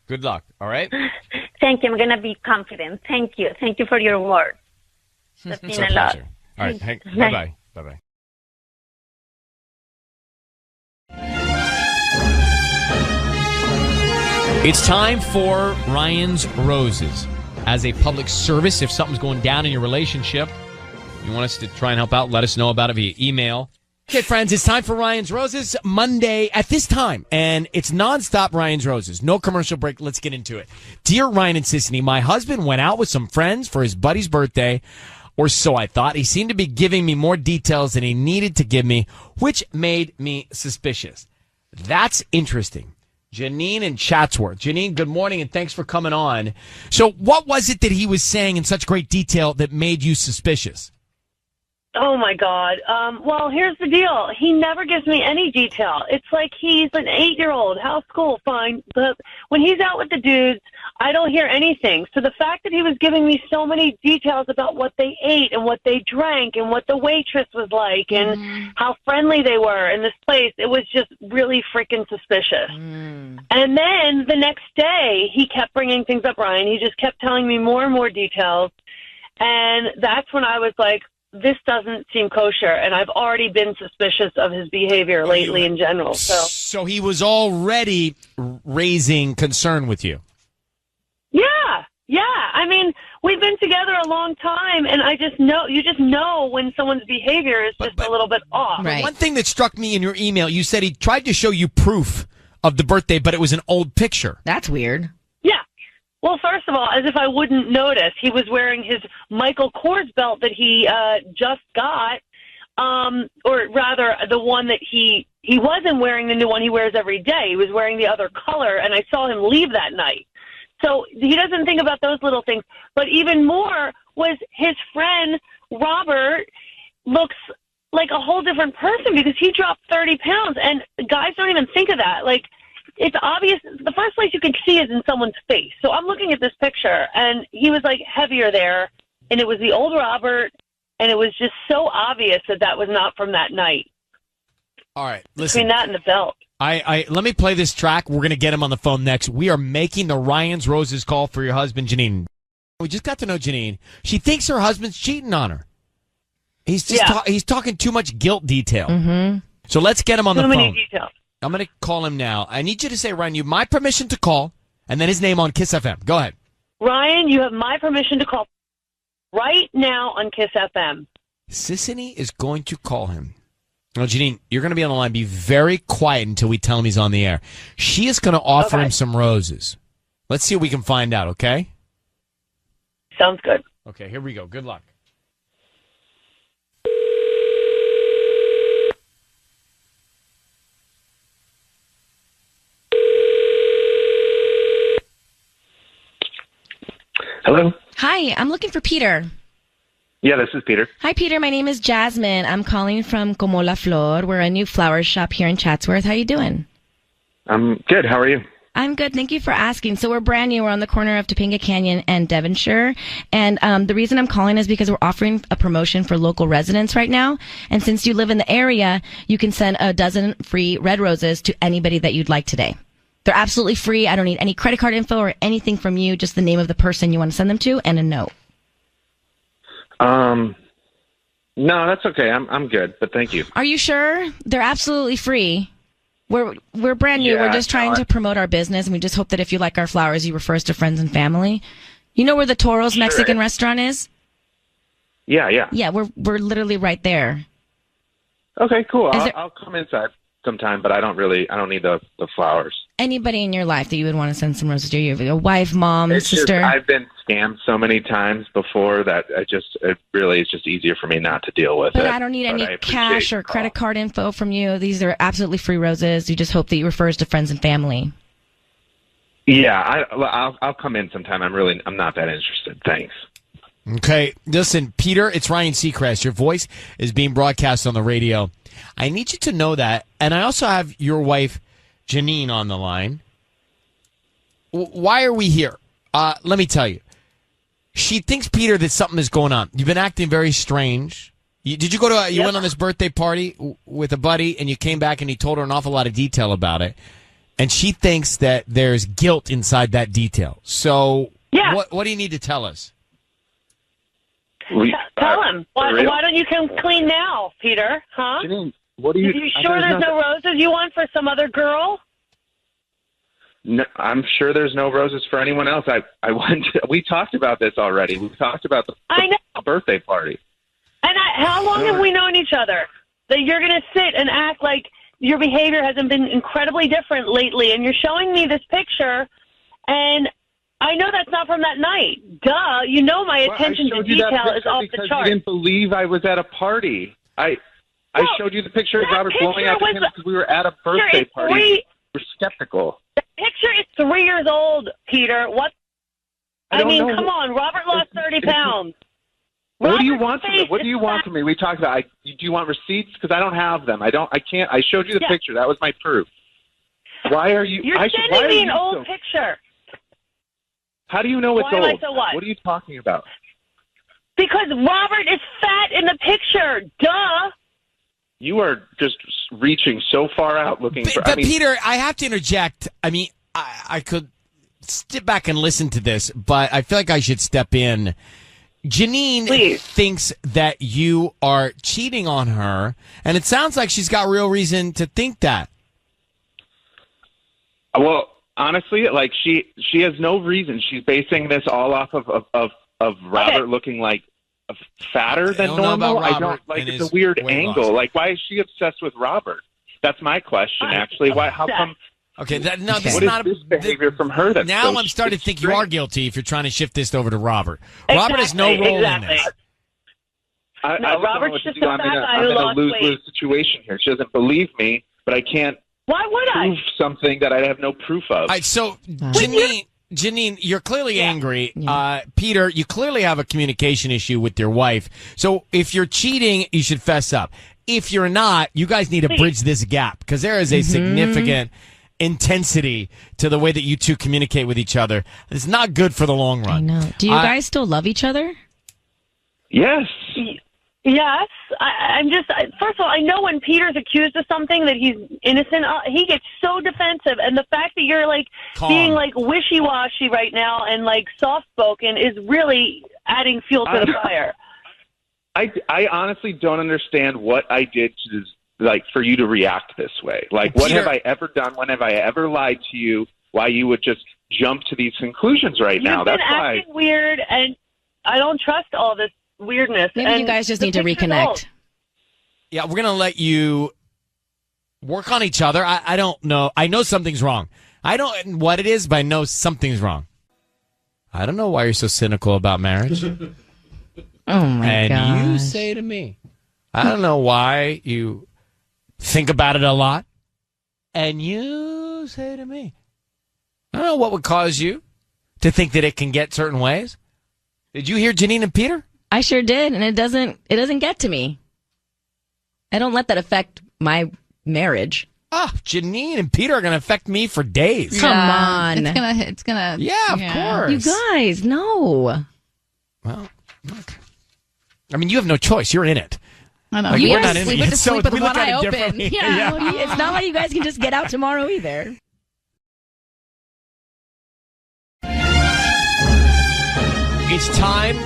Speaker 1: Good luck, all right?
Speaker 22: Thank you. I'm going to be confident. Thank you. Thank you for your words. That's
Speaker 1: It's
Speaker 22: been
Speaker 1: our
Speaker 22: a lot.
Speaker 1: pleasure. All right,
Speaker 22: Bye.
Speaker 1: bye-bye. Bye-bye. It's time for Ryan's Roses. As a public service, if something's going down in your relationship, you want us to try and help out, let us know about it via email. Okay, friends, it's time for Ryan's Roses, Monday at this time. And it's nonstop Ryan's Roses. No commercial break. Let's get into it. Dear Ryan and Sissany, my husband went out with some friends for his buddy's birthday, or so I thought. He seemed to be giving me more details than he needed to give me, which made me suspicious. That's interesting. Janine in Chatsworth. Janine, good morning, and thanks for coming on. So what was it that he was saying in such great detail that made you suspicious?
Speaker 7: Oh, my God. Well, here's the deal. He never gives me any detail. It's like he's an 8-year-old. How's school? Fine. But when he's out with the dudes, I don't hear anything. So the fact that he was giving me so many details about what they ate and what they drank and what the waitress was like and how friendly they were in this place, it was just really freaking suspicious. And then the next day, he kept bringing things up, Ryan. He just kept telling me more and more details. And that's when I was like, this doesn't seem kosher, and I've already been suspicious of his behavior lately in general.
Speaker 1: So he was already raising concern with you.
Speaker 7: Yeah. I mean, we've been together a long time, and you just know when someone's behavior is just a little bit off.
Speaker 1: Right. One thing that struck me in your email, you said he tried to show you proof of the birthday, but it was an old picture.
Speaker 2: That's weird.
Speaker 7: Yeah. Well, first of all, as if I wouldn't notice, he was wearing his Michael Kors belt that he just got, or rather the one that he wasn't wearing the new one he wears every day. He was wearing the other color, and I saw him leave that night. So he doesn't think about those little things. But even more was his friend, Robert, looks like a whole different person because he dropped 30 pounds, and guys don't even think of that. Like, it's obvious. The first place you can see is in someone's face. So I'm looking at this picture, and he was like heavier there, and it was the old Robert, and it was just so obvious that was not from that night.
Speaker 1: All right, listen.
Speaker 7: Between that and the belt.
Speaker 1: I let me play this track. We're going to get him on the phone next. We are making the Ryan's Roses call for your husband, Janine. We just got to know Janine. She thinks her husband's cheating on her. He's just he's talking too much guilt detail.
Speaker 2: Mm-hmm.
Speaker 1: So let's get him on the phone.
Speaker 7: Too many details.
Speaker 1: I'm going to call him now. I need you to say, Ryan, you have my permission to call, and then his name on Kiss FM. Go ahead.
Speaker 7: Ryan, you have my permission to call right now on Kiss FM.
Speaker 1: Sissany is going to call him. Now, Janine, you're going to be on the line. Be very quiet until we tell him he's on the air. She is going to offer him some roses. Let's see what we can find out, okay?
Speaker 7: Sounds good.
Speaker 1: Okay, here we go. Good luck.
Speaker 2: Hi, I'm looking for Peter.
Speaker 3: Yeah, this is Peter.
Speaker 2: Hi, Peter. My name is Jasmine. I'm calling from Como La Flor. We're a new flower shop here in Chatsworth. How you doing?
Speaker 3: I'm good. How are you?
Speaker 2: I'm good. Thank you for asking. So we're brand new. We're on the corner of Topanga Canyon and Devonshire. And the reason I'm calling is because we're offering a promotion for local residents right now. And since you live in the area, you can send a dozen free red roses to anybody that you'd like today. They're absolutely free. I don't need any credit card info or anything from you, just the name of the person you want to send them to and a note.
Speaker 3: No, that's okay. I'm good, but thank you.
Speaker 2: Are you sure? They're absolutely free. We're brand new.
Speaker 3: Yeah,
Speaker 2: We're just trying to promote our business, and we just hope that if you like our flowers, you refer us to friends and family. You know where the Toro's Mexican restaurant is?
Speaker 3: Yeah.
Speaker 2: Yeah, we're literally right there.
Speaker 3: Okay, cool. I'll come inside sometime, but I don't need the flowers.
Speaker 2: Anybody in your life that you would want to send some roses to? You have a wife, mom, sister?
Speaker 3: I've been scammed so many times before that it really is just easier for me not to deal with it.
Speaker 2: But I don't need any cash or credit card info from you. These are absolutely free roses. You just hope that you refer us to friends and family.
Speaker 3: Yeah, I'll come in sometime. I'm not that interested. Thanks.
Speaker 1: Okay, listen, Peter, it's Ryan Seacrest. Your voice is being broadcast on the radio. I need you to know that. And I also have your wife, Janine, on the line. Why are we here? Let me tell you. She thinks, Peter, that something is going on. You've been acting very strange. Did you go to you went on this birthday party with a buddy, and you came back and you told her an awful lot of detail about it. And she thinks that there's guilt inside that detail. So what do you need to tell us?
Speaker 7: Tell him. Why don't you come clean now, Peter? Huh?
Speaker 3: Janine, what do you?
Speaker 7: Are you sure there's no roses you want for some other girl?
Speaker 3: No, I'm sure there's no roses for anyone else. We talked about this already. We talked about the birthday party.
Speaker 7: And how long have we known each other? That you're going to sit and act like your behavior hasn't been incredibly different lately, and you're showing me this picture, and I know that's not from that night. Duh. You know my attention to detail is off the chart.
Speaker 3: You didn't believe I was at a party. I showed you the picture of Robert blowing out the candles because we were at a birthday party. We're skeptical.
Speaker 7: The picture is 3 years old, Peter. What? I mean, come on. Robert lost 30 pounds.
Speaker 3: What do you want from me? What do you want from me? We talked about. Do you want receipts? Because I don't have them. I can't. I showed you the picture. That was my proof. Why are you?
Speaker 7: You're sending me an old picture.
Speaker 3: How do you know it's
Speaker 7: old?
Speaker 3: Am I so what? What are you talking about?
Speaker 7: Because Robert is fat in the picture. Duh.
Speaker 3: You are just reaching so far out looking for...
Speaker 1: But Peter, I have to interject. I mean, I could step back and listen to this, but I feel like I should step in. Janine thinks that you are cheating on her, and it sounds like she's got real reason to think that.
Speaker 3: Well, honestly, like she has no reason. She's basing this all off of Robert looking like fatter than normal. I don't like. It's a weird angle. Like, why is she obsessed with Robert? That's my question. Actually, why? How come?
Speaker 1: Okay, this
Speaker 3: is not this behavior from her. That's
Speaker 1: now I'm starting to think you are guilty if you're trying to shift this over to Robert. Robert has no role in this.
Speaker 7: Robert's just a fat guy who lost weight.
Speaker 3: I'm in a lose-lose situation here. She doesn't believe me, but I can't.
Speaker 7: Why would I?
Speaker 3: Prove something that I have no proof of.
Speaker 1: All right, so Janine, you're clearly angry. Peter, you clearly have a communication issue with your wife. So if you're cheating, you should fess up. If you're not, you guys need to bridge this gap because there is a significant intensity to the way that you two communicate with each other. It's not good for the long run.
Speaker 2: I know. Do you guys still love each other?
Speaker 3: Yes.
Speaker 7: Yes. I'm just, first of all, I know when Peter's accused of something that he's innocent, he gets so defensive. And the fact that you're like being like wishy-washy right now and like soft-spoken is really adding fuel to the fire.
Speaker 3: I honestly don't understand what I did to like for you to react this way. Like, what have I ever done? When have I ever lied to you? Why you would just jump to these conclusions right now?
Speaker 7: That's why. You've been acting weird, and I don't trust all this weirdness.
Speaker 2: Maybe you guys just need to reconnect.
Speaker 1: Yeah, we're going to let you work on each other. I don't know. I know something's wrong. I don't know what it is, but I know something's wrong. I don't know why you're so cynical about marriage.
Speaker 2: Oh, my God.
Speaker 1: And you say to me, I don't know why you think about it a lot. And you say to me, I don't know what would cause you to think that it can get certain ways. Did you hear Janine and Peter?
Speaker 12: I sure did, and it doesn't get to me. I don't let that affect my marriage.
Speaker 1: Oh, Janine and Peter are going to affect me for days.
Speaker 12: Come on.
Speaker 6: It's gonna.
Speaker 1: Yeah, of course.
Speaker 12: You guys, no.
Speaker 1: Well, look. I mean, you have no choice. You're in it.
Speaker 6: I know.
Speaker 1: Like,
Speaker 12: You
Speaker 1: we're
Speaker 12: have
Speaker 1: not
Speaker 12: to
Speaker 1: in
Speaker 12: sleep
Speaker 1: it.
Speaker 12: with sleep with
Speaker 1: we
Speaker 12: one
Speaker 1: look at
Speaker 12: eye
Speaker 1: it
Speaker 12: open.
Speaker 1: differently.
Speaker 12: Yeah. It's not like you guys can just get out tomorrow either.
Speaker 1: It's time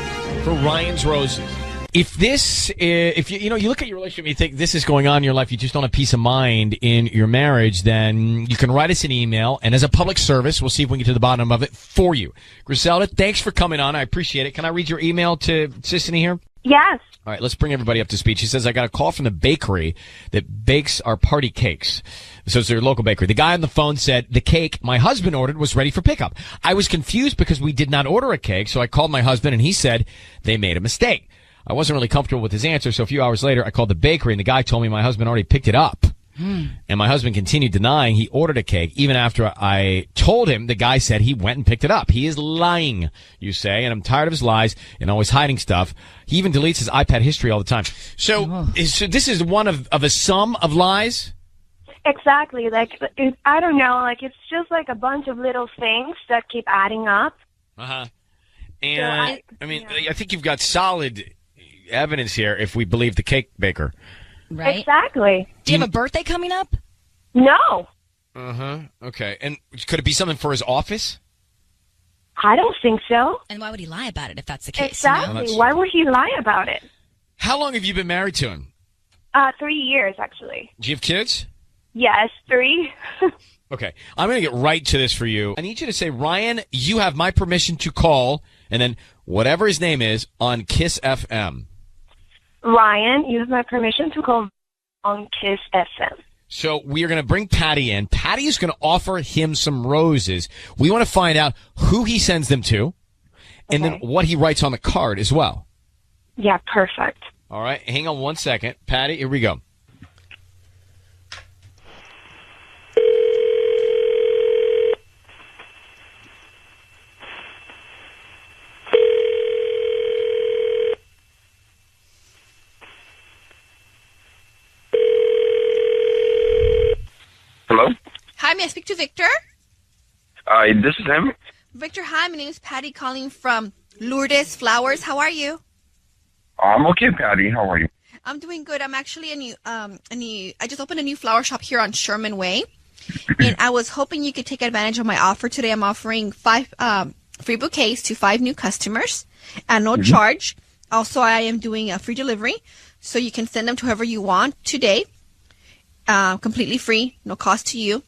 Speaker 1: for Ryan's Roses. If you look at your relationship and you think this is going on in your life, you just don't have peace of mind in your marriage, then you can write us an email, and as a public service, we'll see if we can get to the bottom of it for you. Griselda, thanks for coming on. I appreciate it. Can I read your email to Sissany here?
Speaker 18: Yes.
Speaker 1: All right, let's bring everybody up to speed. She says, I got a call from the bakery that bakes our party cakes. So it's their local bakery. The guy on the phone said the cake my husband ordered was ready for pickup. I was confused because we did not order a cake, so I called my husband, and he said they made a mistake. I wasn't really comfortable with his answer, so a few hours later, I called the bakery, and the guy told me my husband already picked it up. And my husband continued denying he ordered a cake. Even after I told him, the guy said he went and picked it up. He is lying, you say, and I'm tired of his lies and always hiding stuff. He even deletes his iPad history all the time. So, this is one of a sum of lies?
Speaker 19: Exactly. I don't know. It's just a bunch of little things that keep adding up.
Speaker 1: Uh-huh. And, I think you've got solid evidence here if we believe the cake baker.
Speaker 12: Right?
Speaker 19: Exactly.
Speaker 12: Do you have a birthday coming up?
Speaker 19: No.
Speaker 1: Uh-huh. Okay. And could it be something for his office?
Speaker 19: I don't think so.
Speaker 12: And why would he lie about it if that's the case?
Speaker 19: Exactly. Why would he lie about it?
Speaker 1: How long have you been married to him?
Speaker 19: 3 years, actually.
Speaker 1: Do you have kids?
Speaker 19: Yes, 3.
Speaker 1: Okay. I'm going to get right to this for you. I need you to say, Ryan, you have my permission to call, and then whatever his name is, on Kiss FM.
Speaker 19: Ryan, you have my permission to call on Kiss FM.
Speaker 1: So we are going to bring Patty in. Patty is going to offer him some roses. We want to find out who he sends them to, and then what he writes on the card as well.
Speaker 19: Yeah, perfect.
Speaker 1: All right. Hang on one second. Patty, here we go.
Speaker 4: Hello?
Speaker 5: Hi, may I speak to Victor?
Speaker 4: This is him.
Speaker 5: Victor, hi, my name is Patty calling from Lourdes Flowers. How are you?
Speaker 4: I'm okay, Patty. How are you?
Speaker 5: I'm doing good. I'm actually I just opened a new flower shop here on Sherman Way. And I was hoping you could take advantage of my offer today. I'm offering 5 free bouquets to 5 new customers at no charge. Also, I am doing a free delivery, so you can send them to whoever you want today. Completely free, no cost to you.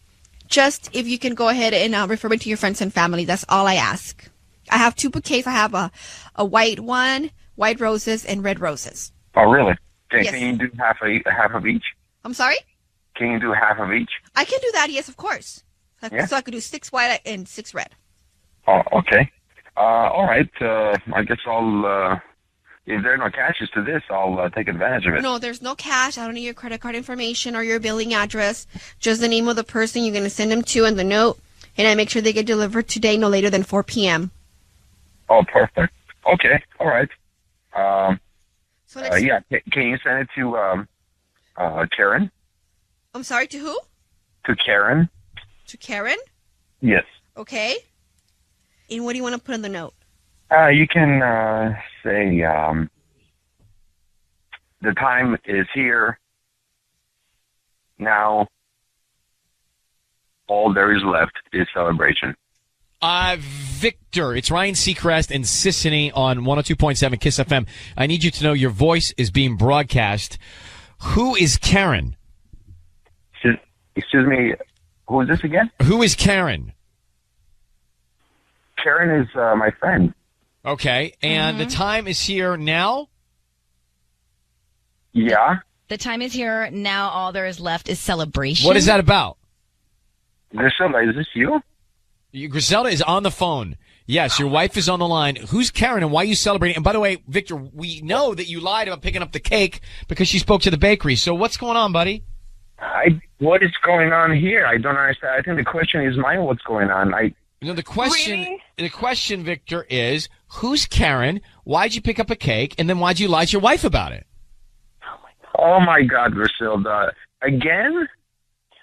Speaker 5: Just if you can go ahead and refer me to your friends and family. That's all I ask. I have 2 bouquets. I have a white one, white roses, and red roses.
Speaker 4: Oh, really? Can
Speaker 5: Yes.
Speaker 4: you do half of each?
Speaker 5: I'm sorry?
Speaker 4: Can you do half of each?
Speaker 5: I can do that, yes, of course.
Speaker 4: Yeah.
Speaker 5: So I could do 6 white and 6 red.
Speaker 4: Oh, okay. All right. I guess I'll, if there are no catches to this, I'll take advantage of it.
Speaker 5: No, there's no cash. I don't need your credit card information or your billing address. Just the name of the person you're going to send them to and the note. And I make sure they get delivered today, no later than 4 p.m.
Speaker 4: Oh, perfect. Okay. All right.
Speaker 5: So let's,
Speaker 4: yeah. Can you send it to Karen?
Speaker 5: I'm sorry, to who?
Speaker 4: To Karen?
Speaker 5: To Karen?
Speaker 4: Yes.
Speaker 5: Okay. And what do you want to put on the note?
Speaker 4: You can say the time is here now. All there is left is celebration.
Speaker 1: Victor, it's Ryan Seacrest and Sissany on 102.7 Kiss FM. I need you to know your voice is being broadcast. Who is Karen?
Speaker 4: Excuse me, who is this again?
Speaker 1: Who is Karen?
Speaker 4: Karen is my friend.
Speaker 1: Okay, and the time is here now?
Speaker 4: Yeah.
Speaker 12: The time is here. Now all there is left is celebration.
Speaker 1: What is that about?
Speaker 4: Griselda, is this you?
Speaker 1: Griselda is on the phone. Yes, your wife is on the line. Who's Karen and why are you celebrating? And by the way, Victor, we know that you lied about picking up the cake because she spoke to the bakery. So what's going on, buddy?
Speaker 4: What is going on here? I don't understand. I think the question is mine. What's going on?
Speaker 1: You know, the question, Victor, is who's Karen? Why'd you pick up a cake? And then why'd you lie to your wife about it?
Speaker 13: Oh my God, Griselda. Again?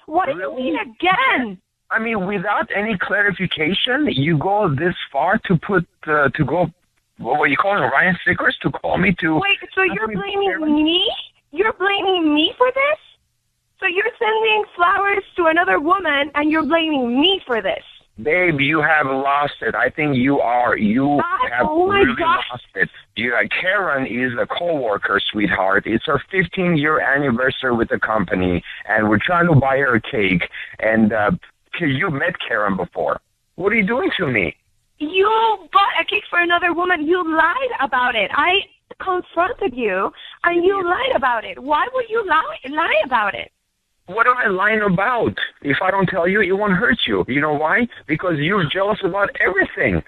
Speaker 15: What do you mean again?
Speaker 13: I mean, without any clarification, you go this far to put, to go, what are you calling Ryan Stickers to call me to...
Speaker 15: Wait, so you're blaming me? You're blaming me for this? So you're sending flowers to another woman and you're blaming me for this?
Speaker 13: Babe, you have lost it. I think you have really lost it. Karen is a coworker, sweetheart. It's her 15-year anniversary with the company, and we're trying to buy her a cake. And you met Karen before. What are you doing to me?
Speaker 15: You bought a cake for another woman. You lied about it. I confronted you, and you lied about it. Why would you lie about it?
Speaker 13: What am I lying about? If I don't tell you, it won't hurt you. You know why? Because you're jealous about everything.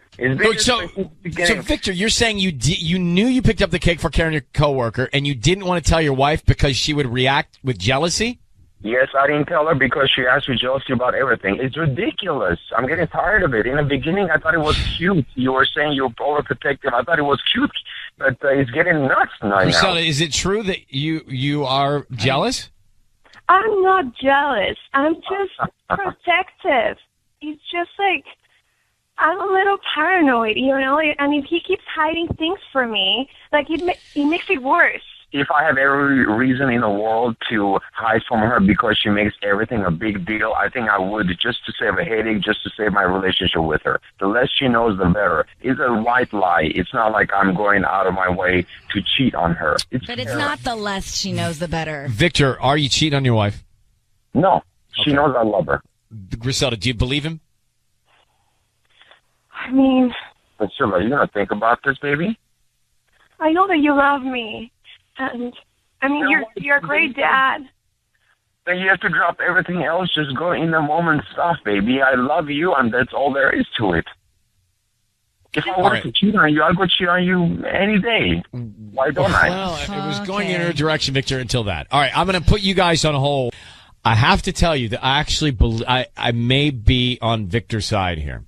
Speaker 1: So Victor, you're saying you knew you picked up the cake for Karen, your coworker, and you didn't want to tell your wife because she would react with jealousy?
Speaker 13: Yes, I didn't tell her because she asked with jealousy about everything. It's ridiculous. I'm getting tired of it. In the beginning, I thought it was cute. You were saying you're overprotective. I thought it was cute, but it's getting nuts right now.
Speaker 1: Is it true that you are jealous?
Speaker 15: I'm not jealous. I'm just protective. It's just like, I'm a little paranoid, you know? And if he keeps hiding things from me, like, it makes it worse.
Speaker 13: If I have every reason in the world to hide from her because she makes everything a big deal, I think I would, just to save a headache, just to save my relationship with her. The less she knows, the better. It's a white lie. It's not like I'm going out of my way to cheat on her.
Speaker 12: But it's not the less she knows, the better.
Speaker 1: Victor, are you cheating on your wife?
Speaker 13: No. She knows I love her.
Speaker 1: Griselda, do you believe him?
Speaker 15: I mean...
Speaker 13: Priscilla, you going to think about this, baby?
Speaker 15: I know that you love me. And, I mean, you're a great dad.
Speaker 13: Then you have to drop everything else. Just go in the moment stuff, baby. I love you, and that's all there is to it. If I wanted to cheat on you, I'd go cheat on you any day. Why don't I?
Speaker 1: Well, it was going in her direction, Victor, until that. All right, I'm going to put you guys on hold. I have to tell you that I actually I may be on Victor's side here.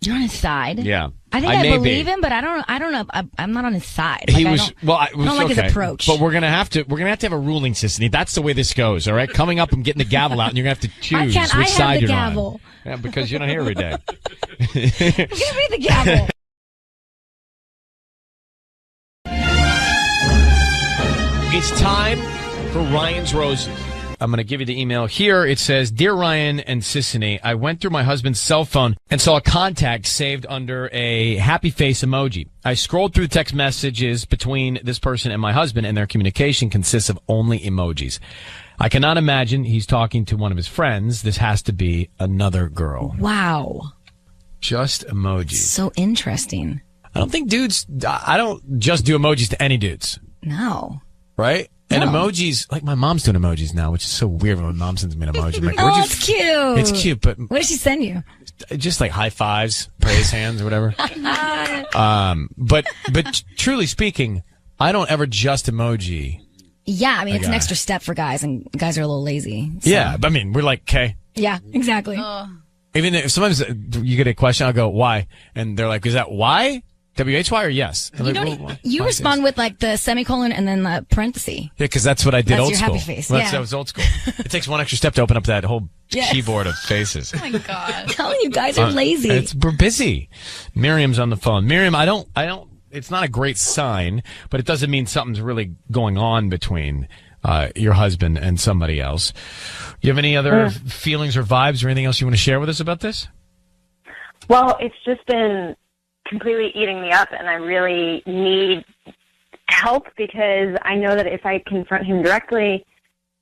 Speaker 12: You're on his side?
Speaker 1: Yeah.
Speaker 12: I think I believe him, but I don't know. I'm not on his side.
Speaker 1: He
Speaker 12: like,
Speaker 1: was
Speaker 12: I don't like his approach.
Speaker 1: But we're gonna have to have a ruling, Sissany. That's the way this goes. All right. Coming up, I'm getting the gavel out, and you're gonna have to choose which side you're on. Yeah, because you're not here every day.
Speaker 12: Give me the gavel.
Speaker 1: It's time for Ryan's Roses. I'm going to give you the email here. It says, Dear Ryan and Sissany, I went through my husband's cell phone and saw a contact saved under a happy face emoji. I scrolled through text messages between this person and my husband, and their communication consists of only emojis. I cannot imagine he's talking to one of his friends. This has to be another girl.
Speaker 12: Wow.
Speaker 1: Just emojis.
Speaker 12: So interesting.
Speaker 1: I don't just do emojis to any dudes.
Speaker 12: No.
Speaker 1: Right? And emojis, like my mom's doing emojis now, which is so weird when my mom sends me an emoji. I'm like,
Speaker 12: it's cute.
Speaker 1: It's cute, but
Speaker 12: what does she send you?
Speaker 1: Just like high fives, praise hands, or whatever. But truly speaking, I don't ever just emoji.
Speaker 12: Yeah, I mean it's an extra step for guys, and guys are a little lazy. So.
Speaker 1: Yeah, but I mean we're like, okay.
Speaker 12: Yeah, exactly.
Speaker 1: Even if sometimes you get a question, I'll go, why? And they're like, is that why? W-H-Y or yes?
Speaker 12: You respond with like the semicolon and then the parenthesis.
Speaker 1: Yeah, because that's what I did old school.
Speaker 12: That's your happy face.
Speaker 1: That was old school. It takes one extra step to open up that whole keyboard of faces.
Speaker 12: Oh my God. I'm telling you guys are lazy.
Speaker 1: We're busy. Miriam's on the phone. Miriam, I don't, it's not a great sign, but it doesn't mean something's really going on between your husband and somebody else. You have any other feelings or vibes or anything else you want to share with us about this?
Speaker 19: Well, it's just been completely eating me up, and I really need help because I know that if I confront him directly,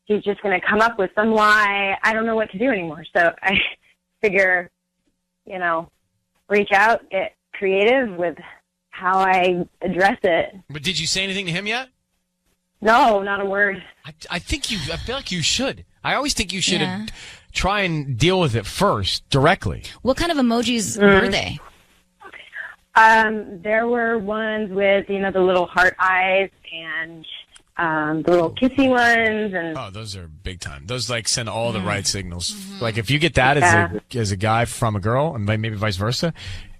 Speaker 19: he's just going to come up with some lie. I don't know what to do anymore. So I figure, reach out, get creative with how I address it.
Speaker 1: But did you say anything to him yet?
Speaker 19: No, not a word.
Speaker 1: I feel like you should. I always think you should try and deal with it first, directly.
Speaker 12: What kind of emojis were they?
Speaker 19: There were ones with, the little heart eyes and
Speaker 10: the little kissy ones, and
Speaker 1: Oh, those are big time. Those like send all the right signals. Like if you get that as a guy from a girl, and maybe vice versa,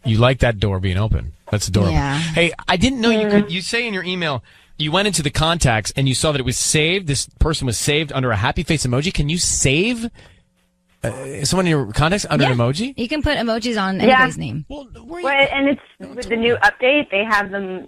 Speaker 1: you like that door being open. That's adorable.
Speaker 2: Yeah.
Speaker 1: Hey, I didn't know you could. You say in your email you went into the contacts and you saw that it was saved. This person was saved under a happy face emoji. Can you save someone in your contacts under an emoji?
Speaker 2: You can put emojis on anybody's name.
Speaker 10: Well, and it's with the new update. They have them.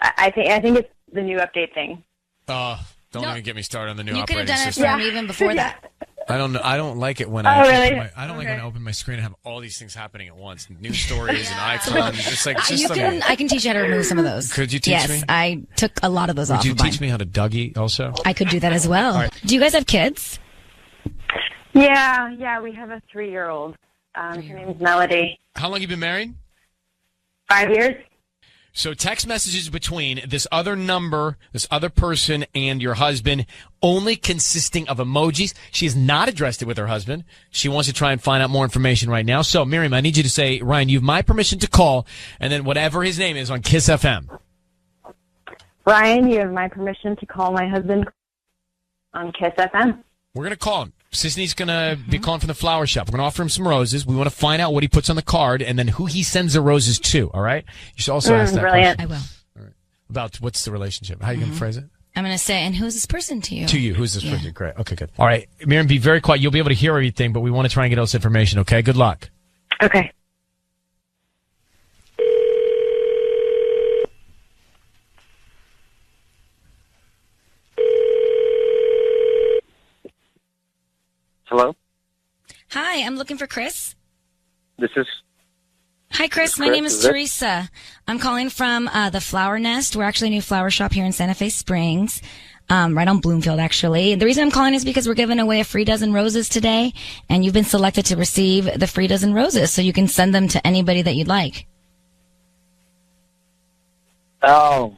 Speaker 10: I think it's the new update thing.
Speaker 1: Don't even get me started on the new
Speaker 2: You could have
Speaker 1: operating
Speaker 2: done it
Speaker 1: system.
Speaker 2: from even before that.
Speaker 1: I don't know. I don't like it when
Speaker 10: Oh,
Speaker 1: I
Speaker 10: really?
Speaker 1: I don't like when I open my screen and have all these things happening at once. News stories and icons. It's like
Speaker 2: I can teach you how to remove some of those.
Speaker 1: Could you teach
Speaker 2: yes,
Speaker 1: me?
Speaker 2: Yes, I took a lot of those off.
Speaker 1: Would you
Speaker 2: of mine.
Speaker 1: teach me how to Dougie also?
Speaker 2: I could do that as well.
Speaker 1: All right.
Speaker 2: Do you guys have kids?
Speaker 10: Yeah, we have a 3-year-old. Her name's Melody.
Speaker 1: How long you been married?
Speaker 10: 5 years.
Speaker 1: So text messages between this other number, this other person, and your husband, only consisting of emojis. She has not addressed it with her husband. She wants to try and find out more information right now. So, Miriam, I need you to say, Ryan, you have my permission to call, and then whatever his name is on Kiss FM.
Speaker 10: Ryan, you have my permission to call my husband on Kiss FM.
Speaker 1: We're going to call him. Sisney's going to be calling from the flower shop. We're going to offer him some roses. We want to find out what he puts on the card and then who he sends the roses to, all right? You should also ask that
Speaker 10: brilliant.
Speaker 1: question.
Speaker 2: I will.
Speaker 1: All right. About what's the relationship. How are you going to phrase it?
Speaker 2: I'm going to say, and who's this person to you?
Speaker 1: To you. Who's this person? Great. Okay, good. All right. Miriam, be very quiet. You'll be able to hear everything, but we want to try and get all this information, okay? Good luck.
Speaker 10: Okay.
Speaker 16: Hello?
Speaker 2: Hi, I'm looking for Chris.
Speaker 16: This is...
Speaker 2: Hi, Chris. My
Speaker 16: Chris,
Speaker 2: name is
Speaker 16: is it?
Speaker 2: Teresa. I'm calling from the Flower Nest. We're actually a new flower shop here in Santa Fe Springs, right on Bloomfield, actually. The reason I'm calling is because we're giving away a free dozen roses today, and you've been selected to receive the free dozen roses, so you can send them to anybody that you'd like.
Speaker 16: Oh,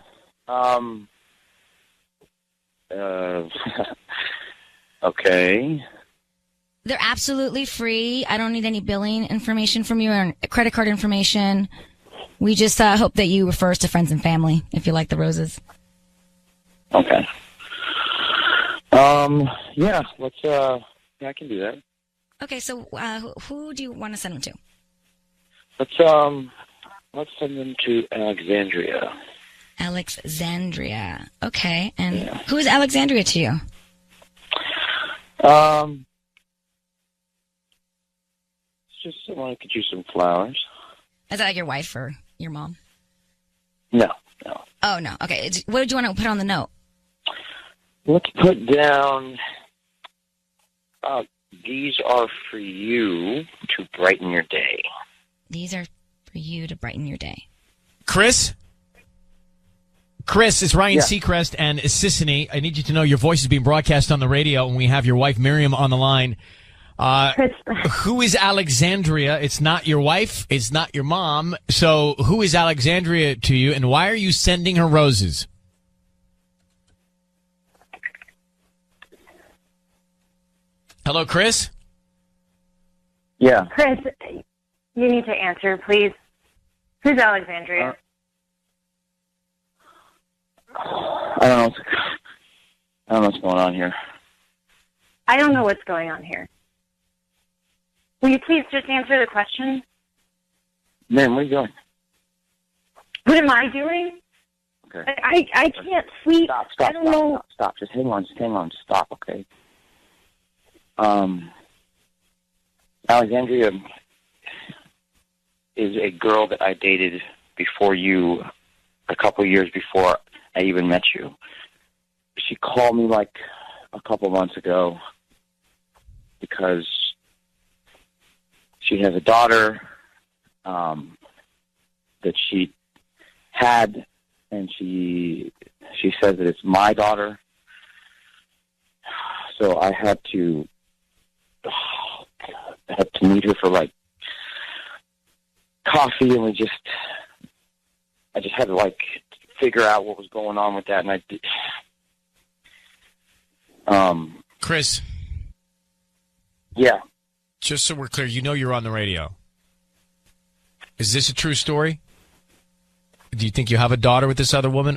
Speaker 16: okay.
Speaker 2: They're absolutely free. I don't need any billing information from you or credit card information. We just hope that you refer us to friends and family if you like the roses.
Speaker 16: Okay. Yeah, I can do that.
Speaker 2: Okay, so who do you want to send them to?
Speaker 16: Let's send them to Alexandria.
Speaker 2: Alexandria. Okay, and who is Alexandria to you?
Speaker 16: Just someone who could use some flowers.
Speaker 2: Is that like your wife or your mom?
Speaker 16: No.
Speaker 2: Oh, no. Okay. What do you want to put on the note?
Speaker 16: Let's put down, these are for you to brighten your day.
Speaker 2: These are for you to brighten your day.
Speaker 1: Chris? Chris, it's Ryan Seacrest and Sissany. I need you to know your voice is being broadcast on the radio, and we have your wife, Miriam, on the line. Who is Alexandria? It's not your wife. It's not your mom. So who is Alexandria to you, and why are you sending her roses? Hello, Chris?
Speaker 16: Yeah.
Speaker 10: Chris, you need to answer, please. Who's Alexandria?
Speaker 16: I don't know what's going on here.
Speaker 10: I don't know what's going on here. Will you please just answer the question?
Speaker 16: Man, where are you going?
Speaker 10: What am I doing?
Speaker 16: Okay.
Speaker 10: I can't sleep. I don't know.
Speaker 16: Stop. Just hang on. Just stop, okay? Alexandria is a girl that I dated before you, a couple years before I even met you. She called me like a couple months ago because she has a daughter that she had, and she says that it's my daughter. So I had to meet her for like coffee, and I just had to like figure out what was going on with that, and I did.
Speaker 1: Chris?
Speaker 16: Yeah.
Speaker 1: Just so we're clear, you know you're on the radio. Is this a true story? Do you think you have a daughter with this other woman,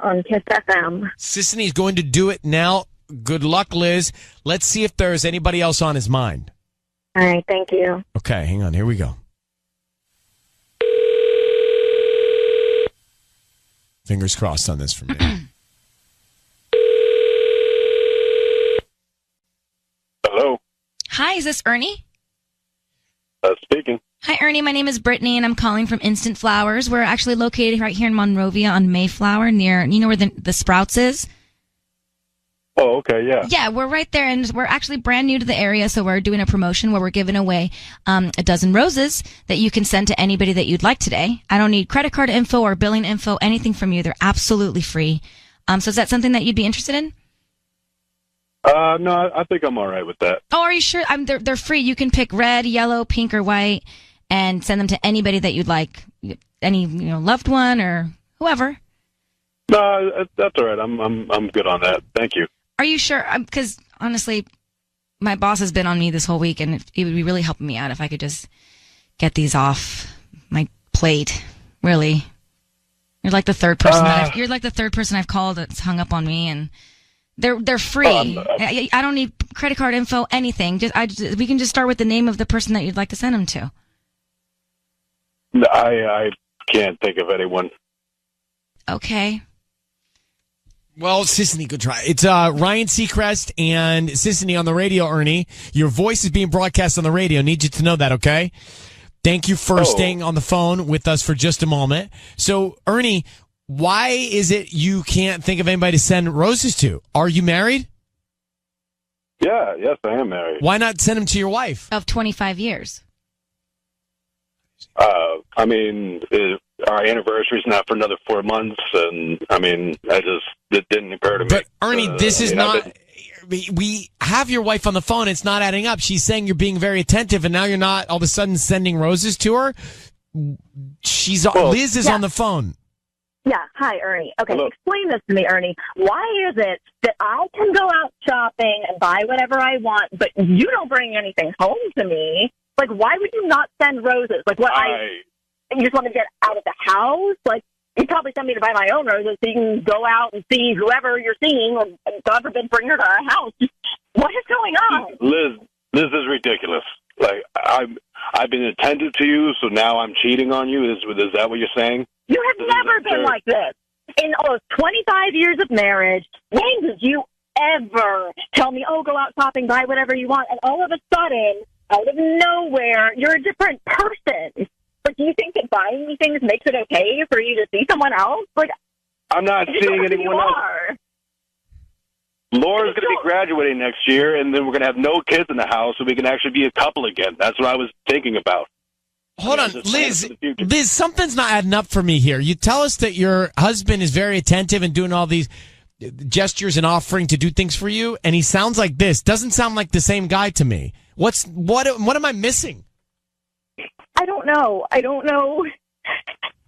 Speaker 10: on Kiss FM.
Speaker 1: Sisney's going to do it now. Good luck, Liz. Let's see if there's anybody else on his mind.
Speaker 10: All right, thank you.
Speaker 1: Okay, hang on. Here we go. Fingers crossed on this for me.
Speaker 3: Hello.
Speaker 2: Hi, is this Ernie?
Speaker 3: Speaking.
Speaker 2: Hi, Ernie. My name is Brittany, and I'm calling from Instant Flowers. We're actually located right here in Monrovia on Mayflower, near, you know where the Sprouts is?
Speaker 3: Oh, okay, yeah.
Speaker 2: Yeah, we're right there, and we're actually brand new to the area, so we're doing a promotion where we're giving away a dozen roses that you can send to anybody that you'd like today. I don't need credit card info or billing info, anything from you. They're absolutely free. So is that something that you'd be interested in?
Speaker 3: No, I think I'm all right with that.
Speaker 2: Oh, are you sure? They're free. You can pick red, yellow, pink, or white, and send them to anybody that you'd like, any loved one or whoever.
Speaker 3: No, that's all right. I'm good on that. Thank you.
Speaker 2: Are you sure? Because honestly, my boss has been on me this whole week, and it would be really helping me out if I could just get these off my plate. Really, you're like the third person I've called that's hung up on me, and they're free. I don't need credit card info, anything. We can just start with the name of the person that you'd like to send them to.
Speaker 3: I can't think of anyone.
Speaker 2: Okay.
Speaker 1: Well, Sisney, good try. It's Ryan Seacrest and Sisney on the radio, Ernie. Your voice is being broadcast on the radio. Need you to know that, okay? Thank you for staying on the phone with us for just a moment. So, Ernie, why is it you can't think of anybody to send roses to? Are you married?
Speaker 3: Yes, I am married.
Speaker 1: Why not send them to your wife?
Speaker 2: Of 25 years.
Speaker 3: I mean, our anniversary's not for another 4 months, and I mean, it didn't occur to me.
Speaker 1: But Ernie, this is not. We have your wife on the phone. It's not adding up. She's saying you're being very attentive, and now you're not all of a sudden sending roses to her. Liz is on the phone.
Speaker 10: Yeah, hi, Ernie. Okay,
Speaker 3: Hello.
Speaker 10: Explain this to me, Ernie. Why is it that I can go out shopping and buy whatever I want, but you don't bring anything home to me? Like, why would you not send roses? Like, you just want to get out of the house? Like, you'd probably send me to buy my own roses so you can go out and see whoever you're seeing, or God forbid, bring her to our house. What is going on?
Speaker 3: Liz is ridiculous. Like, I've been attentive to you, so now I'm cheating on you. Is that what you're saying?
Speaker 10: You have never been like this. In almost 25 years of marriage, when did you ever tell me, go out shopping, buy whatever you want, and all of a sudden, out of nowhere, you're a different person? But do you think that buying me things makes it okay for you to see someone else? Like,
Speaker 3: I'm not seeing anyone else. Laura's going to be graduating next year, and then we're going to have no kids in the house, so we can actually be a couple again. That's what I was thinking about.
Speaker 1: Hold on, Liz, something's not adding up for me here. You tell us that your husband is very attentive and doing all these gestures and offering to do things for you, and he sounds like this. Doesn't sound like the same guy to me. What am I missing?
Speaker 10: I don't know. I don't know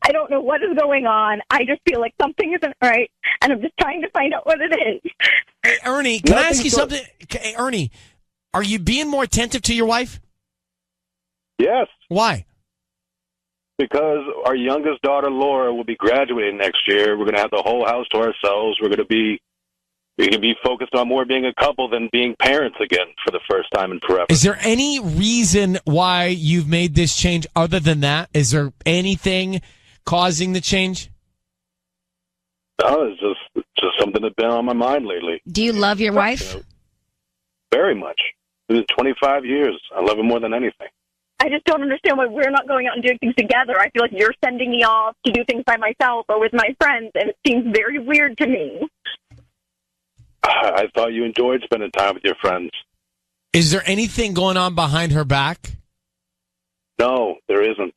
Speaker 10: what is going on. I just feel like something isn't right, and I'm just trying to find out what it is.
Speaker 1: Hey, Ernie, can I ask you something? Hey, Ernie, are you being more attentive to your wife?
Speaker 3: Yes.
Speaker 1: Why?
Speaker 3: Because our youngest daughter, Laura, will be graduating next year. We're going to have the whole house to ourselves. We can be focused on more being a couple than being parents again for the first time in forever.
Speaker 1: Is there any reason why you've made this change other than that? Is there anything causing the change?
Speaker 3: No, it's just something that's been on my mind lately.
Speaker 2: Do you love your wife?
Speaker 3: Very much. It's been 25 years. I love her more than anything.
Speaker 10: I just don't understand why we're not going out and doing things together. I feel like you're sending me off to do things by myself or with my friends, and it seems very weird to me.
Speaker 3: I thought you enjoyed spending time with your friends.
Speaker 1: Is there anything going on behind her back?
Speaker 3: No, there isn't.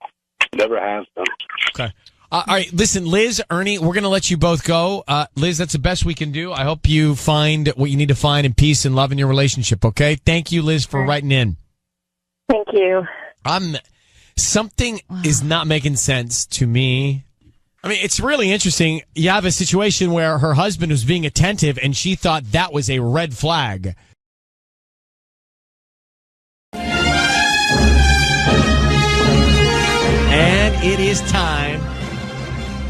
Speaker 3: Never has been.
Speaker 1: Okay. All right, listen, Liz, Ernie, we're going to let you both go. Liz, that's the best we can do. I hope you find what you need to find in peace and love in your relationship, okay? Thank you, Liz, for writing in.
Speaker 10: Thank you.
Speaker 1: Something is not making sense to me. I mean, it's really interesting. You have a situation where her husband was being attentive, and she thought that was a red flag. And it is time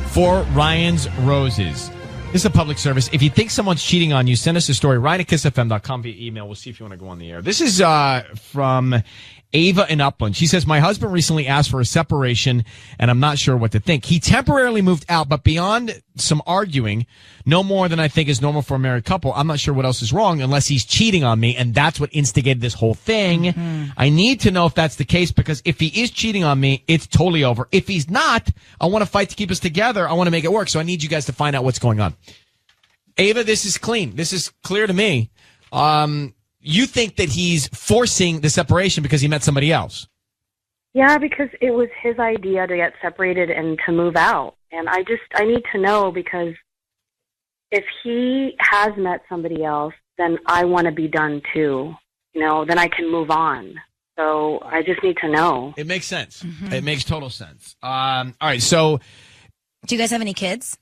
Speaker 1: for Ryan's Roses. This is a public service. If you think someone's cheating on you, send us a story. Ryan@kissfm.com via email. We'll see if you want to go on the air. This is from Ava in Upland. She says, my husband recently asked for a separation, and I'm not sure what to think. He temporarily moved out, but beyond some arguing, no more than I think is normal for a married couple. I'm not sure what else is wrong unless he's cheating on me, and that's what instigated this whole thing. Mm-hmm. I need to know if that's the case, because if he is cheating on me, it's totally over. If he's not, I want to fight to keep us together. I want to make it work, so I need you guys to find out what's going on. Ava, this is clean. This is clear to me. You think that he's forcing the separation because he met somebody else?
Speaker 9: Yeah, because it was his idea to get separated and to move out. And I need to know, because if he has met somebody else, then I want to be done too. Then I can move on. So I just need to know.
Speaker 1: It makes sense. Mm-hmm. It makes total sense. All right, so...
Speaker 2: Do you guys have any kids?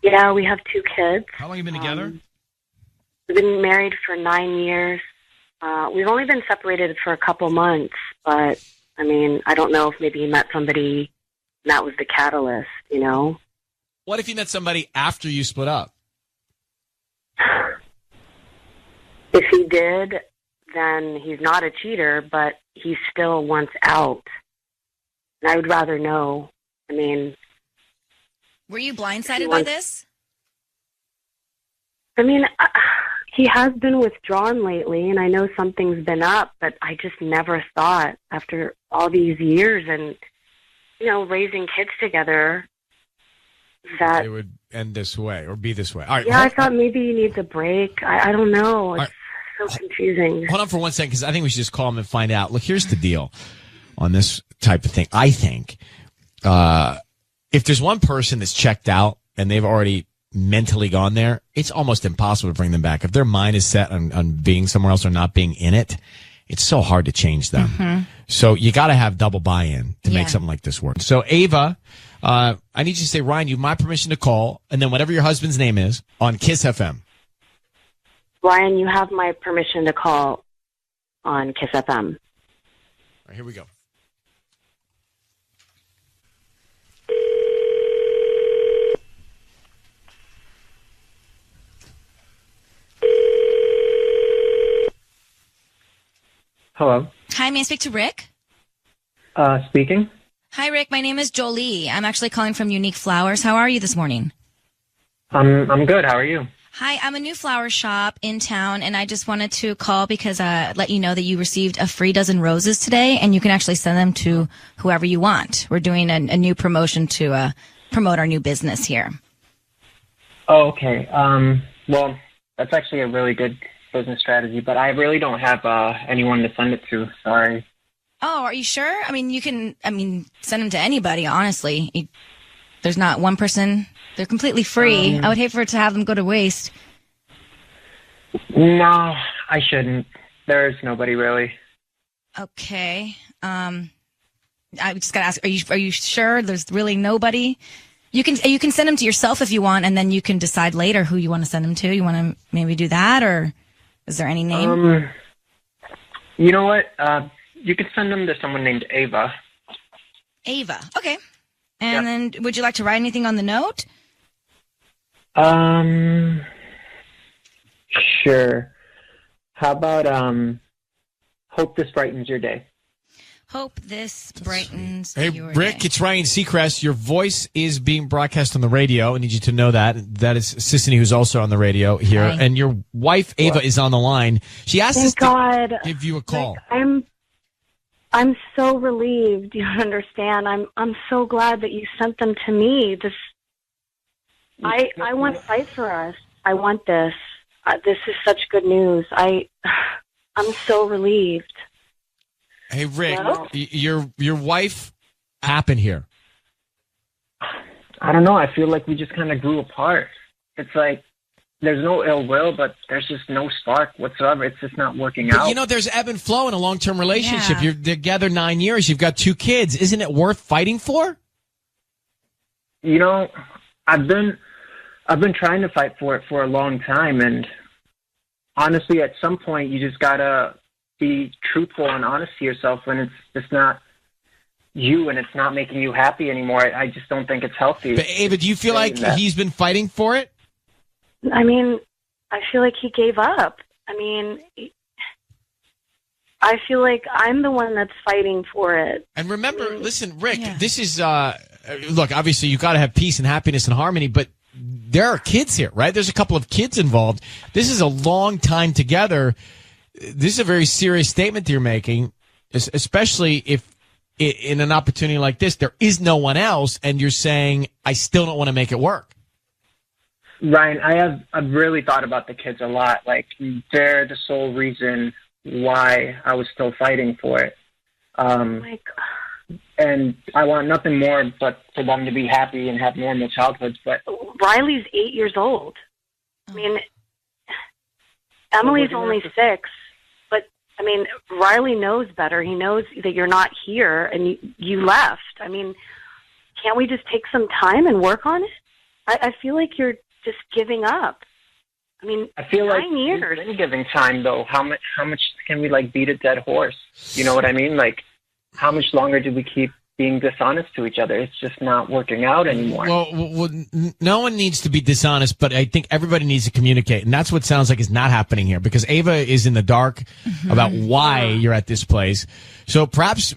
Speaker 9: Yeah, we have 2 kids.
Speaker 1: How long have you been together?
Speaker 9: We've been married for 9 years. We've only been separated for a couple months, but, I don't know if maybe he met somebody and that was the catalyst,
Speaker 1: What if you met somebody after you split up?
Speaker 9: If he did, then he's not a cheater, but he still wants out. And I would rather know.
Speaker 2: Were you blindsided by this?
Speaker 9: He has been withdrawn lately, and I know something's been up, but I just never thought, after all these years and, raising kids together, that
Speaker 1: it would end this way or be this way. All right.
Speaker 9: Yeah, I thought maybe he needs a break. I don't know. It's so confusing.
Speaker 1: Hold on for 1 second, because I think we should just call him and find out. Look, here's the deal on this type of thing. I think if there's one person that's checked out and they've already mentally gone there, it's almost impossible to bring them back. If their mind is set on being somewhere else or not being in it, it's so hard to change them. Mm-hmm. So you got to have double buy-in to make something like this work. So Ava, I need you to say, Ryan, you have my permission to call, and then whatever your husband's name is, on Kiss FM.
Speaker 9: Ryan, you have my permission to call on Kiss FM.
Speaker 1: All right, here we go.
Speaker 17: Hello.
Speaker 2: Hi, may I speak to Rick?
Speaker 17: Speaking.
Speaker 2: Hi, Rick. My name is Jolie. I'm actually calling from Unique Flowers. How are you this morning?
Speaker 17: I'm good. How are you?
Speaker 2: Hi, I'm a new flower shop in town, and I just wanted to call because let you know that you received a free dozen roses today, and you can actually send them to whoever you want. We're doing a new promotion to promote our new business here.
Speaker 17: Oh, okay. Well, that's actually a really good business strategy, but I really don't have anyone to send it to. Sorry.
Speaker 2: Oh, are you sure? You can, send them to anybody, honestly. There's not one person. They're completely free. I would hate for it to have them go to waste.
Speaker 17: No, I shouldn't. There's nobody really.
Speaker 2: Okay. I just gotta ask, are you sure there's really nobody? You can send them to yourself if you want, and then you can decide later who you want to send them to. You want to maybe do that, or is there any name?
Speaker 17: You know what? You could send them to someone named Ava.
Speaker 2: Ava. Okay. And then would you like to write anything on the note?
Speaker 17: Sure. How about, hope this brightens your day.
Speaker 2: Hope this brightens
Speaker 1: your Rick,
Speaker 2: day.
Speaker 1: It's Ryan Seacrest. Your voice is being broadcast on the radio. I need you to know that. That is Sissany, who's also on the radio here.
Speaker 9: Hi.
Speaker 1: And your wife, Ava, is on the line. She asked us
Speaker 9: to
Speaker 1: give you a call.
Speaker 9: I'm so relieved. You understand? I'm so glad that you sent them to me. I want to fight for us. I want this. This is such good news. I'm so relieved.
Speaker 1: Hey, Rick, your wife happened here.
Speaker 17: I don't know. I feel like we just kind of grew apart. It's like there's no ill will, but there's just no spark whatsoever. It's just not working out.
Speaker 1: But there's ebb and flow in a long-term relationship. Yeah. You're together 9 years. You've got 2 kids. Isn't it worth fighting for?
Speaker 17: I've been trying to fight for it for a long time, and honestly, at some point, you just gotta be truthful and honest to yourself when it's just not you and it's not making you happy anymore. I just don't think it's healthy.
Speaker 1: But Ava, do you feel like he's been fighting for it?
Speaker 9: I mean, I feel like he gave up. I mean, I feel like I'm the one that's fighting for it.
Speaker 1: And remember, listen, Rick, this is, look, obviously you got to have peace and happiness and harmony, but there are kids here, right? There's a couple of kids involved. This is a long time together. This is a very serious statement that you're making, especially if in an opportunity like this, there is no one else, and you're saying, I still don't want to make it work.
Speaker 17: Ryan, I've really thought about the kids a lot. Like, they're the sole reason why I was still fighting for it.
Speaker 9: Oh my God.
Speaker 17: And I want nothing more but for them to be happy and have normal childhoods. But
Speaker 9: Riley's 8 years old. I mean, Emily's only 6. But, I mean, Riley knows better. He knows that you're not here and you left. I mean, can't we just take some time and work on it? I feel like you're just giving up. I mean,
Speaker 17: I feel
Speaker 9: 9 years.
Speaker 17: We've been giving time, though. How much can we, like, beat a dead horse? You know what I mean? Like, how much longer do we keep being dishonest to each other? It's just not working out anymore.
Speaker 1: Well, no one needs to be dishonest, but I think everybody needs to communicate. And that's what sounds like is not happening here, because Ava is in the dark about why you're at this place. So perhaps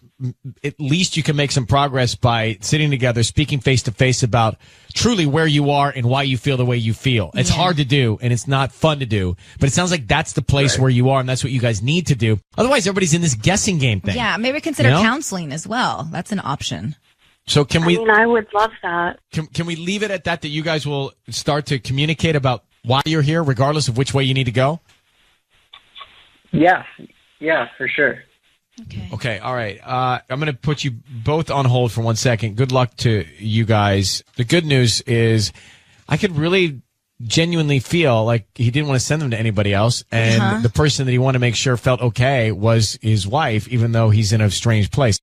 Speaker 1: at least you can make some progress by sitting together, speaking face to face about truly where you are and why you feel the way you feel. It's hard to do and it's not fun to do, but it sounds like that's the place where you are, and that's what you guys need to do. Otherwise, everybody's in this guessing game thing.
Speaker 11: Yeah, maybe consider
Speaker 1: You know?
Speaker 11: counseling as well. That's an option.
Speaker 1: So can we?
Speaker 9: I mean, I would love that.
Speaker 1: Can we leave it at that? That you guys will start to communicate about why you're here, regardless of which way you need to go.
Speaker 17: Yeah, for sure.
Speaker 1: Okay, all right. I'm going to put you both on hold for 1 second. Good luck to you guys. The good news is I could really genuinely feel like he didn't want to send them to anybody else, and the person that he wanted to make sure felt okay was his wife, even though he's in a strange place.